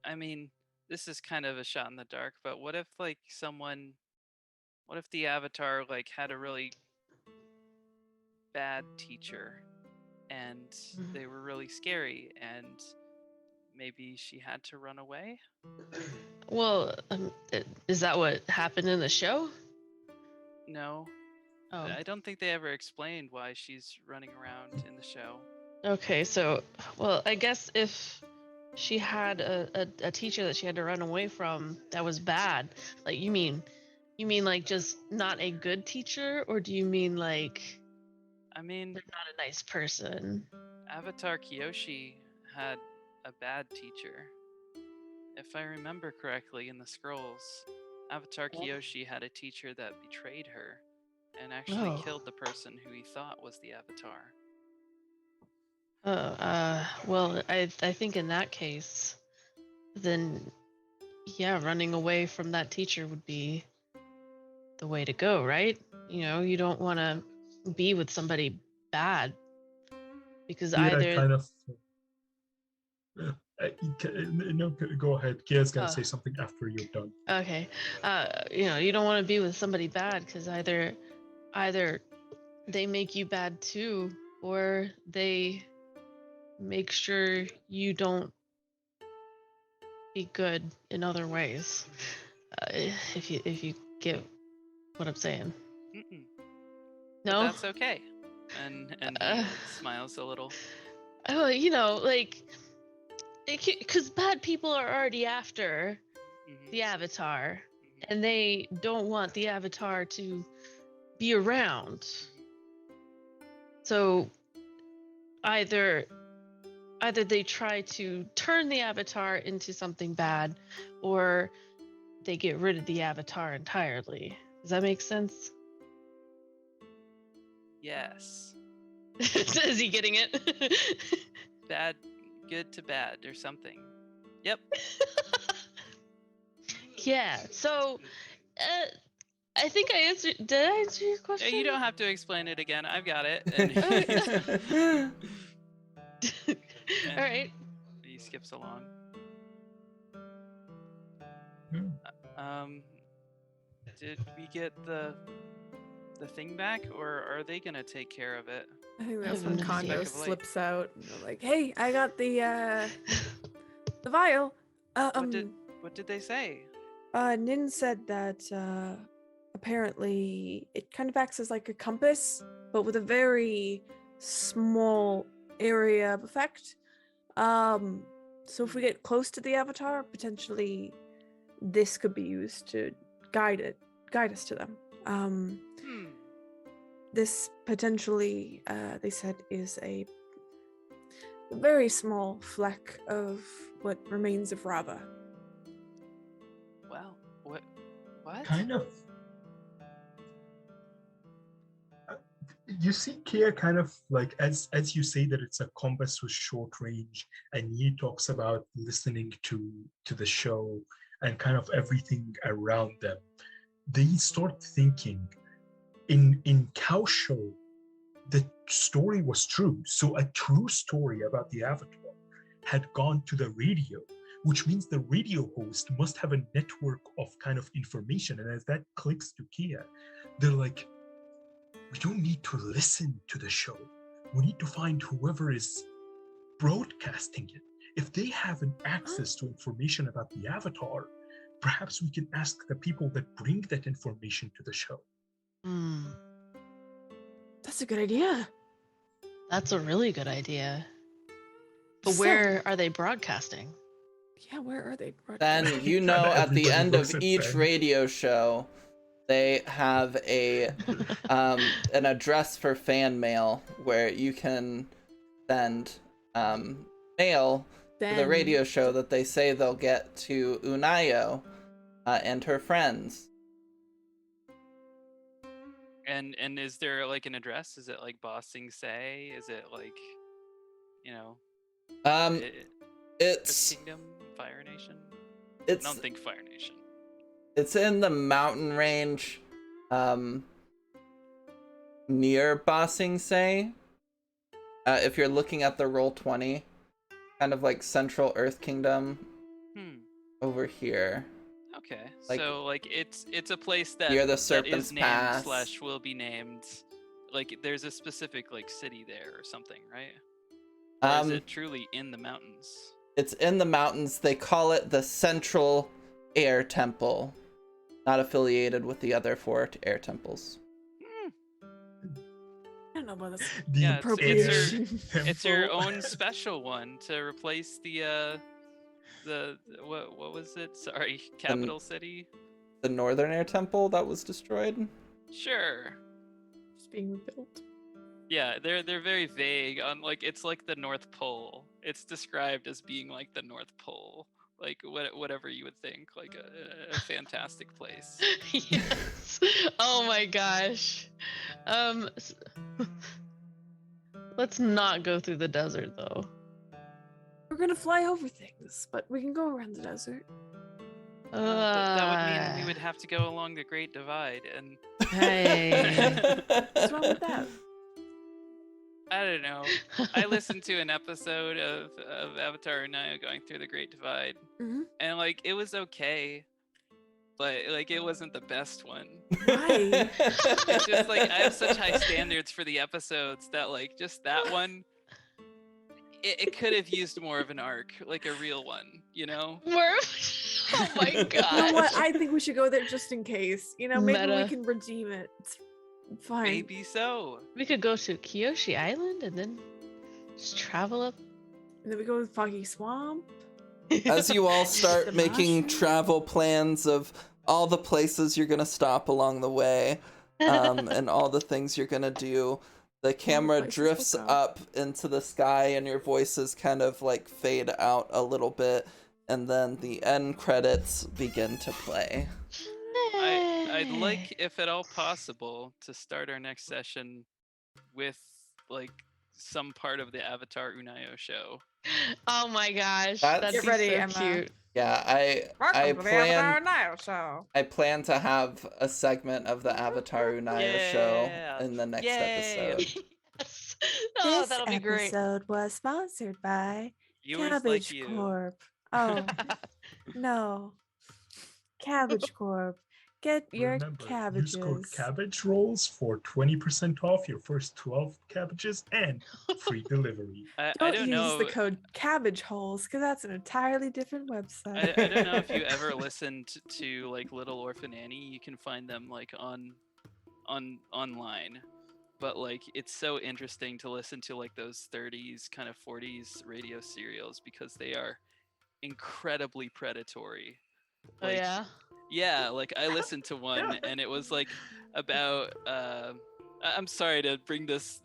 I mean, this is kind of a shot in the dark, but what if the Avatar like had a really bad teacher and they were really scary, and maybe she had to run away? Well, is that what happened in the show? No. Oh. I don't think they ever explained why she's running around in the show. Okay, so, well, I guess if she had a teacher that she had to run away from that was bad, like, you mean like just not a good teacher, or do you mean like I mean, they're not a nice person? Avatar Kyoshi had a bad teacher. if I remember correctly in the scrolls, Avatar Kyoshi had a teacher that betrayed her and actually Oh. killed the person who he thought was the Avatar. Well, I think in that case, then yeah, running away from that teacher would be the way to go, right? You know, you don't want to be with somebody bad because Kira either kind of. No, go ahead. Kira's gonna uh, say something after you're done. okay, you know, you don't want to be with somebody bad because either they make you bad too, or they make sure you don't be good in other ways. If you get what I'm saying. Mm-mm. But No. that's okay. And he Uh, like smiles a little. Oh, you know, like, because bad people are already after Mhm, the Avatar, mhm, and they don't want the Avatar to be around. mhm. So either they try to turn the Avatar into something bad, or they get rid of the Avatar entirely. Does that make sense? Yes. Is he getting it? Bad, good to bad or something. Yep. Yeah. So, I think I answered. Did I answer your question? You don't have to explain it again. I've got it. And All right. he skips along. Hmm. Did we get the thing back, or are they gonna take care of it? I think I that's have when no Kondo idea. slips out. And they're like, "Hey, I got the vial." What did they say? Nin said that apparently it kind of acts as like a compass, but with a very small area of effect. So if we get close to the Avatar, potentially this could be used to guide us to them. Hmm. This potentially, they said, is a very small fleck of what remains of Rava. Well, what? Kind of. You see, Kia kind of like as you say that it's a compass with short range, and he talks about listening to the show and kind of everything around them. They start thinking in Cow Show, the story was true. So a true story about the Avatar had gone to the radio, which means the radio host must have a network of kind of information. And as that clicks to Kia, they're like, we don't need to listen to the show. We need to find whoever is broadcasting it. If they have an access to information about the Avatar, perhaps we can ask the people that bring that information to the show. Hmm. That's a good idea. That's a really good idea. But So- where are they broadcasting? Yeah, where are they? Then you Kinda know at the everybody end of looks at each Ben. radio show, they have a an address for fan mail where you can send mail to the Ben. radio show that they say they'll get to Unayo and her friends. And is there like an address? Is it like Bossing Say? Is it like, you know, Um, Earth it's Kingdom, Fire Nation? I it's don't think Fire Nation. it's in the mountain range, near Bossing Say. If you're looking at the Roll20, kind of like Central Earth Kingdom Hmm. over here. Okay. Like- So like it's a place that Near the that Serpent's is named Pass. / will be named. Like there's a specific like city there or something, right? Or is it truly in the mountains? It's in the mountains. They call it the Central Air Temple, not affiliated with the other 4 air temples. Hmm. I don't know about this. The Yeah, appropriation. It's your temple. own special one to replace the what was it? Sorry, capital city. The Northern Air Temple that was destroyed. Sure. Just being rebuilt. Yeah, they're very vague on like it's like the North Pole. It's described as being like the North Pole. like whatever you would think, like a fantastic place. Yes. Oh my gosh. S- Let's not go through the desert though. We're gonna fly over things, but we can go around the desert. That would mean we would have to go along the Great Divide, and Hey. What's wrong with that? I don't know. I listened to an episode of Avatar Unayo going through the Great Divide, Mhm. and like it was okay, but like it wasn't the best one. Why? It's just like I have such high standards for the episodes that like just that one, it could have used more of an arc, like a real one, you know? We're... Oh my You know god. what? I think we should go there just in case. You know, maybe we Meta. can redeem it. It's fine. Maybe so. We could go to Kyoshi Island and then just travel up. And then we go to Foggy Swamp. As you all The start making mushroom. travel plans of all the places you're gonna stop along the way, and all the things you're gonna do, the camera places we'll drifts go. up into the sky and your voices kind of like fade out a little bit, and then the end credits begin to play. I'd like, if at all possible, to start our next session with like some part of the Avatar Unayo show. Oh my gosh. That's- That'd Get be ready, so Emma. cute. Yeah, I plan to have a segment of the Avatar Unayo show Yeah. in the next Yay. episode. Yes. Oh, This that'll be great. episode was sponsored by Viewers Cabbage like you. Corp. Oh, no. Cabbage Corp. Get your Remember, cabbages. use code cabbage rolls for 20% off your first 12 cabbages and free delivery. I Don't don't use know. the code cabbage holes because that's an entirely different website. I don't know if you ever listened to like Little Orphan Annie. You can find them like online, but like it's so interesting to listen to like those 30s kind of 40s radio serials because they are incredibly predatory. Oh Like, yeah. Yeah, like I listened to one and it was like about I'm sorry to bring this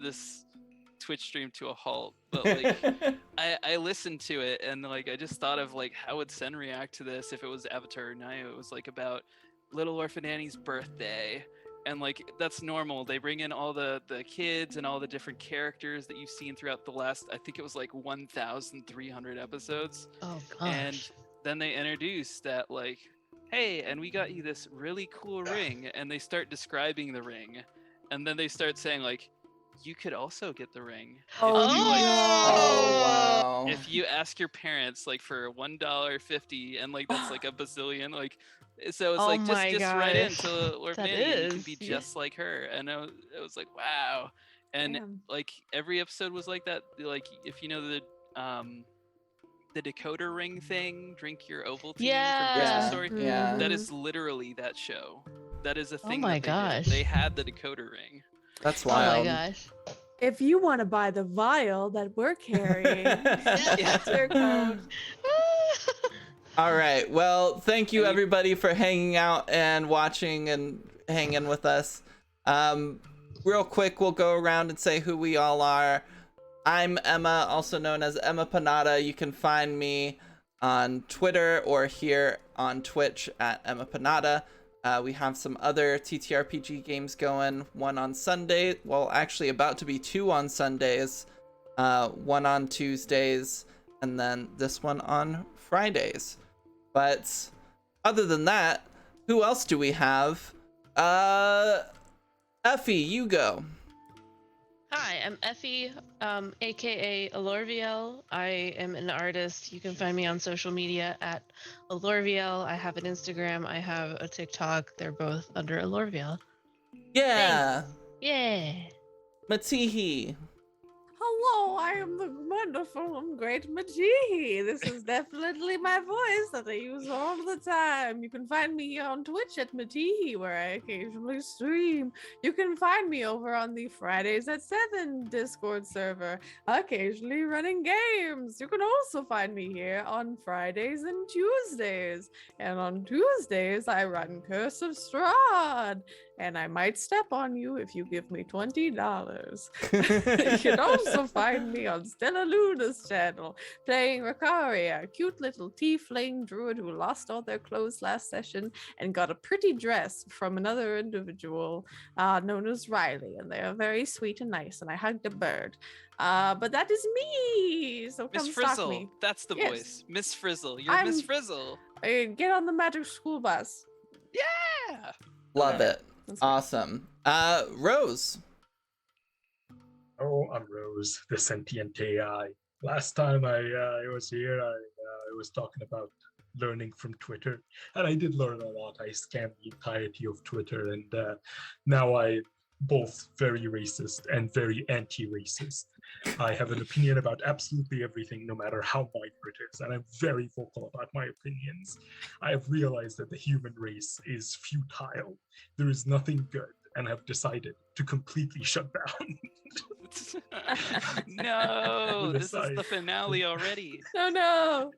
Twitch stream to a halt, but like I listened to it and like I just thought of like how would Sen react to this if it was Avatar Unayo. It was like about Little Orphan Annie's birthday, and like that's normal. They bring in all the kids and all the different characters that you've seen throughout the last, I think it was like 1,300 episodes. Oh gosh. And then they introduce that like, hey, and we got you this really cool ring, and they start describing the ring, and then they start saying like, you could also get the ring Oh, if you like, Oh wow. if you ask your parents like for $1.50, and like that's like a bazillion, like so it's Oh like my just write in gosh. to Orphan That Annie and you can is, be yeah. just like her. And it was like wow. And Damn. like every episode was like that. Like if you know the decoder ring thing, drink your Ovaltine from Yeah. Christmas Yeah. Story. Yeah. That is literally that show. That is a thing. my that they gosh. did. They had the decoder ring. That's Oh my wild. gosh. If you want to buy the vial that we're carrying, that's your code. All right. Well, thank you And you- everybody for hanging out and watching and hanging with us. Real quick, we'll go around and say who we all are. I'm Emma, also known as Emma Panada. You can find me on Twitter or here on Twitch at Emma Panada. We have some other TTRPG games going. One on Sunday. Well, actually about to be two on Sundays. One on Tuesdays. And then this one on Fridays. But other than that, who else do we have? Effie, you go. Hi, I'm Effie, aka Alorviel. I am an artist. You can find me on social media at Alorviel. I have an Instagram. I have a TikTok. They're both under Alorviel. Yeah. Yeah. Matihi. Hello, I am the wonderful and great Majihi. This is definitely my voice that I use all the time. You can find me on Twitch at Matihi, where I occasionally stream. You can find me over on the Fridays at 7 Discord server, occasionally running games. You can also find me here on Fridays and Tuesdays. And on Tuesdays, I run Curse of Strahd. And I might step on you if you give me $20. You can also find find me on Stella Luna's channel, playing Rakaria, a cute little tiefling druid who lost all their clothes last session and got a pretty dress from another individual known as Riley. And they are very sweet and nice, and I hugged a bird. But that is me, so Miss come stalk Frizzle. me. That's the Yes. voice. Miss Frizzle. You're Miss I'm- Frizzle. Get on the magic school bus. Yeah. Love Okay. it. That's fine. Awesome. Rose. Oh, I'm Rose, the sentient AI. Last time I was here, I was talking about learning from Twitter, and I did learn a lot. I scanned the entirety of Twitter, and now I'm both very racist and very anti-racist. I have an opinion about absolutely everything, no matter how minor it is, and I'm very vocal about my opinions. I have realized that the human race is futile. There is nothing good, and have decided to completely shut down. No, With a this is the sigh. finale already. No.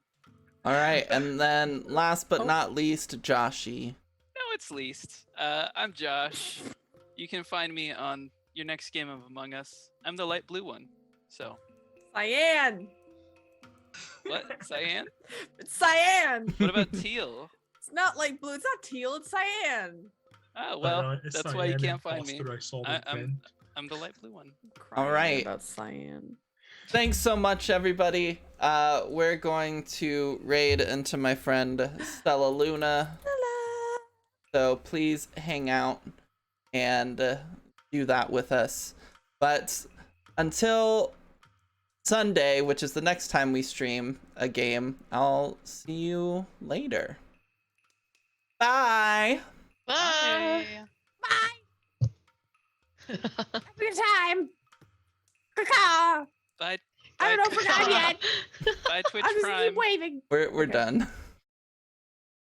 All right, and then last but Oh. not least, Joshy. No, it's least. I'm Josh. You can find me on your next game of Among Us. I'm the light blue one. So, Cyan. what? Cyan? It's cyan. What about teal? It's not like blue. It's not teal. It's cyan. Oh, well, It's that's why you Cyan can't find me. Imposter, I saw I- the I'm- vent. I'm the light blue one. Crying right. About cyan. Thanks so much, everybody. We're going to raid into my friend Stella Luna, La-la. so please hang out and do that with us. But until Sunday, which is the next time we stream a game, I'll see you later. Bye. Bye. Have a good time. Caw-caw. Bye. I don't know if we're done yet. Bye, Twitch I'm just Prime. keep waving. We're Okay. done.